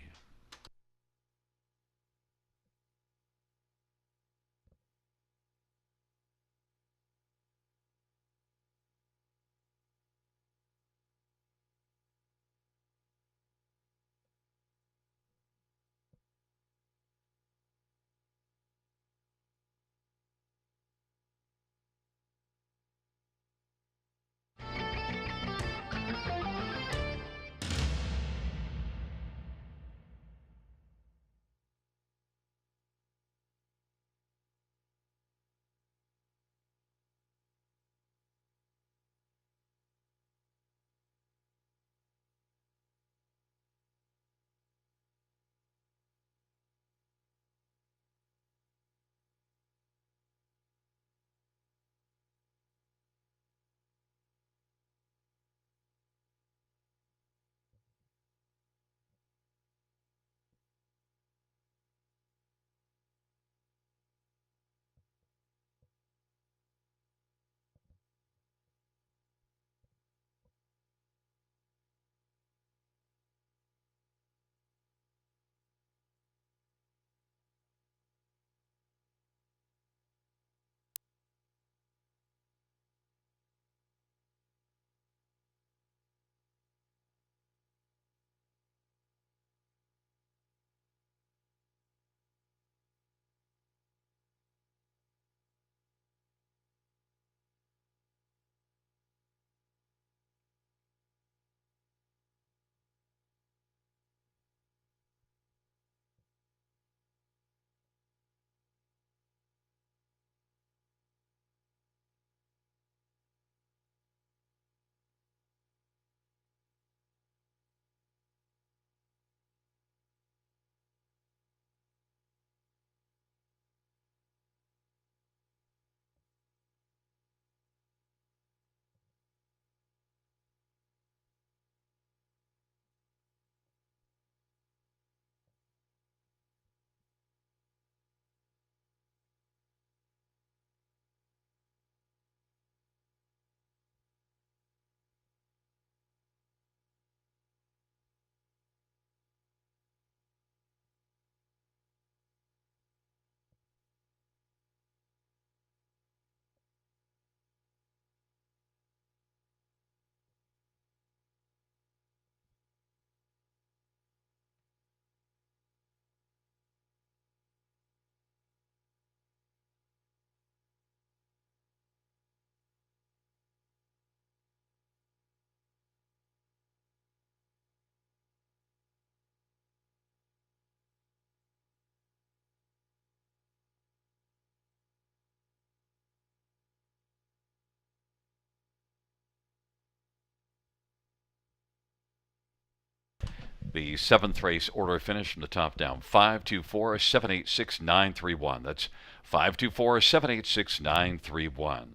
The seventh race order finish from the top down. 524-786-931. That's 524-786-931.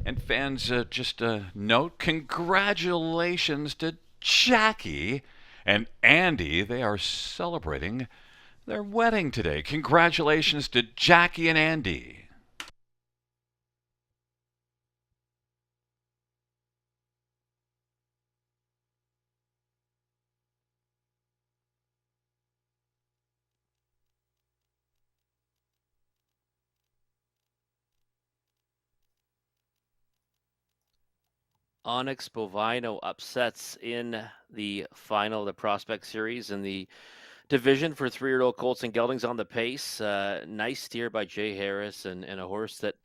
And fans, just a note, congratulations to Jackie and Andy. They are celebrating their wedding today. Congratulations to Jackie and Andy. Onyx Bovino upsets in the final of the Prospect Series in the division for 3-year-old Colts and Geldings on the pace. Nice steer by Jay Harris and a horse that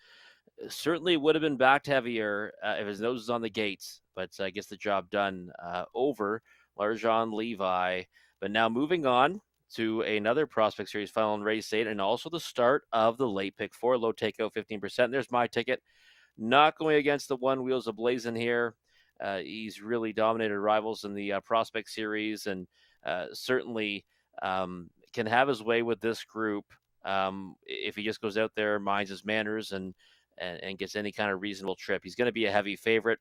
certainly would have been backed heavier if his nose was on the gates, but gets the job done over Larjon Levi. But now moving on to another Prospect Series final in race 8 and also the start of the late pick 4, low takeout 15%. There's my ticket. Not going against the one Wheels of Blazing here. He's really dominated rivals in the Prospect Series and certainly can have his way with this group if he just goes out there, minds his manners, and gets any kind of reasonable trip. He's going to be a heavy favorite.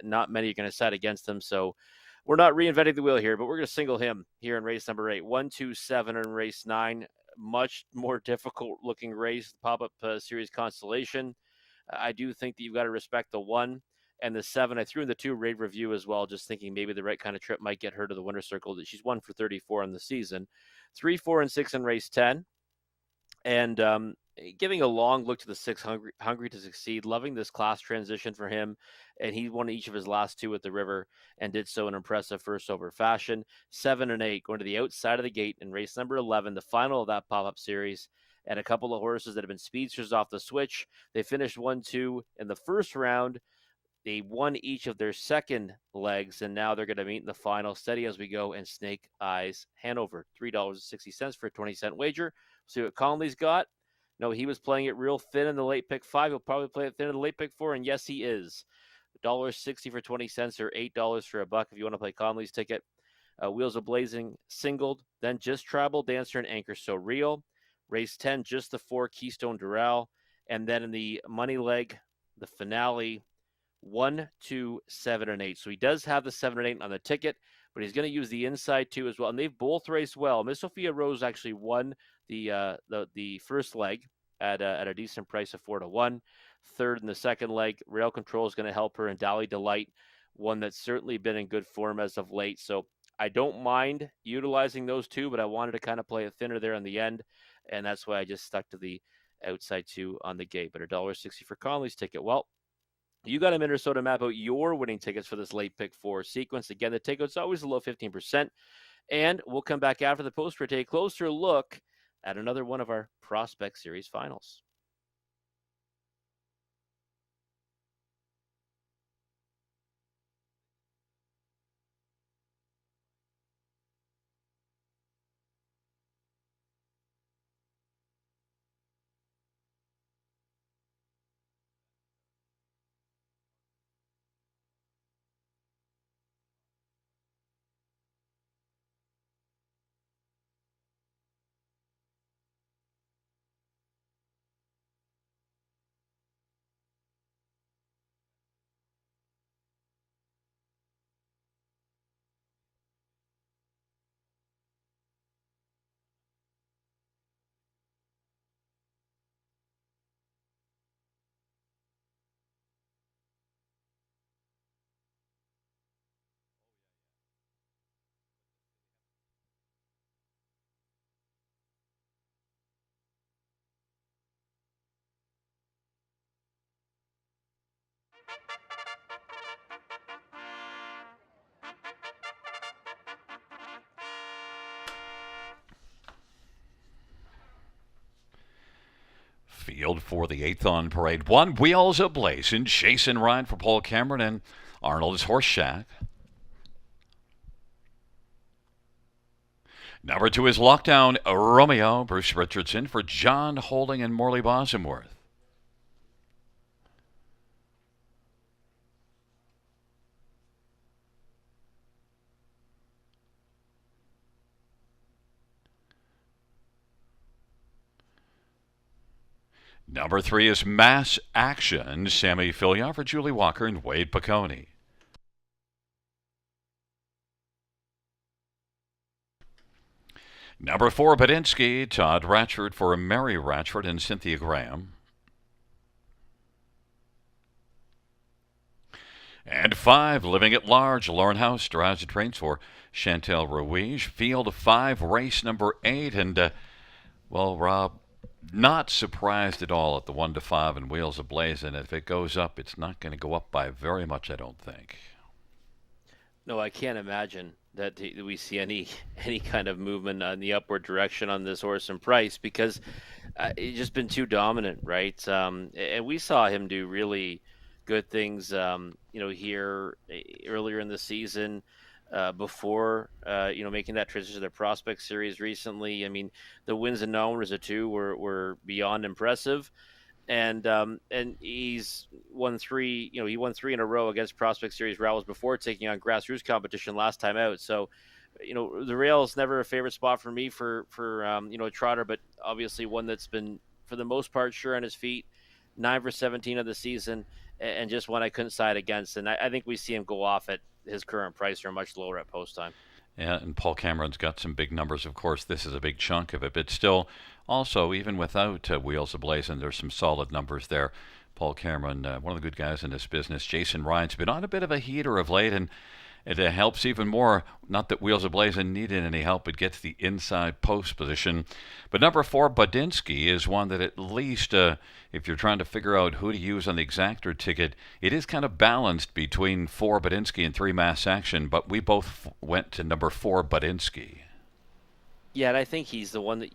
Not many are going to side against him, so we're not reinventing the wheel here, but we're going to single him here in race number 8. 1, 2, 7 in race 9. Much more difficult looking race, pop-up series Constellation. I do think that you've got to respect the 1 and the 7. I threw in the 2 Rave Review as well, just thinking maybe the right kind of trip might get her to the winner's circle. That she's 1 for 34 in the season. 3, 4, and 6 in race 10. And giving a long look to the 6, hungry to succeed, loving this class transition for him. And he won each of his last 2 at the River and did so in impressive first over fashion. 7 and 8 going to the outside of the gate in race number 11, the final of that pop-up series. And a couple of horses that have been speedsters off the switch. They finished 1-2 in the first round. They won each of their second legs, and now they're going to meet in the final. Steady as we go, and Snake Eyes Hanover, $3.60 for a 20-cent wager. See what Conley's got. No, he was playing it real thin in the late pick 5. He'll probably play it thin in the late pick 4, and yes, he is. $1.60 for 20 cents or $8 for a buck if you want to play Conley's ticket. Wheels of Blazing singled, then just Tribal Dancer and Anchor So Real. Race 10, just the 4 Keystone Doral. And then in the money leg, the finale, 1, 2, 7, and 8. So he does have the 7 and 8 on the ticket, but he's going to use the inside 2 as well. And they've both raced well. Miss Sophia Rose actually won the first leg at a decent price of 4-1. Third in the second leg, Rail Control is going to help her, and Dally Delight, one that's certainly been in good form as of late. So I don't mind utilizing those 2, but I wanted to kind of play it thinner there in the end, and that's why I just stuck to the outside 2 on the gate. But $1.60 for Conley's ticket. Well, you got a Minnesota map out your winning tickets for this late pick 4 sequence. Again, the takeout's always a low 15%. And we'll come back after the post for a closer look at another one of our Prospect Series finals. Field for the 8th on parade. 1, Wheels Ablaze, and Jason Ryan for Paul Cameron, and Arnold's Horse Shack. Number 2 is Lockdown Romeo, Bruce Richardson for John Holding and Morley Bosworth. Number 3 is Mass Action, Sammy Fillion for Julie Walker and Wade Piccone. Number 4, Badinsky, Todd Ratchford for Mary Ratchford and Cynthia Graham. And 5, Living at Large, Lauren House, drives and trains for Chantel Ruiz. Field 5, race number 8. And, well, Rob, not surprised at all at the 1 to 5 and Wheels Ablaze. And if it goes up, it's not going to go up by very much, I don't think. No, I can't imagine that we see any kind of movement in the upward direction on this horse and price because it's just been too dominant, right? And we saw him do really good things, here earlier in the season. Before making that transition to the Prospect Series recently. I mean, the wins and non-winners of 2 were beyond impressive, and he's won 3. He won 3 in a row against Prospect Series rivals before taking on grassroots competition last time out. So, the rail is never a favorite spot for me for a trotter, but obviously one that's been for the most part sure on his feet. 9 for 17 of the season, and just one I couldn't side against. And I think we see him go off at his current price or much lower at post time. Yeah, and Paul Cameron's got some big numbers. Of course, this is a big chunk of it, but still, also, even without Wheels Ablazing, there's some solid numbers there. Paul Cameron, one of the good guys in this business. Jason Ryan's been on a bit of a heater of late, and it helps even more. Not that Wheels Ablazing needed any help. It gets the inside post position. But number 4, Badinsky, is one that at least, if you're trying to figure out who to use on the exactor ticket, it is kind of balanced between 4 Badinsky and 3 Mass Action. But we both went to number 4 Badinsky. Yeah, and I think he's the one that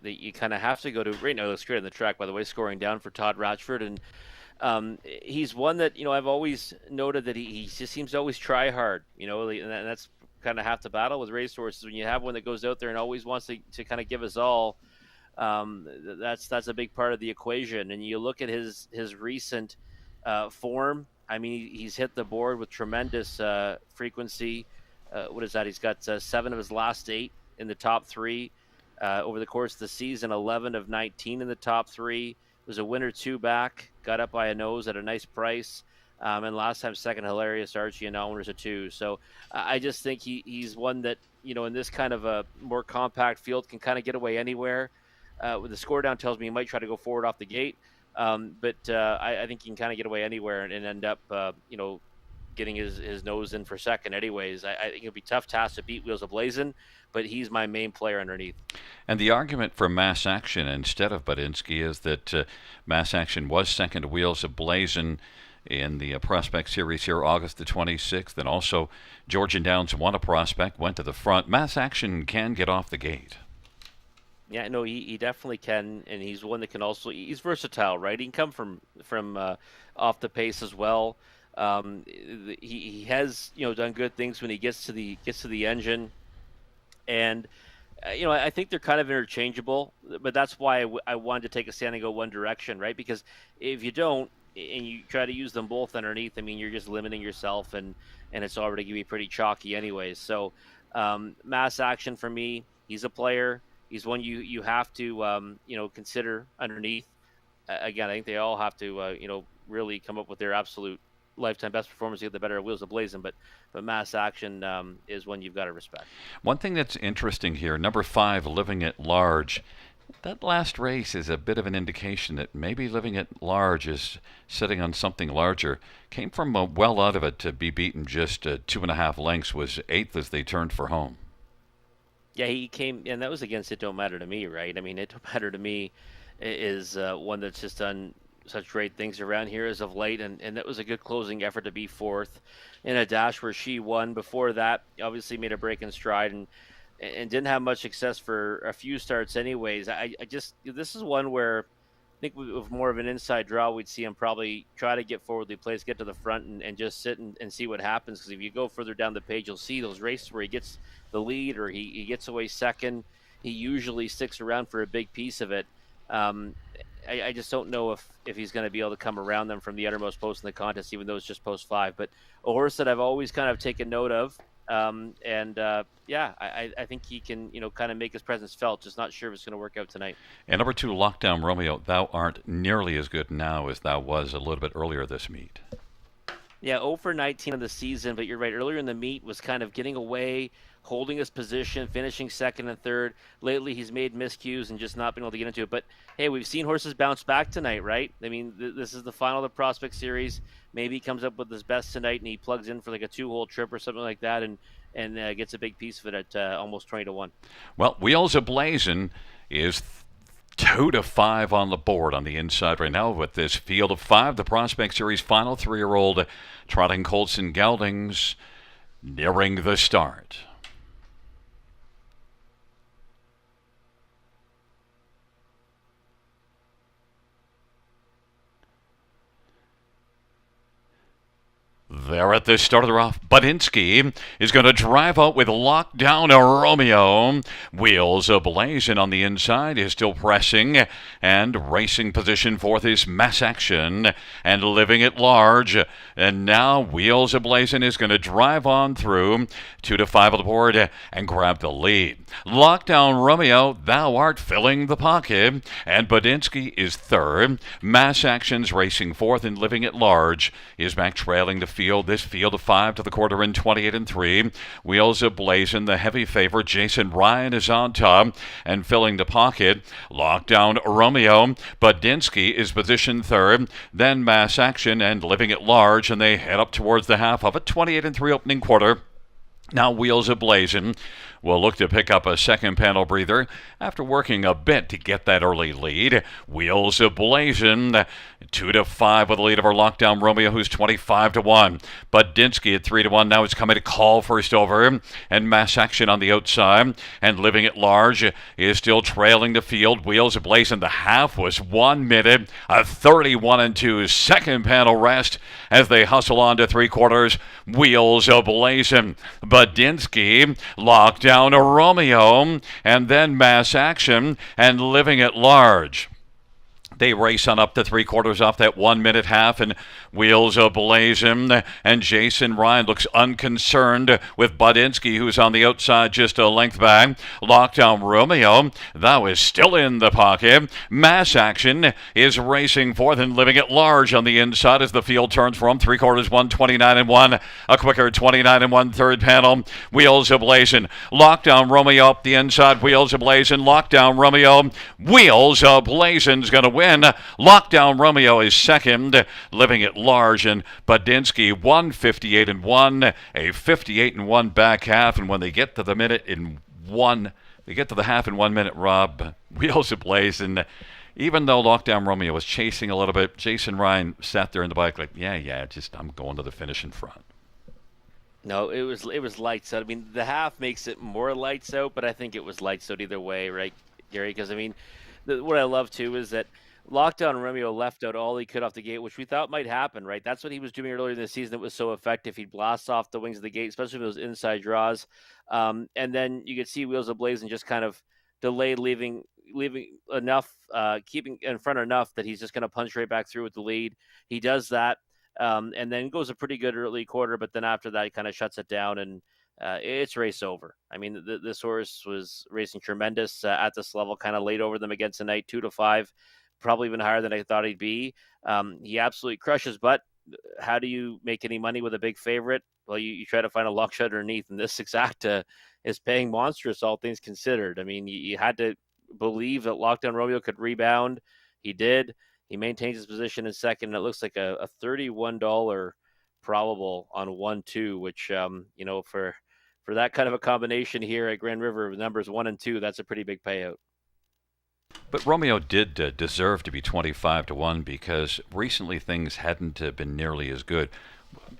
that you kind of have to go to. Right now, looks great on the track, by the way, scoring down for Todd Ratchford, and he's one that I've always noted that he just seems to always try hard. And that's kind of half the battle with racehorses. When you have one that goes out there and always wants to kind of give us all, that's a big part of the equation. And you look at his recent form. I mean, he's hit the board with tremendous frequency. What is that? He's got 7 of his last 8 in the top 3 over the course of the season. 11 of 19 in the top 3. Was a winner 2 back, got up by a nose at a nice price, and last time second Hilarious Archie and non-winners of 2. So I just think he's one that in this kind of a more compact field can kind of get away anywhere. The score down tells me he might try to go forward off the gate, but I think he can kind of get away anywhere and end up getting his nose in for second anyways. I think it'll be a tough task to beat Wheels Ablazing, but he's my main player underneath. And the argument for Mass Action instead of Badinsky is that Mass Action was second to Wheels Ablazing in the Prospect Series here August the 26th, and also Georgian Downs won a Prospect, went to the front. Mass Action can get off the gate. Yeah, no, he definitely can, and he's one that can also, he's versatile, right? He can come from off the pace as well. He has done good things when he gets to the engine, and I think they're kind of interchangeable. But that's why I wanted to take a stand and go one direction, right? Because if you don't and you try to use them both underneath, I mean, you're just limiting yourself, and it's already going to be pretty chalky anyways. So Mass Action for me, he's a player. He's one you have to consider underneath. Again, I think they all have to really come up with their absolute lifetime best performance to get the better of Wheels Ablazing, but Mass Action is one you've got to respect. One thing that's interesting here, number 5, Living at Large. That last race is a bit of an indication that maybe Living at Large is sitting on something larger. Came from well out of it to be beaten just 2.5 lengths, was 8th as they turned for home. Yeah, he came, and that was against It Don't Matter to Me, right? I mean, It Don't Matter to Me is one that's just done such great things around here as of late, and that was a good closing effort to be 4th in a dash where she won. Before that, obviously made a break in stride and didn't have much success for a few starts anyways. I just, this is one where I think with more of an inside draw, we'd see him probably try to get forwardly placed, get to the front, and just sit and see what happens. Because if you go further down the page, you'll see those races where he gets the lead or he gets away second. He usually sticks around for a big piece of it. I just don't know if he's going to be able to come around them from the uttermost post in the contest, even though it's just post 5. But a horse that I've always kind of taken note of I think he can, kind of make his presence felt. Just not sure if it's going to work out tonight. And number 2, Lockdown Romeo, thou art nearly as good now as thou was a little bit earlier this meet. Yeah, 0 for 19 of the season, but you're right. Earlier in the meet was kind of getting away, holding his position, finishing second and third. Lately, he's made miscues and just not been able to get into it. But hey, we've seen horses bounce back tonight, right? I mean, this is the final of the Prospect Series. Maybe he comes up with his best tonight and he plugs in for like a 2-hole trip or something like that, and gets a big piece of it at almost 20-1. Well, Wheels Ablazing is 2 to 5 on the board on the inside right now with this field of 5. The Prospect Series final 3-year-old trotting colts and geldings nearing the start. There at the start of the rough, Budinsky is going to drive out with Lockdown Romeo. Wheels Ablazing on the inside is still pressing and racing position fourth is Mass Action and Living at Large. And now Wheels Ablazing is going to drive on through 2 to 5 on the board and grab the lead. Lockdown Romeo, thou art filling the pocket, and Budinsky is third. Mass Action's racing fourth and Living at Large is back trailing the field. This field of 5 to the quarter in 28 and 3. Wheels Ablazing, the heavy favorite. Jason Ryan is on top and filling the pocket. Lockdown Romeo. Budinsky is positioned third. Then Mass Action and Living at Large, and they head up towards the half of a 28 and 3 opening quarter. Now Wheels Ablazing will look to pick up a second panel breather after working a bit to get that early lead. Wheels Ablazing 2 to 5 with the lead of our Lockdown Romeo, who's 25 to 1. Budinsky at 3 to 1. Now it's coming to call first over, and Mass Action on the outside, and Living at Large is still trailing the field. Wheels Ablazing, the half was 1 minute, a 31 and 2 second panel rest as they hustle on to 3/4. Wheels Ablazing, Budinsky, Lockdown Romeo, and then Mass Action and Living at Large. They race on up to 3/4 off that 1 minute half, and Wheels Ablazing and Jason Ryan looks unconcerned with Budinsky, who's on the outside just a length back. Lockdown Romeo, that is still in the pocket. Mass Action is racing fourth and Living at Large on the inside as the field turns from 3/4, 129 and 1, a quicker 29 and 1 third panel. Wheels Ablazing, Lockdown Romeo up the inside. Wheels Ablazing, Lockdown Romeo. Wheels Ablazing's going to win. Lockdown Romeo is second. Living at Large and Budinsky 158 and 1, a 58 and 1 back half. And when they get to the minute in 1, they get to the half in 1 minute, Rob, Wheels Ablazing. Even though Lockdown Romeo was chasing a little bit, Jason Ryan sat there in the bike like, just I'm going to the finish in front. No, it was lights out. I mean, the half makes it more lights out, but I think it was lights out either way, right, Gary? Because I mean, what I love too is that Lockdown Romeo left out all he could off the gate, which we thought might happen, right? That's what he was doing earlier in the season that was so effective. He'd blast off the wings of the gate, especially with those inside draws. And then you could see Wheels Ablazing just kind of delayed, leaving enough, keeping in front enough that he's just going to punch right back through with the lead. He does that, and then goes a pretty good early quarter, but then after that, he kind of shuts it down, and it's race over. I mean, this horse was racing tremendous at this level, kind of laid over them against the night, 2 to 5. Probably even higher than I thought he'd be. He absolutely crushes, but how do you make any money with a big favorite? Well, you try to find a lock shot underneath, and this exacta is paying monstrous, all things considered. I mean, you had to believe that Lockdown Romeo could rebound. He did. He maintains his position in second, and it looks like a $31 probable on 1-2, which, for that kind of a combination here at Grand River, numbers 1 and 2, that's a pretty big payout. But Romeo did deserve to be 25 to 1 because recently things hadn't been nearly as good.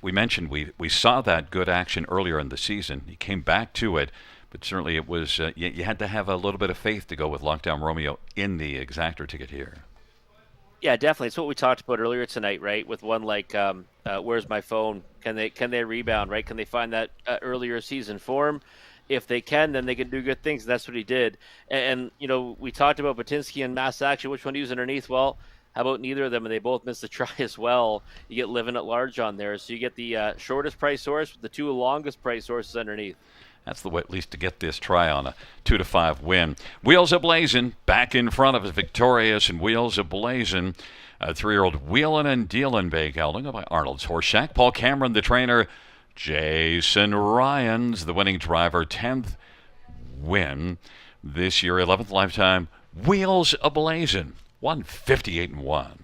We mentioned we saw that good action earlier in the season. He came back to it, but certainly it was you had to have a little bit of faith to go with Lockdown Romeo in the exactor ticket here. Yeah, definitely. It's what we talked about earlier tonight, right? With one like Where's My Phone? Can they rebound, right? Can they find that earlier season form? If they can, then they can do good things. That's what he did. And we talked about Budinsky and Mass Action. Which one to use underneath? Well, How about neither of them, and they both miss the try as well? You get living at large on there, so you get the shortest price horse with the two longest price horses underneath. That's the way, at least, to get this try on a 2-5 win. Wheels Ablazing back in front of us, victorious, and Wheels Ablazing. 3-year-old Wheelin' and Dealin' Bay gelding by Arnold's Horse Shack. Paul Cameron, the trainer. Jason Ryans, the winning driver, 10th win this year, 11th lifetime. Wheels Ablazing, 158-1.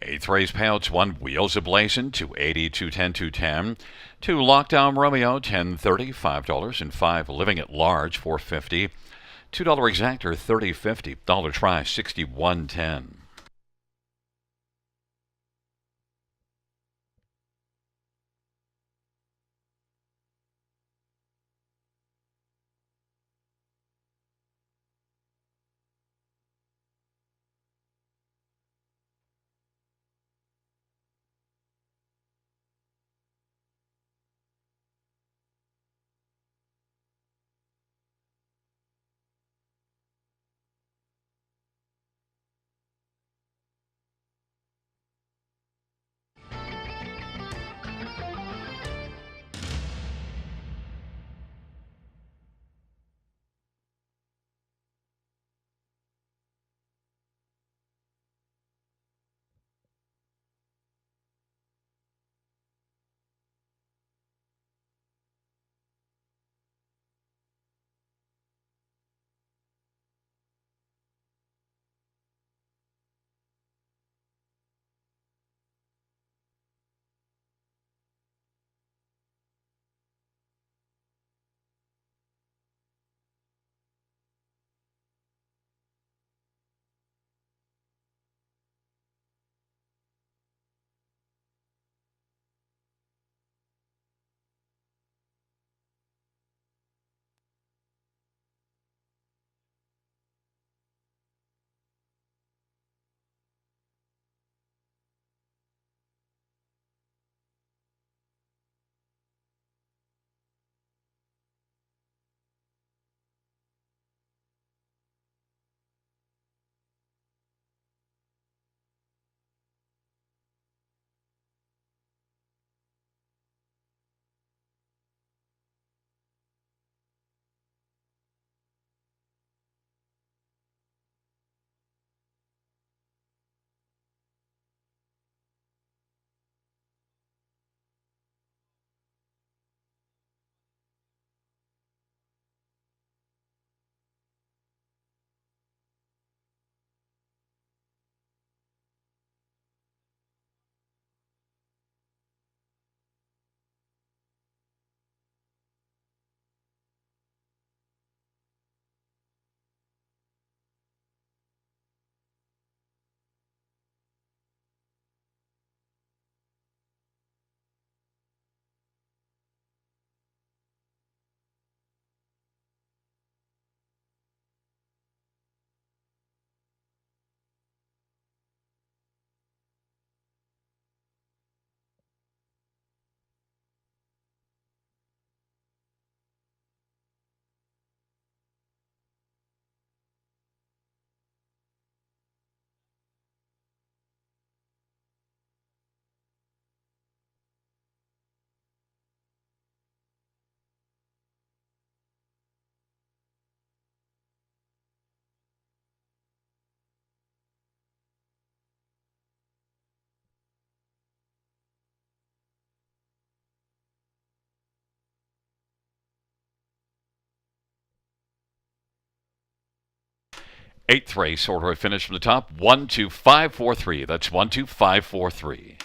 Eighth race payouts: 1 Wheels Ablazing, 280, 210, 210. 2 Lockdown Romeo, $10.30, $5, and 5 Living at Large, $4.50. $2 Exactor, $30.50. Dollar Try, $61.10. Eighth race, order of finish from the top: 1, 2, 5, 4, 3. That's 1, 2, 5, 4, 3.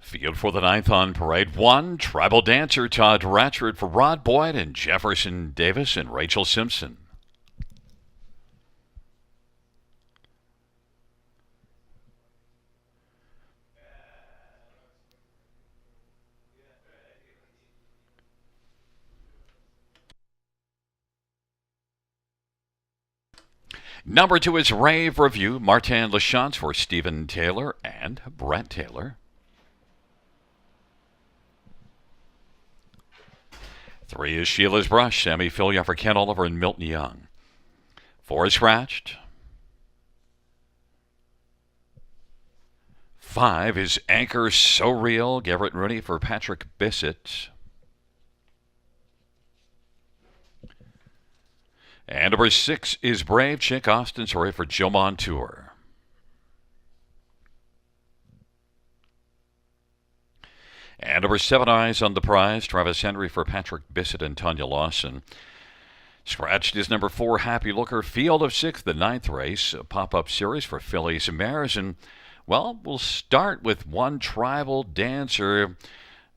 Field for the ninth on parade. 1, Tribal Dancer, Todd Ratchford for Rod Boyd and Jefferson Davis and Rachel Simpson. Number 2 is Rave Review, Martin Lachance for Stephen Taylor and Brett Taylor. 3 is Sheila's Brush, Sammy Filia for Ken Oliver and Milton Young. 4 is Scratched. 5 is Anchor So Real, Garrett Rooney for Patrick Bissett. And number 6 is Brave Chick, Austin Sorry for Joe Montour. And number 7, Eyes on the Prize, Travis Henry for Patrick Bissett and Tanya Lawson. Scratched is number 4, Happy Looker, Field of 6, the 9th race, a pop-up series for fillies and mares. And, well, we'll start with 1, Tribal Dancer,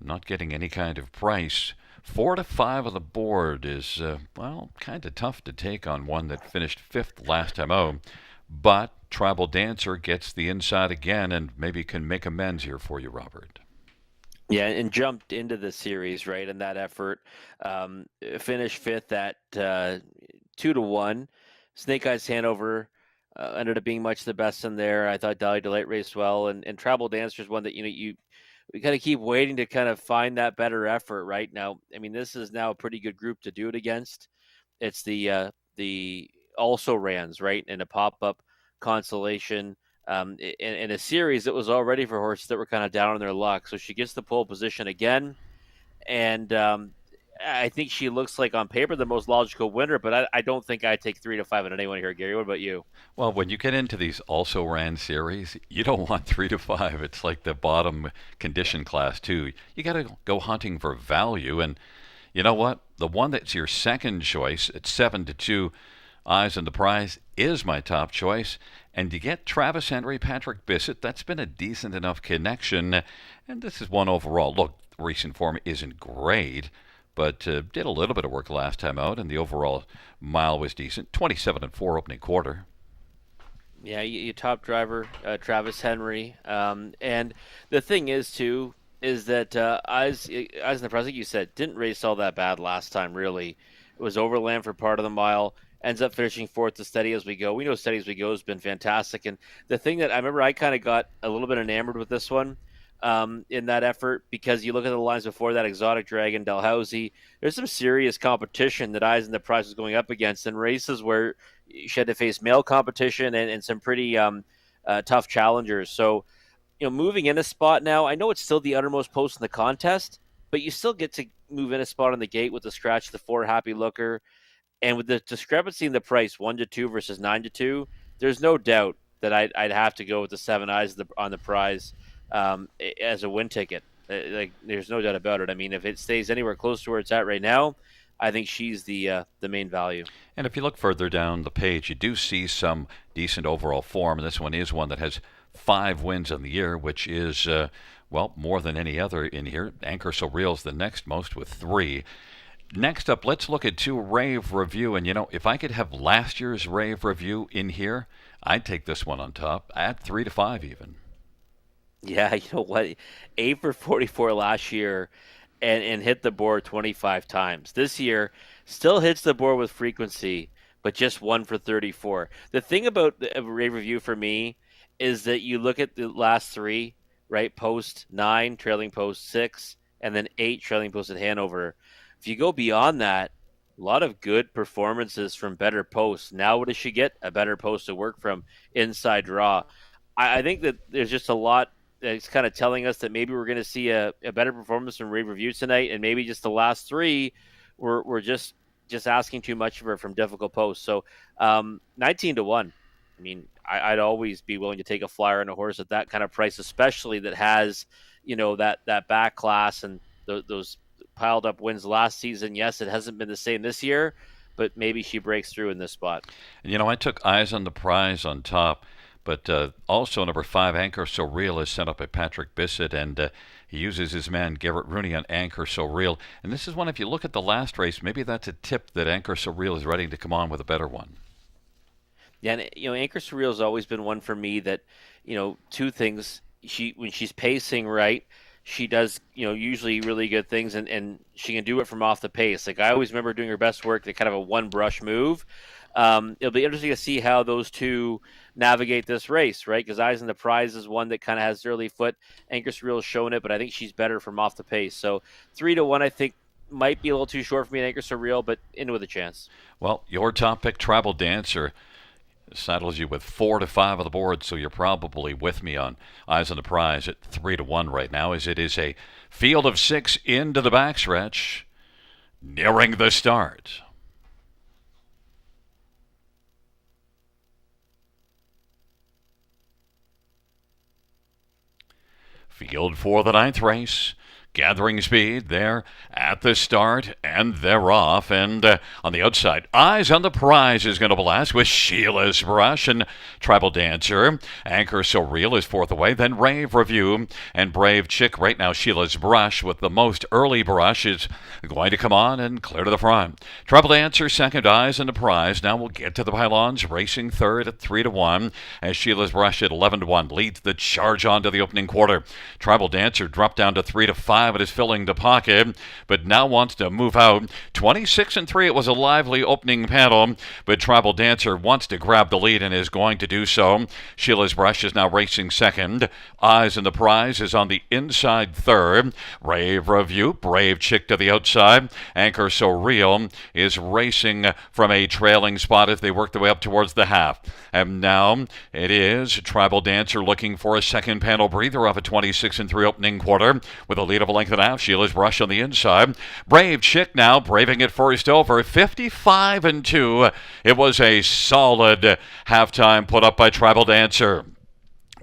not getting any kind of price. 4 to 5 on the board is, well, kind of tough to take on one that finished 5th last time out. But Tribal Dancer gets the inside again and maybe can make amends here for you, Robert. Yeah, and jumped into the series, right, in that effort. Finished 5th at 2 to 1. Snake Eyes Hanover ended up being much the best in there. I thought Dahlia Delight raced well, and Tribal Dancer is one that, we got to keep waiting to kind of find that better effort right now. I mean, this is now a pretty good group to do it against. It's the also rans, right, in a pop-up consolation in a series that was already for horses that were kind of down on their luck. So she gets the pole position again, and I think she looks like on paper the most logical winner, but I don't think I take 3 to 5 on anyone here, Gary. What about you? Well, when you get into these also ran series, you don't want 3 to 5. It's like the bottom condition class too. You got to go hunting for value, and you know what? The one that's your second choice at 7 to 2, Eyes on the Prize, is my top choice. And you get Travis Henry, Patrick Bissett. That's been a decent enough connection, and this is one overall. Look, recent form isn't great, but did a little bit of work last time out, and the overall mile was decent. 27-4 opening quarter. Yeah, you top driver, Travis Henry. And the thing is, too, is that Eyes in the Prize, like you said, didn't race all that bad last time, really. It was overland for part of the mile. Ends up finishing 4th to Steady As We Go. We know Steady As We Go has been fantastic. And the thing that I remember I kind of got a little bit enamored with this one in that effort, because you look at the lines before that, Exotic Dragon, Dalhousie, there's some serious competition that Eyes in the Prize was going up against in races where she had to face male competition and some pretty tough challengers. So, moving in a spot now, I know it's still the uttermost post in the contest, but you still get to move in a spot on the gate with the Scratch, the 4 Happy Looker. And with the discrepancy in the price, 1 to 2 versus 9 to 2, there's no doubt that I'd have to go with the 7 Eyes on the Prize as a win ticket. There's no doubt about it. I mean, if it stays anywhere close to where it's at right now, I think she's the main value. And if you look further down the page, you do see some decent overall form. And this one is one that has 5 wins in the year, which is, well, more than any other in here. Anchor So Real's the next most with 3. Next up, let's look at 2 Rave Review. And, if I could have last year's Rave Review in here, I'd take this one on top at 3 to 5 even. Yeah, you know what? 8 for 44 last year and hit the board 25 times. This year, still hits the board with frequency, but just 1 for 34. The thing about the Rave Review for me is that you look at the last 3, right? Post 9, trailing post 6, and then 8, trailing post at Hanover. If you go beyond that, a lot of good performances from better posts. Now what does she get? A better post to work from, inside draw. I think that there's just a lot that's kind of telling us that maybe we're going to see a better performance from Rave Review tonight, and maybe just the last 3 we're just asking too much of her from difficult posts. So 19 to 1. I mean, I'd always be willing to take a flyer on a horse at that kind of price, especially that has, that back class and those piled up wins last season. Yes, it hasn't been the same this year, but maybe she breaks through in this spot. And, I took Eyes on the Prize on top, but also number 5, Anchor So Real, is sent up by Patrick Bissett, and he uses his man Garrett Rooney on Anchor So Real. And this is one, if you look at the last race, maybe that's a tip that Anchor So Real is ready to come on with a better one. Yeah, and Anchor Surreal has always been one for me that, two things. When she's pacing right, she does, usually really good things, and she can do it from off the pace. Like I always remember doing her best work, the kind of a one brush move. It'll be interesting to see how those two navigate this race, right? Because Eyes on the Prize is one that kind of has the early foot. Anchor Surreal has shown it, but I think she's better from off the pace. So 3-1, I think might be a little too short for me in Anchor Surreal, but in with a chance. Well, your top pick, Tribal Dancer, saddles you with 4 to 5 on the board, so you're probably with me on Eyes on the Prize at 3-1 right now, as it is a field of 6 into the backstretch, nearing the start. Field for the 9th race. Gathering speed there at the start, and they're off. And on the outside, Eyes on the Prize is going to blast with Sheila's Brush and Tribal Dancer. Anchor So Real is 4th away. Then Rave Review and Brave Chick. Right now, Sheila's Brush with the most early brush is going to come on and clear to the front. Tribal Dancer 2nd, Eyes on the Prize. Now we'll get to the pylons. Racing 3rd at 3-1 as Sheila's Brush at 11-1 leads the charge on to the opening quarter. Tribal Dancer dropped down to 3-5. It is filling the pocket, but now wants to move out. 26-3. It was a lively opening panel, but Tribal Dancer wants to grab the lead and is going to do so. Sheila's Brush is now racing 2nd. Eyes on the Prize is on the inside 3rd. Rave Review, Brave Chick to the outside. Anchor So Real is racing from a trailing spot as they work their way up towards the half. And now it is Tribal Dancer looking for a second panel breather off a 26-3 opening quarter with a lead of a length and a half. Sheila's Brush on the inside. Brave Chick now braving it first over 55-2. It was a solid halftime put up by Tribal Dancer.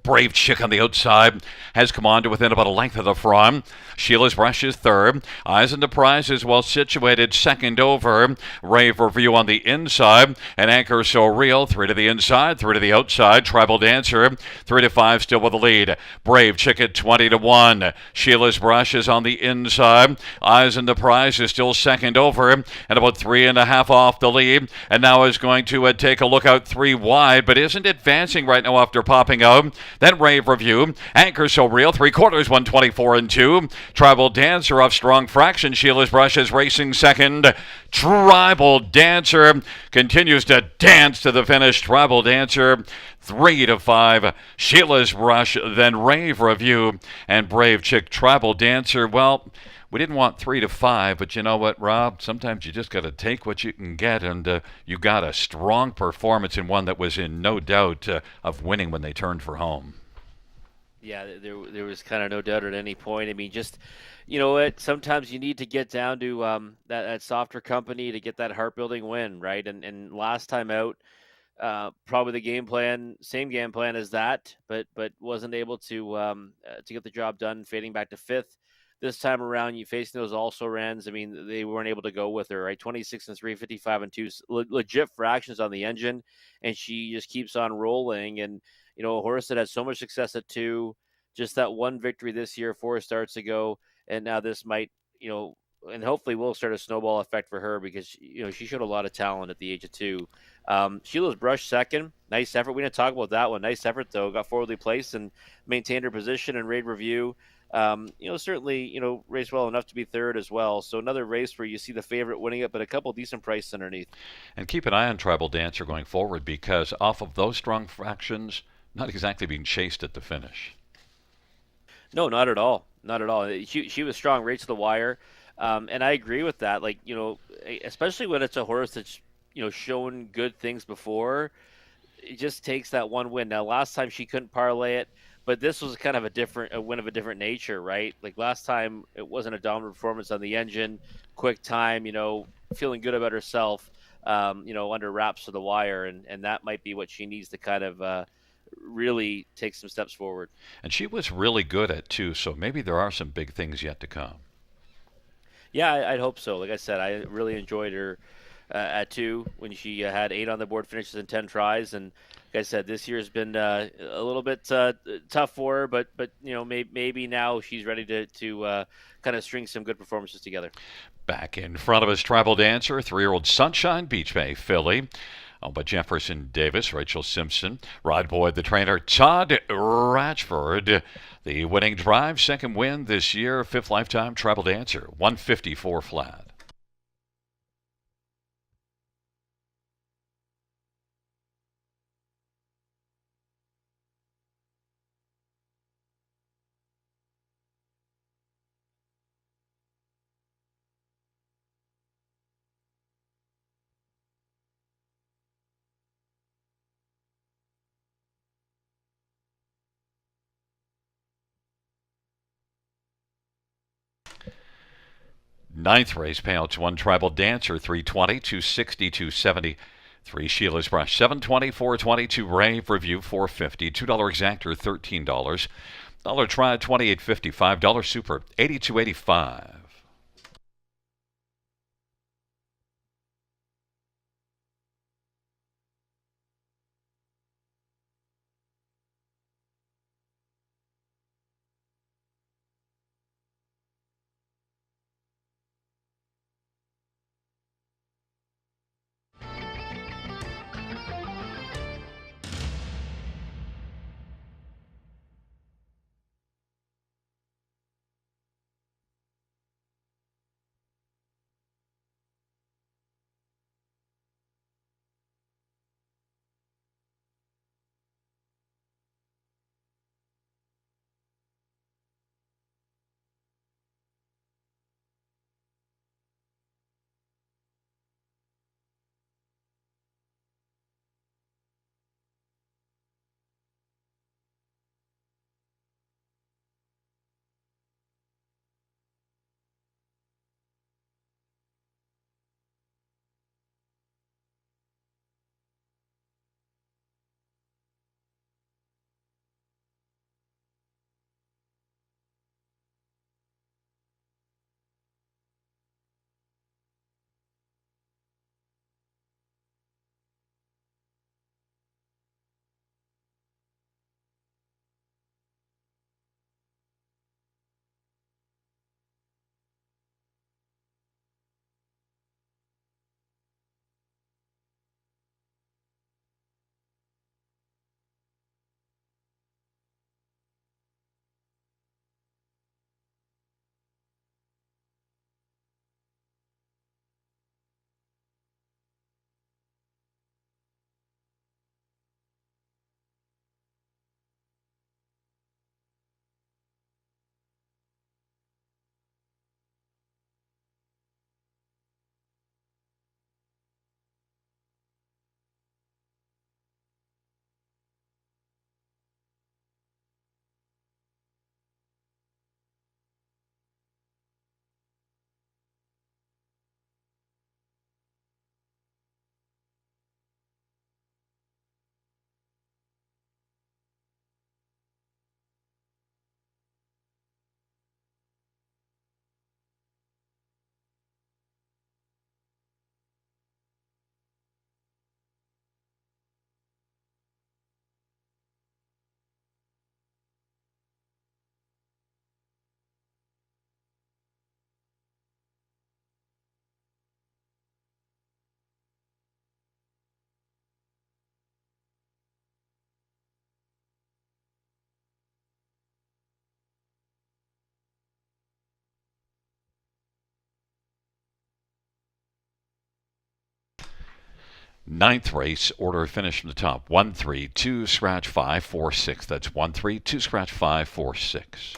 Brave Chick on the outside has come on to within about a length of the front. Sheila's Brush is 3rd. Eyes on the Prize is well situated 2nd over. Rave Review on the inside. And Anchor So Real 3 to the inside, 3 to the outside. Tribal Dancer 3-5 still with the lead. Brave Chick at 20-1. Sheila's Brush is on the inside. Eyes on the Prize is still 2nd over and about 3.5 off the lead. And now is going to take a look out 3 wide, but isn't advancing right now after popping out. Then Rave Review. Anchor So Real 3/4 124-2. Tribal Dancer off strong fraction. Sheila's Brush is racing 2nd. Tribal Dancer continues to dance to the finish. Tribal Dancer 3-5. Sheila's Brush, then Rave Review and Brave Chick. Tribal Dancer, well, we didn't want 3-5, but you know what, Rob? Sometimes you just got to take what you can get, and you got a strong performance in one that was in no doubt of winning when they turned for home. Yeah, there was kind of no doubt at any point. I mean, just what? Sometimes you need to get down to that softer company to get that heart building win, right? And last time out, probably the same game plan as that, but wasn't able to get the job done, fading back to 5th. This time around, you facing those also rans. I mean, they weren't able to go with her, right? 26-3, 55-2, legit fractions on the engine, and she just keeps on rolling. And a horse that had so much success at 2, just that one victory this year, 4 starts ago, and now this might, and hopefully will start a snowball effect for her because she showed a lot of talent at the age of 2. Sheila's Brush 2nd, nice effort. We didn't talk about that one. Nice effort though. Got forwardly placed and maintained her position. And Rave Review, certainly raced well enough to be 3rd as well. So another race where you see the favorite winning it, but a couple decent prices underneath. And keep an eye on Tribal Dancer going forward because off of those strong fractions, not exactly being chased at the finish. No, not at all. Not at all. She was strong right to the wire. And I agree with that. Like, especially when it's a horse that's, shown good things before, it just takes that one win. Now, last time she couldn't parlay it, but this was kind of a win of a different nature, right? Like last time it wasn't a dominant performance on the engine, quick time, feeling good about herself, under wraps to the wire. And that might be what she needs to kind of, really take some steps forward. And she was really good at two, so maybe there are some big things yet to come. Yeah, I'd hope so. Like I said, I really enjoyed her at two when she had 8 on the board finishes in 10 tries. And like I said, this year has been a little bit tough for her, but maybe now she's ready to kind of string some good performances together. Back in front of us, Tribal Dancer, 3-year-old Sunshine Beach Bay filly. Owned by Jefferson Davis, Rachel Simpson, Rod Boyd, the trainer, Todd Ratchford. The winning drive, second win this year, 5th lifetime Tribal Dancer, 154 flat. Ninth race, payouts 1 Tribal Dancer, 320, 260, 270. 3 Sheila's Brush, 720, 420, 2 Rave Review, 450, $2 Exactor, $13. Dollar Try, 28.50, $5 Super, 82.85. Ninth race, order finish from the top. 1, 3, 2, scratch 5, 4, 6. That's 1, 3, 2, scratch 5, 4, 6.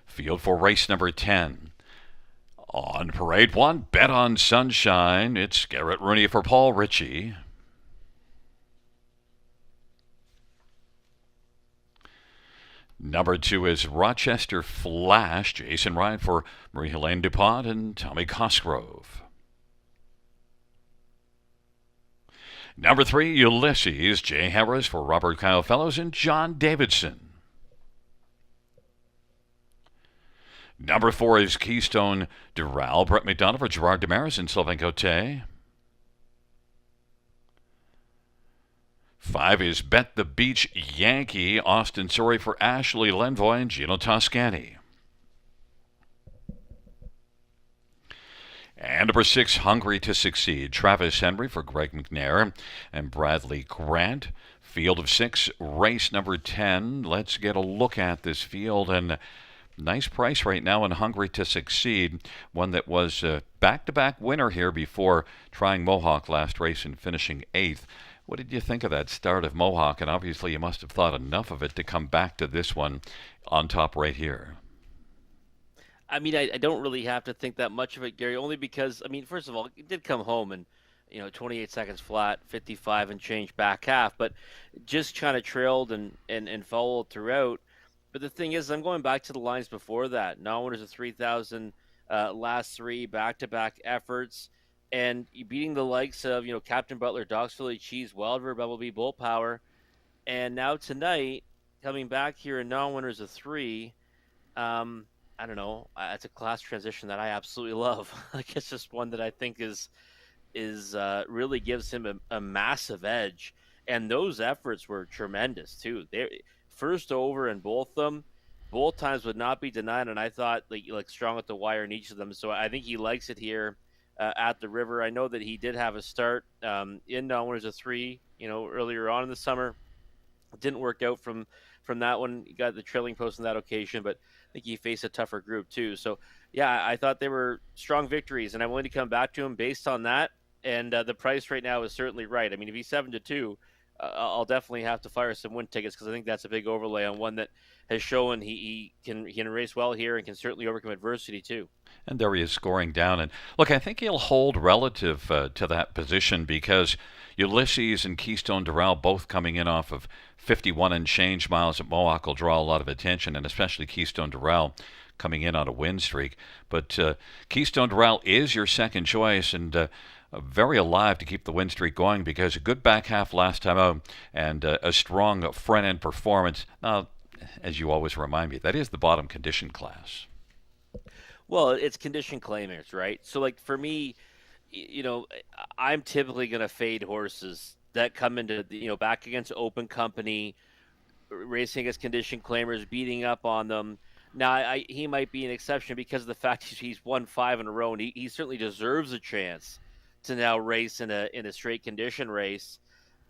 Field for race number 10. On parade 1, Bet on Sunshine. It's Garrett Rooney for Paul Ritchie. Number 2 is Rochester Flash. Jason Ryan for Marie-Helene DuPont and Tommy Cosgrove. Number 3, Ulysses. Jay Harris for Robert Kyle Fellows and John Davidson. Number 4 is Keystone Doral. Brett McDonough for Gerard Damaris and Sylvain Cote. 5 is Bet the Beach Yankee. Austin Sorry for Ashley Lenvoy and Gino Toscani. And number 6, Hungry to Succeed. Travis Henry for Greg McNair and Bradley Grant. Field of 6, race number 10. Let's get a look at this field. And nice price right now in Hungry to Succeed. One that was a back-to-back winner here before trying Mohawk last race and finishing 8th. What did you think of that start of Mohawk? And obviously you must have thought enough of it to come back to this one on top right here. I mean, I don't really have to think that much of it, Gary, only because, I mean, first of all, it did come home and, 28 seconds flat, 55 and change back half, but just kind of trailed and followed throughout. But the thing is, I'm going back to the lines before that. Non-winners of 3,000, last 3 back-to-back efforts, and you beating the likes of, Captain Butler, Dogs Philly Cheese, Wildver, Bumblebee, Bull Power, and now tonight, coming back here in non-winners of 3, I don't know. It's a class transition that I absolutely love. Like, it's just one that I think is really gives him a massive edge. And those efforts were tremendous too. They first over in both of them, both times would not be denied. And I thought like strong at the wire in each of them. So I think he likes it here at the river. I know that he did have a start in non-winners of 3, earlier on in the summer. It didn't work out from that one. He got the trailing post on that occasion, but I think he faced a tougher group too. So, yeah, I thought they were strong victories, and I'm willing to come back to him based on that. And the price right now is certainly right. I mean, if he's 7-2, I'll definitely have to fire some win tickets because I think that's a big overlay on one that has shown he can race well here and can certainly overcome adversity too. And there he is scoring down. And look, I think he'll hold relative to that position because Ulysses and Keystone Doral both coming in off of 51 and change miles at Mohawk will draw a lot of attention, and especially Keystone Doral coming in on a win streak. But Keystone Doral is your second choice, and very alive to keep the win streak going because a good back half last time out and a strong front end performance. Now, as you always remind me, that is the bottom condition class. Well, it's condition claimers, right? So, like, for me, I'm typically going to fade horses that come into, back against open company, racing against condition claimers, beating up on them. Now, he might be an exception because of the fact he's won 5 in a row, and he certainly deserves a chance to now race in a straight condition race.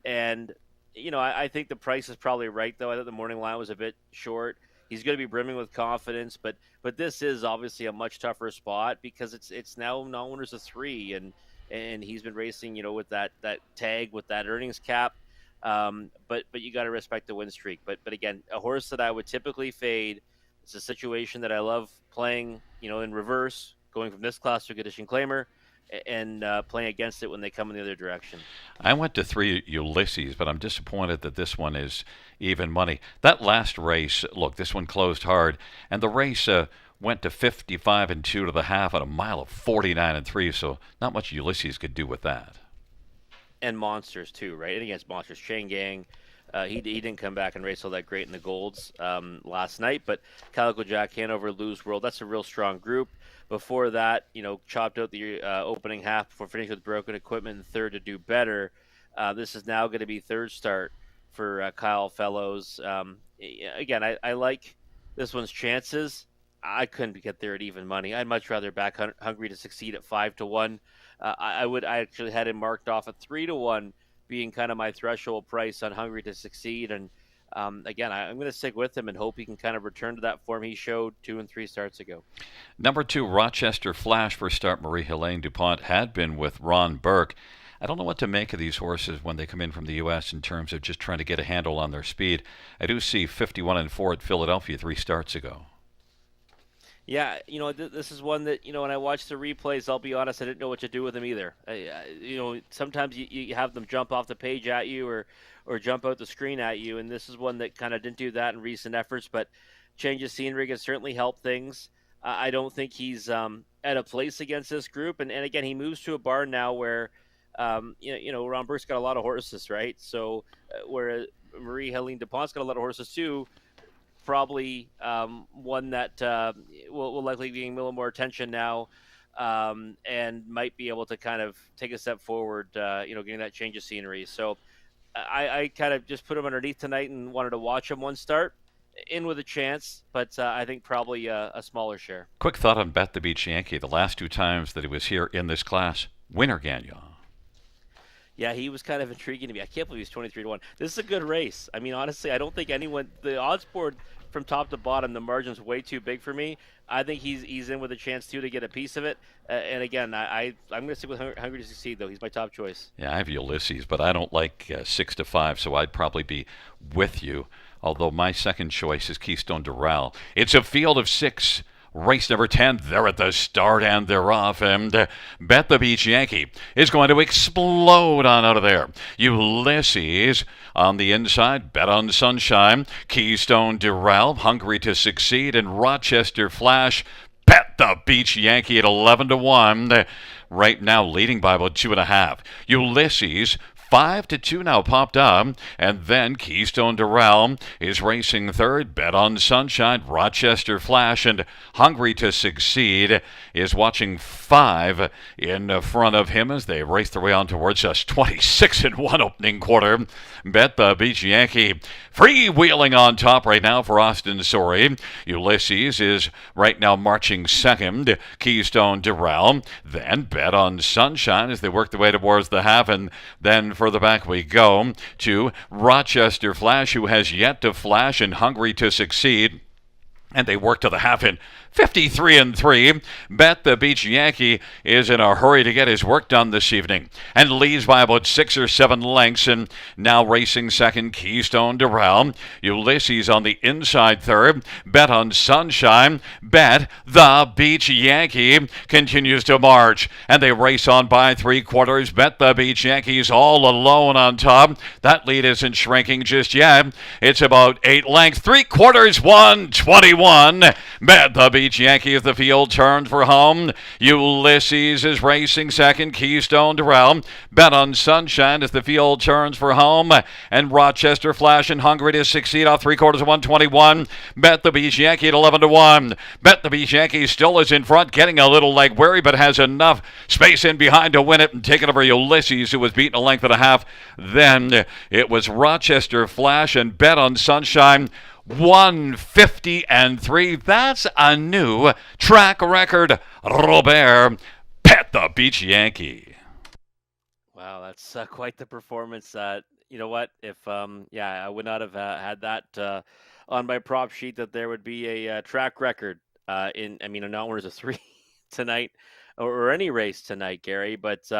And, I think the price is probably right, though. I thought the morning line was a bit short. He's going to be brimming with confidence, but this is obviously a much tougher spot because it's now non-winners of 3, and he's been racing, with that tag with that earnings cap. But you got to respect the win streak. But again, a horse that I would typically fade. It's a situation that I love playing, in reverse, going from this class to a condition claimer, and playing against it when they come in the other direction. I went to 3 Ulysses, but I'm disappointed that this one is even money. That last race, look, this one closed hard, and the race went to 55 and 2 to the half at a mile of 49 and 3, so not much Ulysses could do with that. And monsters too, right? And against monsters, Chain Gang. He didn't come back and race all that great in the golds last night, but Calico Jack, Hanover, Lose World, that's a real strong group. Before that, chopped out the opening half before finishing with broken equipment and third to do better. This is now going to be third start for Kyle Fellows. Again, I like this one's chances. I couldn't get there at even money. I'd much rather back Hungry to Succeed at 5-1. I actually had him marked off at 3-1, being kind of my threshold price on Hungry to Succeed, and Again, I'm going to stick with him and hope he can kind of return to that form he showed 2 and 3 starts ago. Number 2, Rochester Flash for start. Marie-Helene DuPont had been with Ron Burke. I don't know what to make of these horses when they come in from the U.S. in terms of just trying to get a handle on their speed. I do see 51 and 4 at Philadelphia 3 starts ago. Yeah, this is one that when I watch the replays, I'll be honest, I didn't know what to do with them either. Sometimes you have them jump off the page at you or jump out the screen at you, and this is one that kind of didn't do that in recent efforts. But change of scenery can certainly help things. I don't think he's at a place against this group, and again, he moves to a barn now where Ron Burke's got a lot of horses, right? So where Marie-Helene DuPont's got a lot of horses too. Probably one that will likely be getting a little more attention now, and might be able to kind of take a step forward, getting that change of scenery. So I kind of just put him underneath tonight and wanted to watch him one start, in with a chance, but I think probably a smaller share. Quick thought on Bet the Beach Yankee. The last 2 times that he was here in this class, winner Gagnon. Yeah, he was kind of intriguing to me. I can't believe he's 23-1. This is a good race. I mean, honestly, I don't think the odds board from top to bottom, the margin's way too big for me. I think he's in with a chance too to get a piece of it. And again, I'm going to stick with Hungry to Succeed, though. He's my top choice. Yeah, I have Ulysses, but I don't like 6 to 5, so I'd probably be with you. Although my second choice is Keystone Doral. It's a field of 6. Race number 10, they're at the start and they're off. And Bet the Beach Yankee is going to explode on out of there. Ulysses on the inside, Bet on Sunshine. Keystone Doral, Hungry to Succeed, and Rochester Flash. Bet the Beach Yankee at 11 to 1. Right now, leading by about 2.5. Ulysses 5 to 2 now popped up, and then Keystone Doral is racing third. Bet on Sunshine, Rochester Flash, and Hungry to Succeed is watching 5 in front of him as they race their way on towards us. 26 and 1 opening quarter. Bet the Beach Yankee freewheeling on top right now for Austin Sorry. Ulysses is right now marching second. Keystone Doral, then Bet on Sunshine as they work their way towards the half, and then further back we go to Rochester Flash, who has yet to flash, and Hungry to Succeed. And they work to the half in 53 and 3. Bet the Beach Yankee is in a hurry to get his work done this evening and leads by about 6 or 7 lengths. And now racing second, Keystone Doral. Ulysses on the inside third. Bet on Sunshine. Bet the Beach Yankee continues to march, and they race on by 3/4. Bet the Beach Yankee's all alone on top. That lead isn't shrinking just yet. It's about 8 lengths. 3/4, 121. Bet the Beach Yankee as the field turns for home. Ulysses is racing second. Keystone Doral. Bet on Sunshine as the field turns for home. And Rochester Flash and Hungry to Succeed off 3/4 of 121. Bet the Beach Yankee at 11 to 1. Bet the Beach Yankee still is in front, getting a little leg weary, but has enough space in behind to win it and take it over Ulysses, who was beaten a length and a half. Then it was Rochester Flash and Bet on Sunshine. 150 and 3. That's a new track record. Robert, Bet the Beach Yankee. Wow, that's quite the performance. You know what? If I would not have had that on my prop sheet that there would be a track record not one is a 3 tonight or any race tonight, Gary. But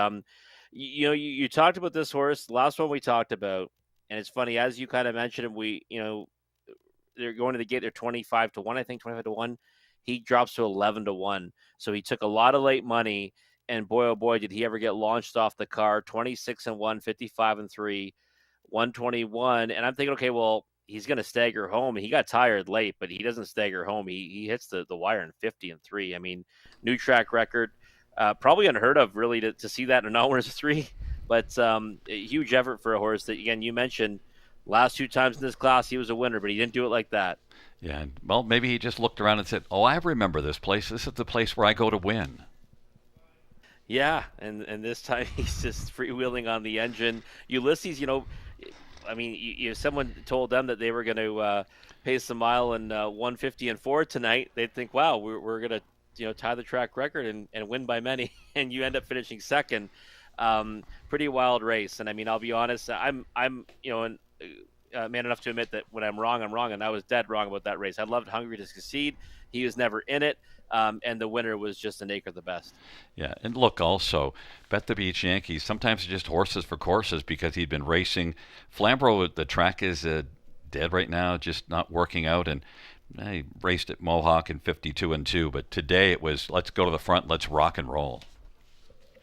you talked about this horse last one we talked about, and it's funny as you kind of mentioned him. They're going to the gate. They're 25 to 1, I think 25 to 1. He drops to 11 to 1. So he took a lot of late money, and boy, oh boy, did he ever get launched off the car. 26 and 1, 55 and 3, 121. And I'm thinking, okay, well, he's going to stagger home. He got tired late, but he doesn't stagger home. He hits the wire in 50 and 3. I mean, new track record. Probably unheard of, really, to see that in an hour as a 3. But a huge effort for a horse that, again, you mentioned, last 2 times in this class, he was a winner, but he didn't do it like that. Yeah, well, maybe he just looked around and said, oh, I remember this place. This is the place where I go to win. Yeah, and this time he's just freewheeling on the engine. Ulysses, someone told them that they were going to pace the mile in 150 and 4 tonight, they'd think, wow, we're going to tie the track record and win by many, and you end up finishing second. Pretty wild race. And I mean, I'll be honest, I'm man enough to admit that when I'm wrong, I'm wrong, and I was dead wrong about that race. I loved Hungry to Succeed. He was never in it, and the winner was just an acre the best. Yeah, and look also, Bet the Beach Yankees, sometimes just horses for courses because he'd been racing. Flamborough, the track is dead right now, just not working out, and he raced at Mohawk in 52 and 2, but today it was let's go to the front, let's rock and roll.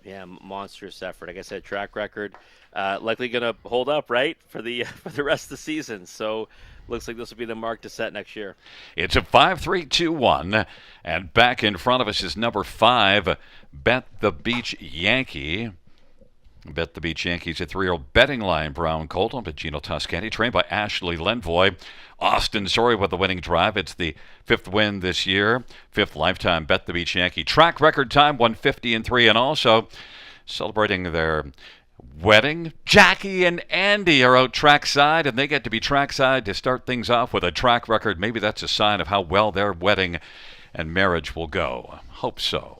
Yeah, monstrous effort. Like I said, track record likely going to hold up, right, for the for the rest of the season. So looks like this will be the mark to set next year. It's a 5-3-2-1, and back in front of us is number 5, Bet the Beach Yankee. Bet the Beach Yankees, a 3-year-old betting line. Brown Colt on Gino Toscani, trained by Ashley Lenvoy. Austin Sorry with the winning drive. It's the 5th win this year, 5th lifetime Bet the Beach Yankee. Track record time 150 and 3, and also celebrating their wedding. Jackie and Andy are out trackside, and they get to be trackside to start things off with a track record. Maybe that's a sign of how well their wedding and marriage will go. Hope so.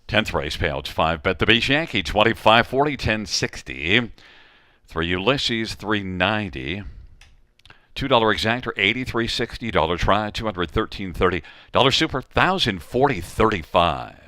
Tenth race, payouts 5. Bet the Beach Yankee, 2540, 1060. 3 Ulysses, 390. $2 exactor, 83.60. Dollar try, 213.30. Dollar super, 1,040.35.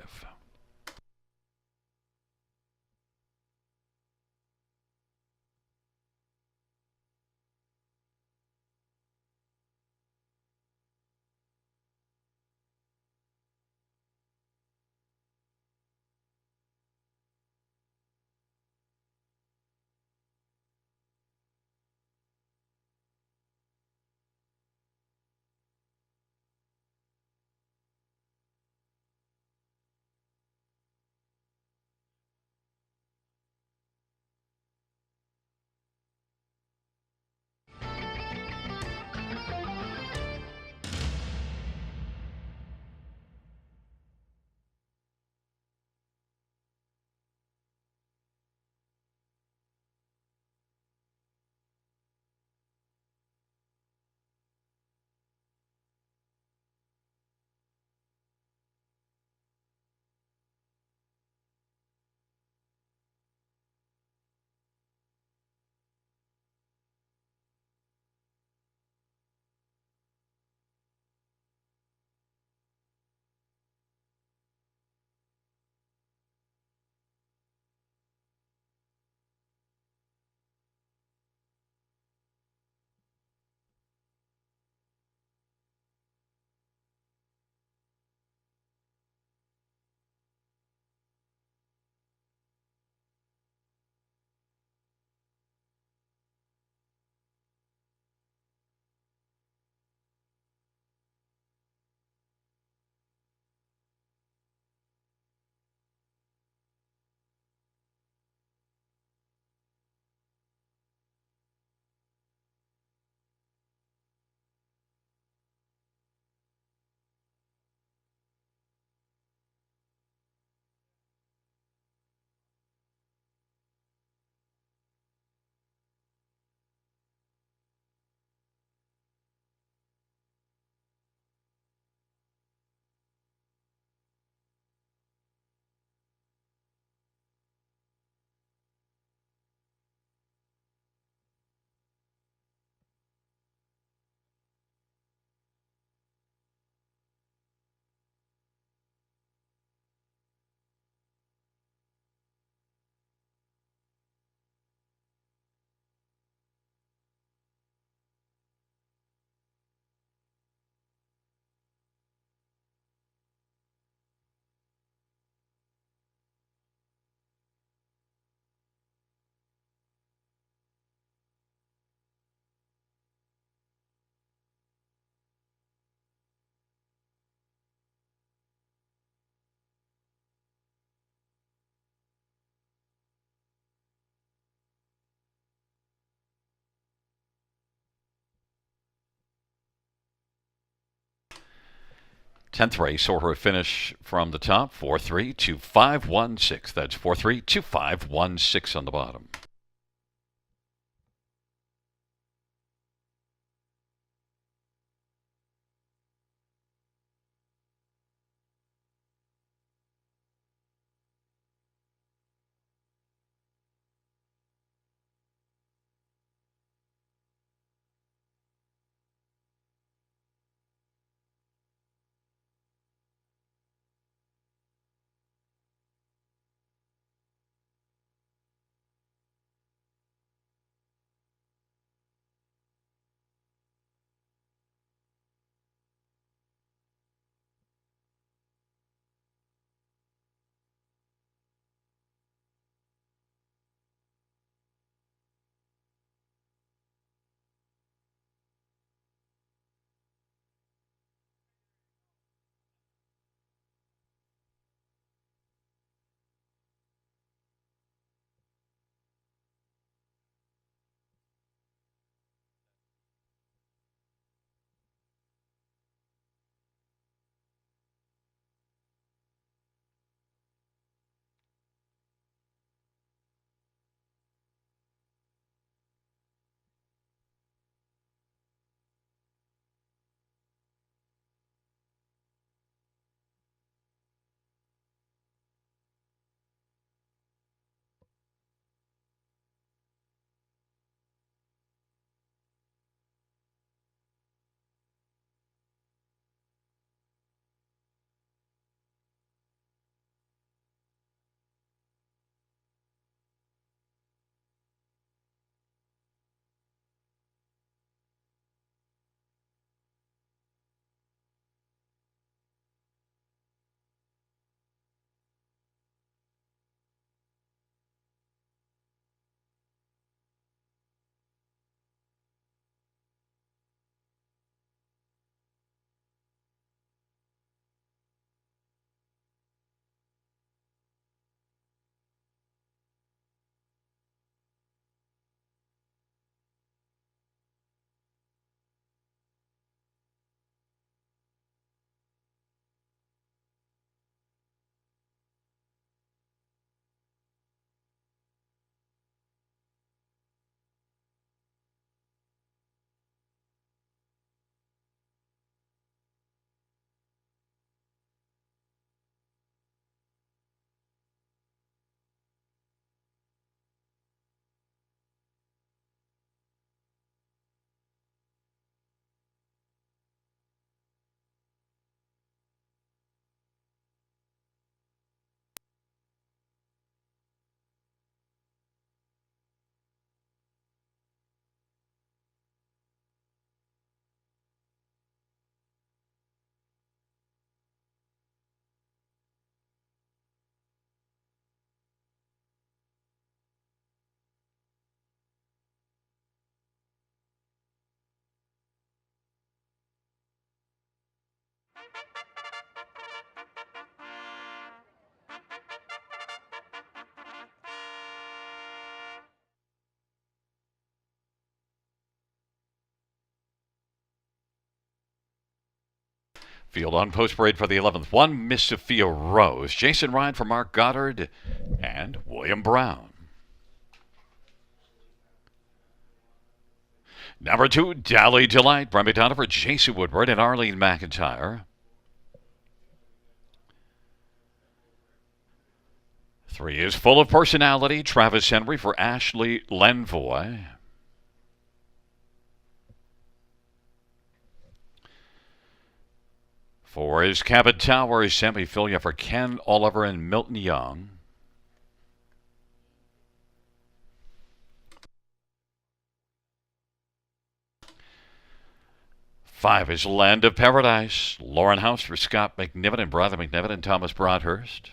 10th race, order of finish from the top, 432516. That's 432516 on the bottom. Field on post parade for the 11th. 1 Miss Sophia Rose. Jason Ryan for Mark Goddard and William Brown. Number 2, Dally Delight. Brian McDonough for Jason Woodward and Arlene McIntyre. 3 is Full of Personality. Travis Henry for Ashley Lenvoy. 4 is Cabot Towers. Semi-Philia for Ken Oliver and Milton Young. 5 is Land of Paradise. Lauren House for Scott McNiven and Brother McNiven and Thomas Broadhurst.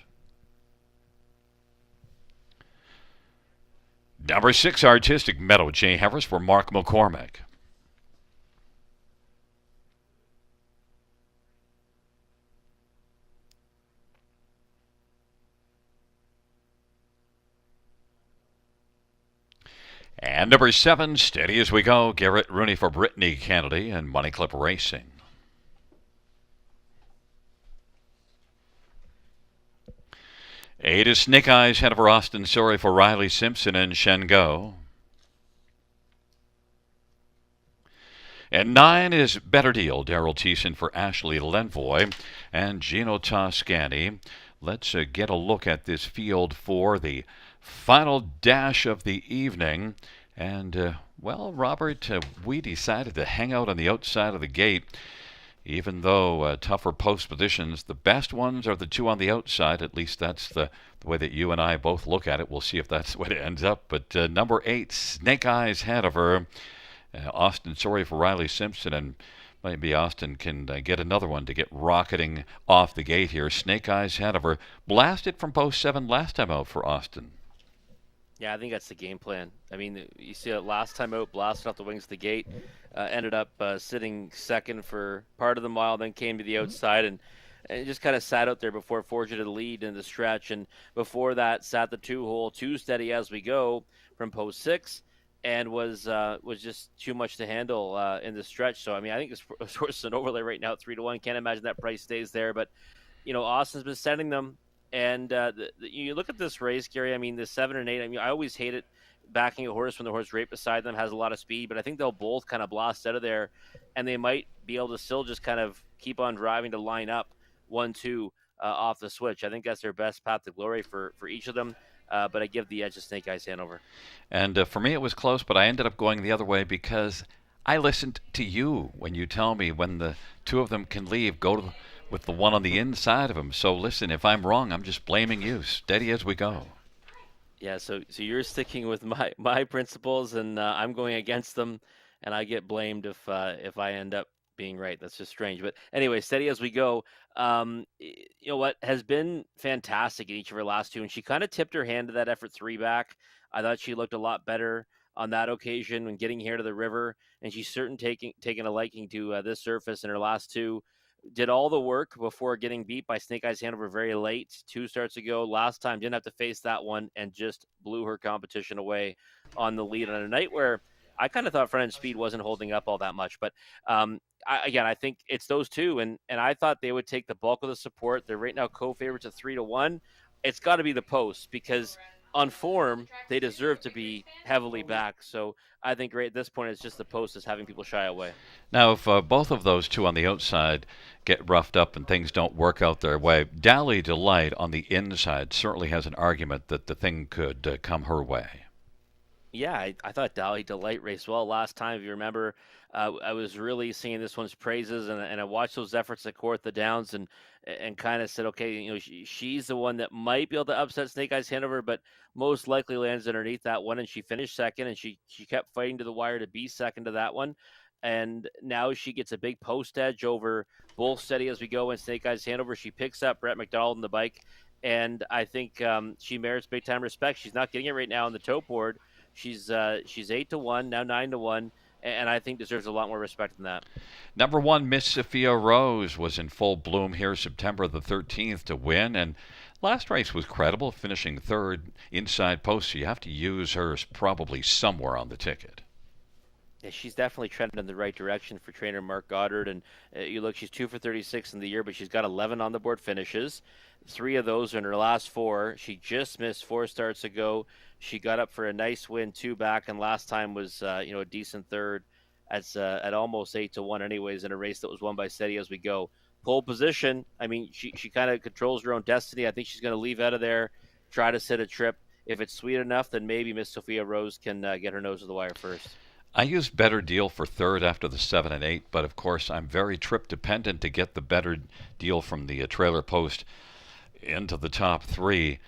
Number 6, Artistic Meadow. Jay Harris for Mark McCormick. And number 7, Steady As We Go. Garrett Rooney for Brittany Kennedy and Money Clip Racing. 8 is Snake Eyes, head over Austin. Sorry for Riley Simpson and Shengo. And 9 is Better Deal, Daryl Thiessen for Ashley Lenvoy and Gino Toscani. Let's get a look at this field for the final dash of the evening. And, well, Robert, we decided to hang out on the outside of the gate. Even though tougher post positions, the best ones are the two on the outside. At least that's the way that you and I both look at it. We'll see if that's the way it ends up. But number 8, Snake Eyes head of her. Austin, sorry for Riley Simpson, and maybe Austin can get another one to get rocketing off the gate here. Snake Eyes head of her. Blasted from post 7 last time out for Austin. Yeah, I think that's the game plan. I mean, you see it last time out, blasted off the wings of the gate, ended up sitting second for part of the mile, then came to the outside and just kind of sat out there before forging a lead in the stretch. And before that, sat the 2-hole, 2 steady as we go from post 6, and was just too much to handle in the stretch. So I mean, I think this horse is an overlay right now at 3-1. Can't imagine that price stays there, but Austin's been sending them. And you look at this race, Gary. I mean, the 7 and 8. I mean, I always hate it backing a horse when the horse right beside them has a lot of speed, but I think they'll both kind of blast out of there, and they might be able to still just kind of keep on driving to line up 1-2 off the switch. I think that's their best path to glory for each of them. But I give the edge to Snake Eyes Hanover. And for me, it was close, but I ended up going the other way because I listened to you when you tell me when the two of them can leave, with the one on the inside of them. So listen, if I'm wrong, I'm just blaming you. Steady as we go. Yeah, so you're sticking with my principles, and I'm going against them, and I get blamed if I end up being right. That's just strange. But anyway, steady as we go. You know what has been fantastic in each of her last 2, and she kind of tipped her hand to that effort 3 back. I thought she looked a lot better on that occasion when getting here to the river, and she's certainly taking a liking to this surface in her last 2. Did all the work before getting beat by Snake Eyes Hanover very late 2 starts ago. Last time didn't have to face that one and just blew her competition away on the lead on a night where I kind of thought front end speed wasn't holding up all that much. But I think it's those two, and I thought they would take the bulk of the support. They're right now co-favorites at 3-1. It's got to be the post because on form they deserve to be heavily back. So I think right at this point it's just the post is having people shy away. Now, if both of those two on the outside get roughed up and things don't work out their way, Dally Delight on the inside certainly has an argument that the thing could come her way. Yeah, I thought Dally Delight raced well last time. If you remember, I was really singing this one's praises, and I watched those efforts at Court the Downs, and kind of said, okay, she's the one that might be able to upset Snake Eyes Hanover, but most likely lands underneath that one. And she finished second, and she kept fighting to the wire to be second to that one. And now she gets a big post edge over both steady as we go and Snake Eyes Hanover. She picks up Brett McDonald on the bike, and I think she merits big time respect. She's not getting it right now on the tote board. She's 8-1 now, 9-1, and I think deserves a lot more respect than that. Number 1, Miss Sophia Rose was in full bloom here September the 13th to win, and last race was credible, finishing 3rd inside post. So you have to use hers probably somewhere on the ticket. Yeah, she's definitely trending in the right direction for trainer Mark Goddard. And you look, she's 2 for 36 in the year, but she's got 11 on the board finishes. 3 of those are in her last 4. She just missed 4 starts ago. She got up for a nice win 2 back, and last time was a decent third at almost 8-1 anyways in a race that was won by Steady as we go. Pole position, I mean, she kind of controls her own destiny. I think she's going to leave out of there, try to sit a trip. If it's sweet enough, then maybe Miss Sophia Rose can get her nose to the wire first. I used Better Deal for 3rd after the 7 and 8, but of course I'm very trip dependent to get the Better Deal from the trailer post into the top 3.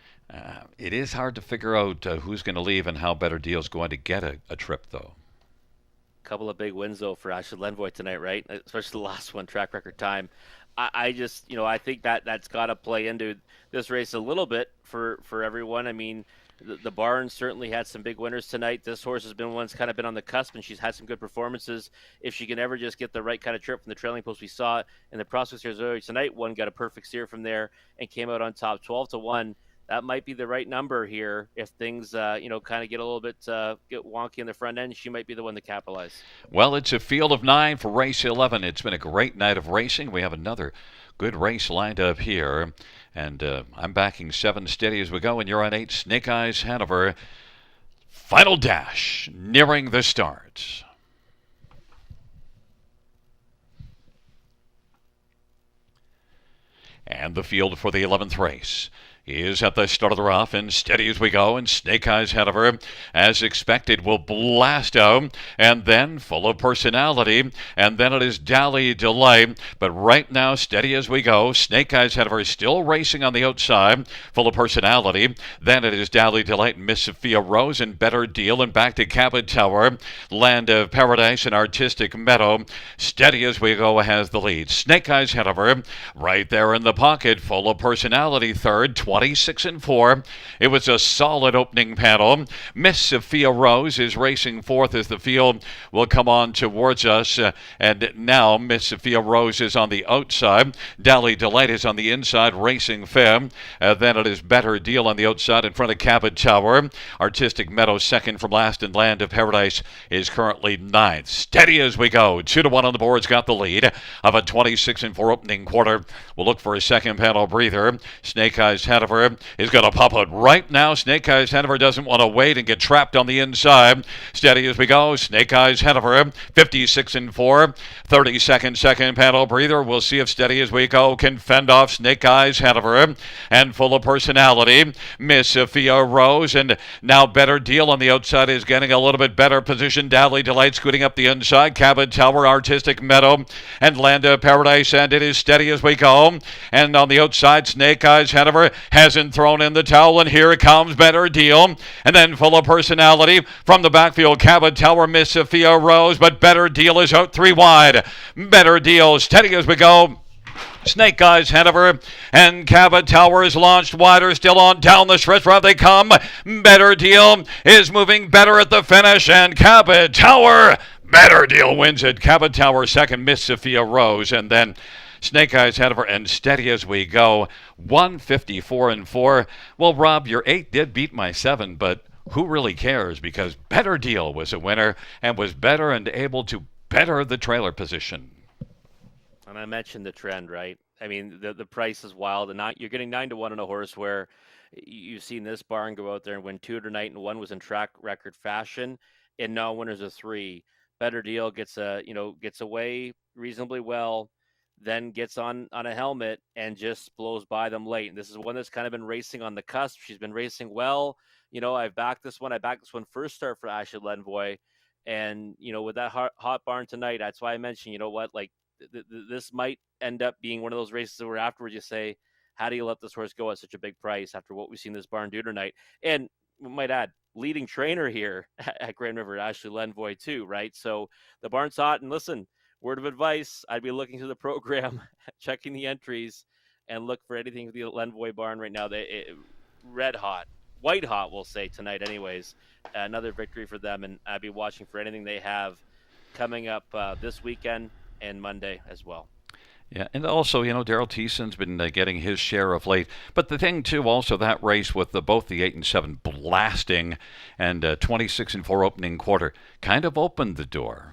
It is hard to figure out who's going to leave and how Better Deal is going to get a trip, though. Couple of big wins, though, for Ashley Lenvoy tonight, right? Especially the last one, track record time. I just, I think that's got to play into this race a little bit for everyone. I mean, the Barn certainly had some big winners tonight. This horse has been one's kind of been on the cusp, and she's had some good performances. If she can ever just get the right kind of trip from the trailing post, we saw it in the Prospect Series earlier tonight. One got a perfect steer from there and came out on top, 12-1. that might be the right number here. If things, kind of get a little bit get wonky in the front end, she might be the one to capitalize. Well, it's a field of 9 for race 11. It's been a great night of racing. We have another good race lined up here. And I'm backing 7 steady as we go, and you're on 8 Snake Eyes Hanover. Final dash nearing the start. And the field for the 11th race is at the start of the rough and steady as we go, and Snake Eyes Hanover, as expected, will blast out, and then full of personality, and then it is Dally Delight, but right now steady as we go. Snake Eyes Hanover is still racing on the outside, full of personality. Then it is Dally Delight and Miss Sophia Rose and Better Deal, and back to Cabot Tower. Land of Paradise and Artistic Meadow, steady as we go, has the lead. Snake Eyes Hanover right there in the pocket, full of personality, third, 26-4. It was a solid opening panel. Miss Sophia Rose is racing fourth as the field will come on towards us. And now Miss Sophia Rose is on the outside. Dally Delight is on the inside, racing fifth. Then it is Better Deal on the outside in front of Cabot Tower. Artistic Meadow second from last, and Land of Paradise is currently ninth. Steady as we go. 2-1 on the board's got the lead of a 26-4 opening quarter. We'll look for a second panel breather. Snake Eyes Hanover is going to pop it right now. Snake Eyes Hanover doesn't want to wait and get trapped on the inside. Steady as we go. Snake Eyes Hanover, 56-4. 30-second second panel breather. We'll see if Steady as we go can fend off Snake Eyes Hanover. And full of personality, Miss Sophia Rose. And now Better Deal on the outside is getting a little bit better position. Dally Delight scooting up the inside. Cabot Tower, Artistic Meadow, and Land of Paradise. And it is steady as we go. And on the outside, Snake Eyes Hanover hasn't thrown in the towel, and here it comes Better Deal. And then full of personality from the backfield, Cabot Tower, Miss Sophia Rose, but Better Deal is out 3 wide. Better Deal steady as we go. Snake Eyes Hanover and Cabot Tower is launched wider, still on down the stretch. Where they come. Better Deal is moving better at the finish, and Cabot Tower, Better Deal wins it. Cabot Tower second, Miss Sophia Rose, and then Snake Eyes Hanover and steady as we go. 154-4. Well, Rob, your 8 did beat my 7, but who really cares? Because Better Deal was a winner and was better and able to better the trailer position. And I mentioned the trend, right? I mean, the price is wild, and you're getting 9-1 on a horse where you've seen this barn go out there and win 2 tonight, and 1 was in track record fashion, and now winners of 3. Better Deal gets away reasonably well, then gets on a helmet and just blows by them late. And this is one that's kind of been racing on the cusp. She's been racing well. I've backed this one. I backed this one first start for Ashley Lenvoy, and with that hot barn tonight, that's why I mentioned, like this might end up being one of those races where afterwards you say, how do you let this horse go at such a big price after what we've seen this barn do tonight? And we might add, leading trainer here at Grand River, Ashley Lenvoy too, right? So the barn's hot, and listen, word of advice, I'd be looking through the program, checking the entries, and look for anything for the Lenvoy barn right now. Red hot, white hot, we'll say tonight anyways. Another victory for them, and I'd be watching for anything they have coming up this weekend and Monday as well. Yeah, and also, Daryl Thiessen's been getting his share of late. But the thing, too, also that race with both the 8 and 7 blasting and 26-4 opening quarter kind of opened the door.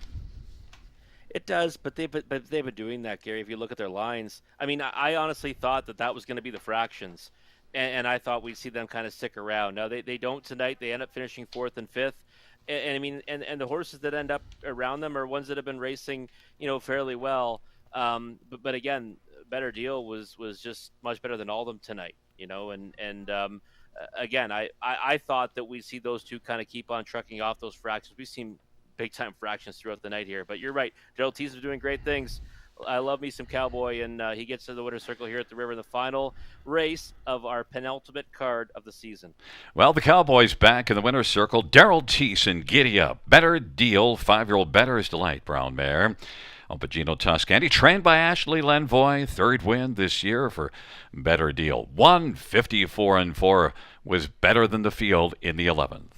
It does, but they've been doing that, Gary. If you look at their lines, I mean, I honestly thought that was going to be the fractions, and I thought we'd see them kind of stick around. Now they don't tonight. They end up finishing 4th and 5th. And I mean, and the horses that end up around them are ones that have been racing, fairly well. But again, Better Deal was just much better than all of them tonight, again, I thought that we'd see those two kind of keep on trucking off those fractions. We've seen big time fractions throughout the night here, but you're right. Gerald Tease is doing great things. I love me some Cowboy, and he gets to the winner's circle here at the River in the final race of our penultimate card of the season. Well, the Cowboys back in the winner's circle. Daryl Thiessen, giddy up. Better Deal, 5-year-old Better's Delight, brown mare. Opagino Toscani, trained by Ashley Lenvoy. 3rd win this year for Better Deal. 154-4 was better than the field in the 11th.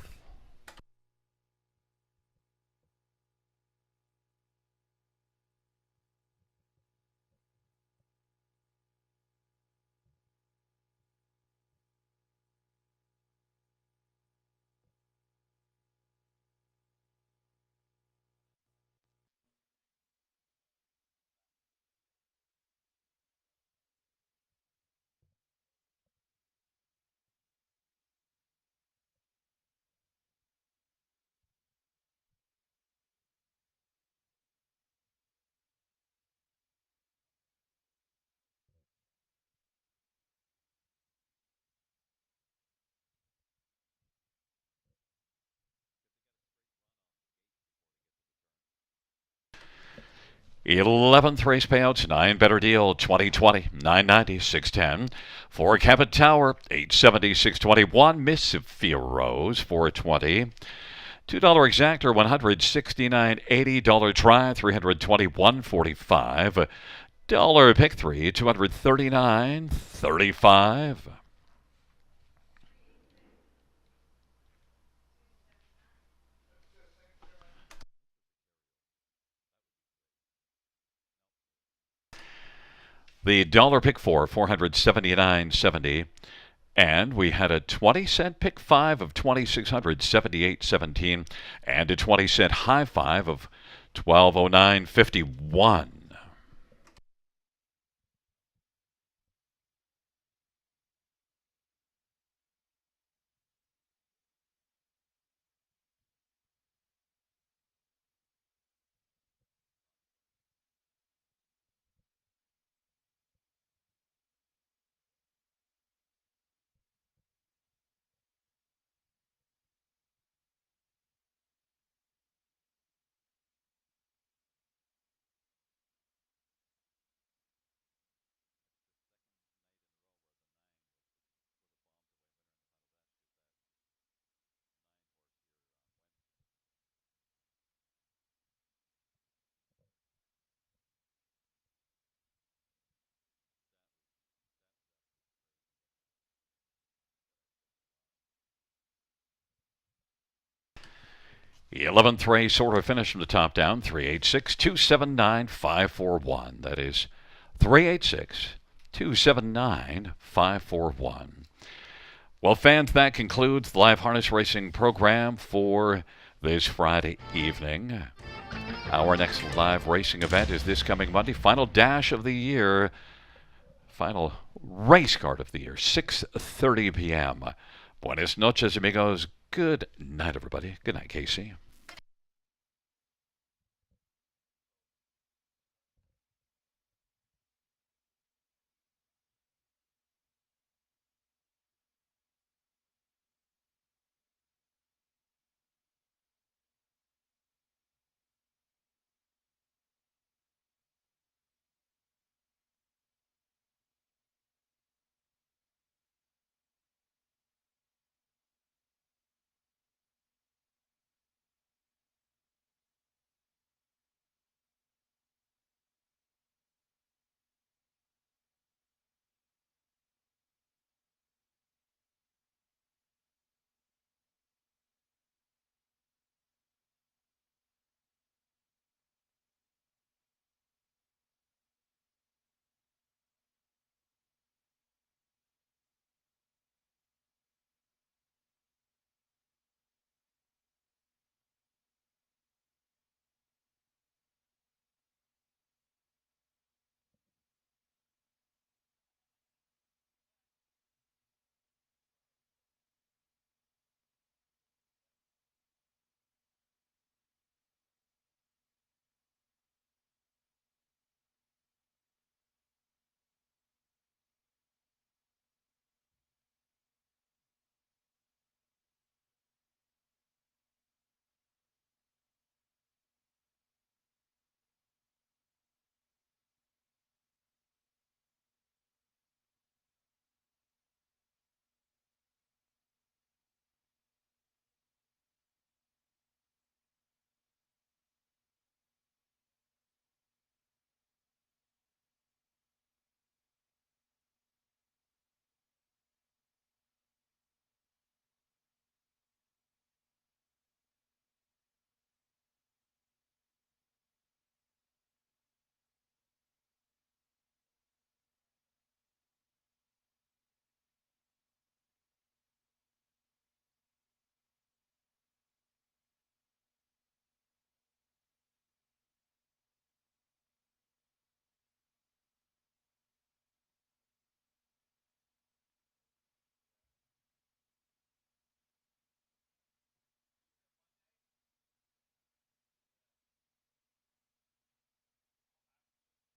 11th race payouts, 9 better deal, 2020, 990, 610. For Cabot Tower, 870, 621. Mississippi Rose, 420. $2 exactor, 169.80. Dollar try, 321.45. Dollar pick three, 239.35. The dollar pick four, 479.70. And we had a 20-cent pick five of 2,678.17 and a 20-cent high five of 1209.51. The 11th race order finish from the top down, 386-279-541. That is 386-279-541. Well, fans, that concludes the live harness racing program for this Friday evening. Our next live racing event is this coming Monday, final dash of the year, final race card of the year, 6:30 p.m. Buenas noches, amigos. Good night, everybody. Good night, Casey.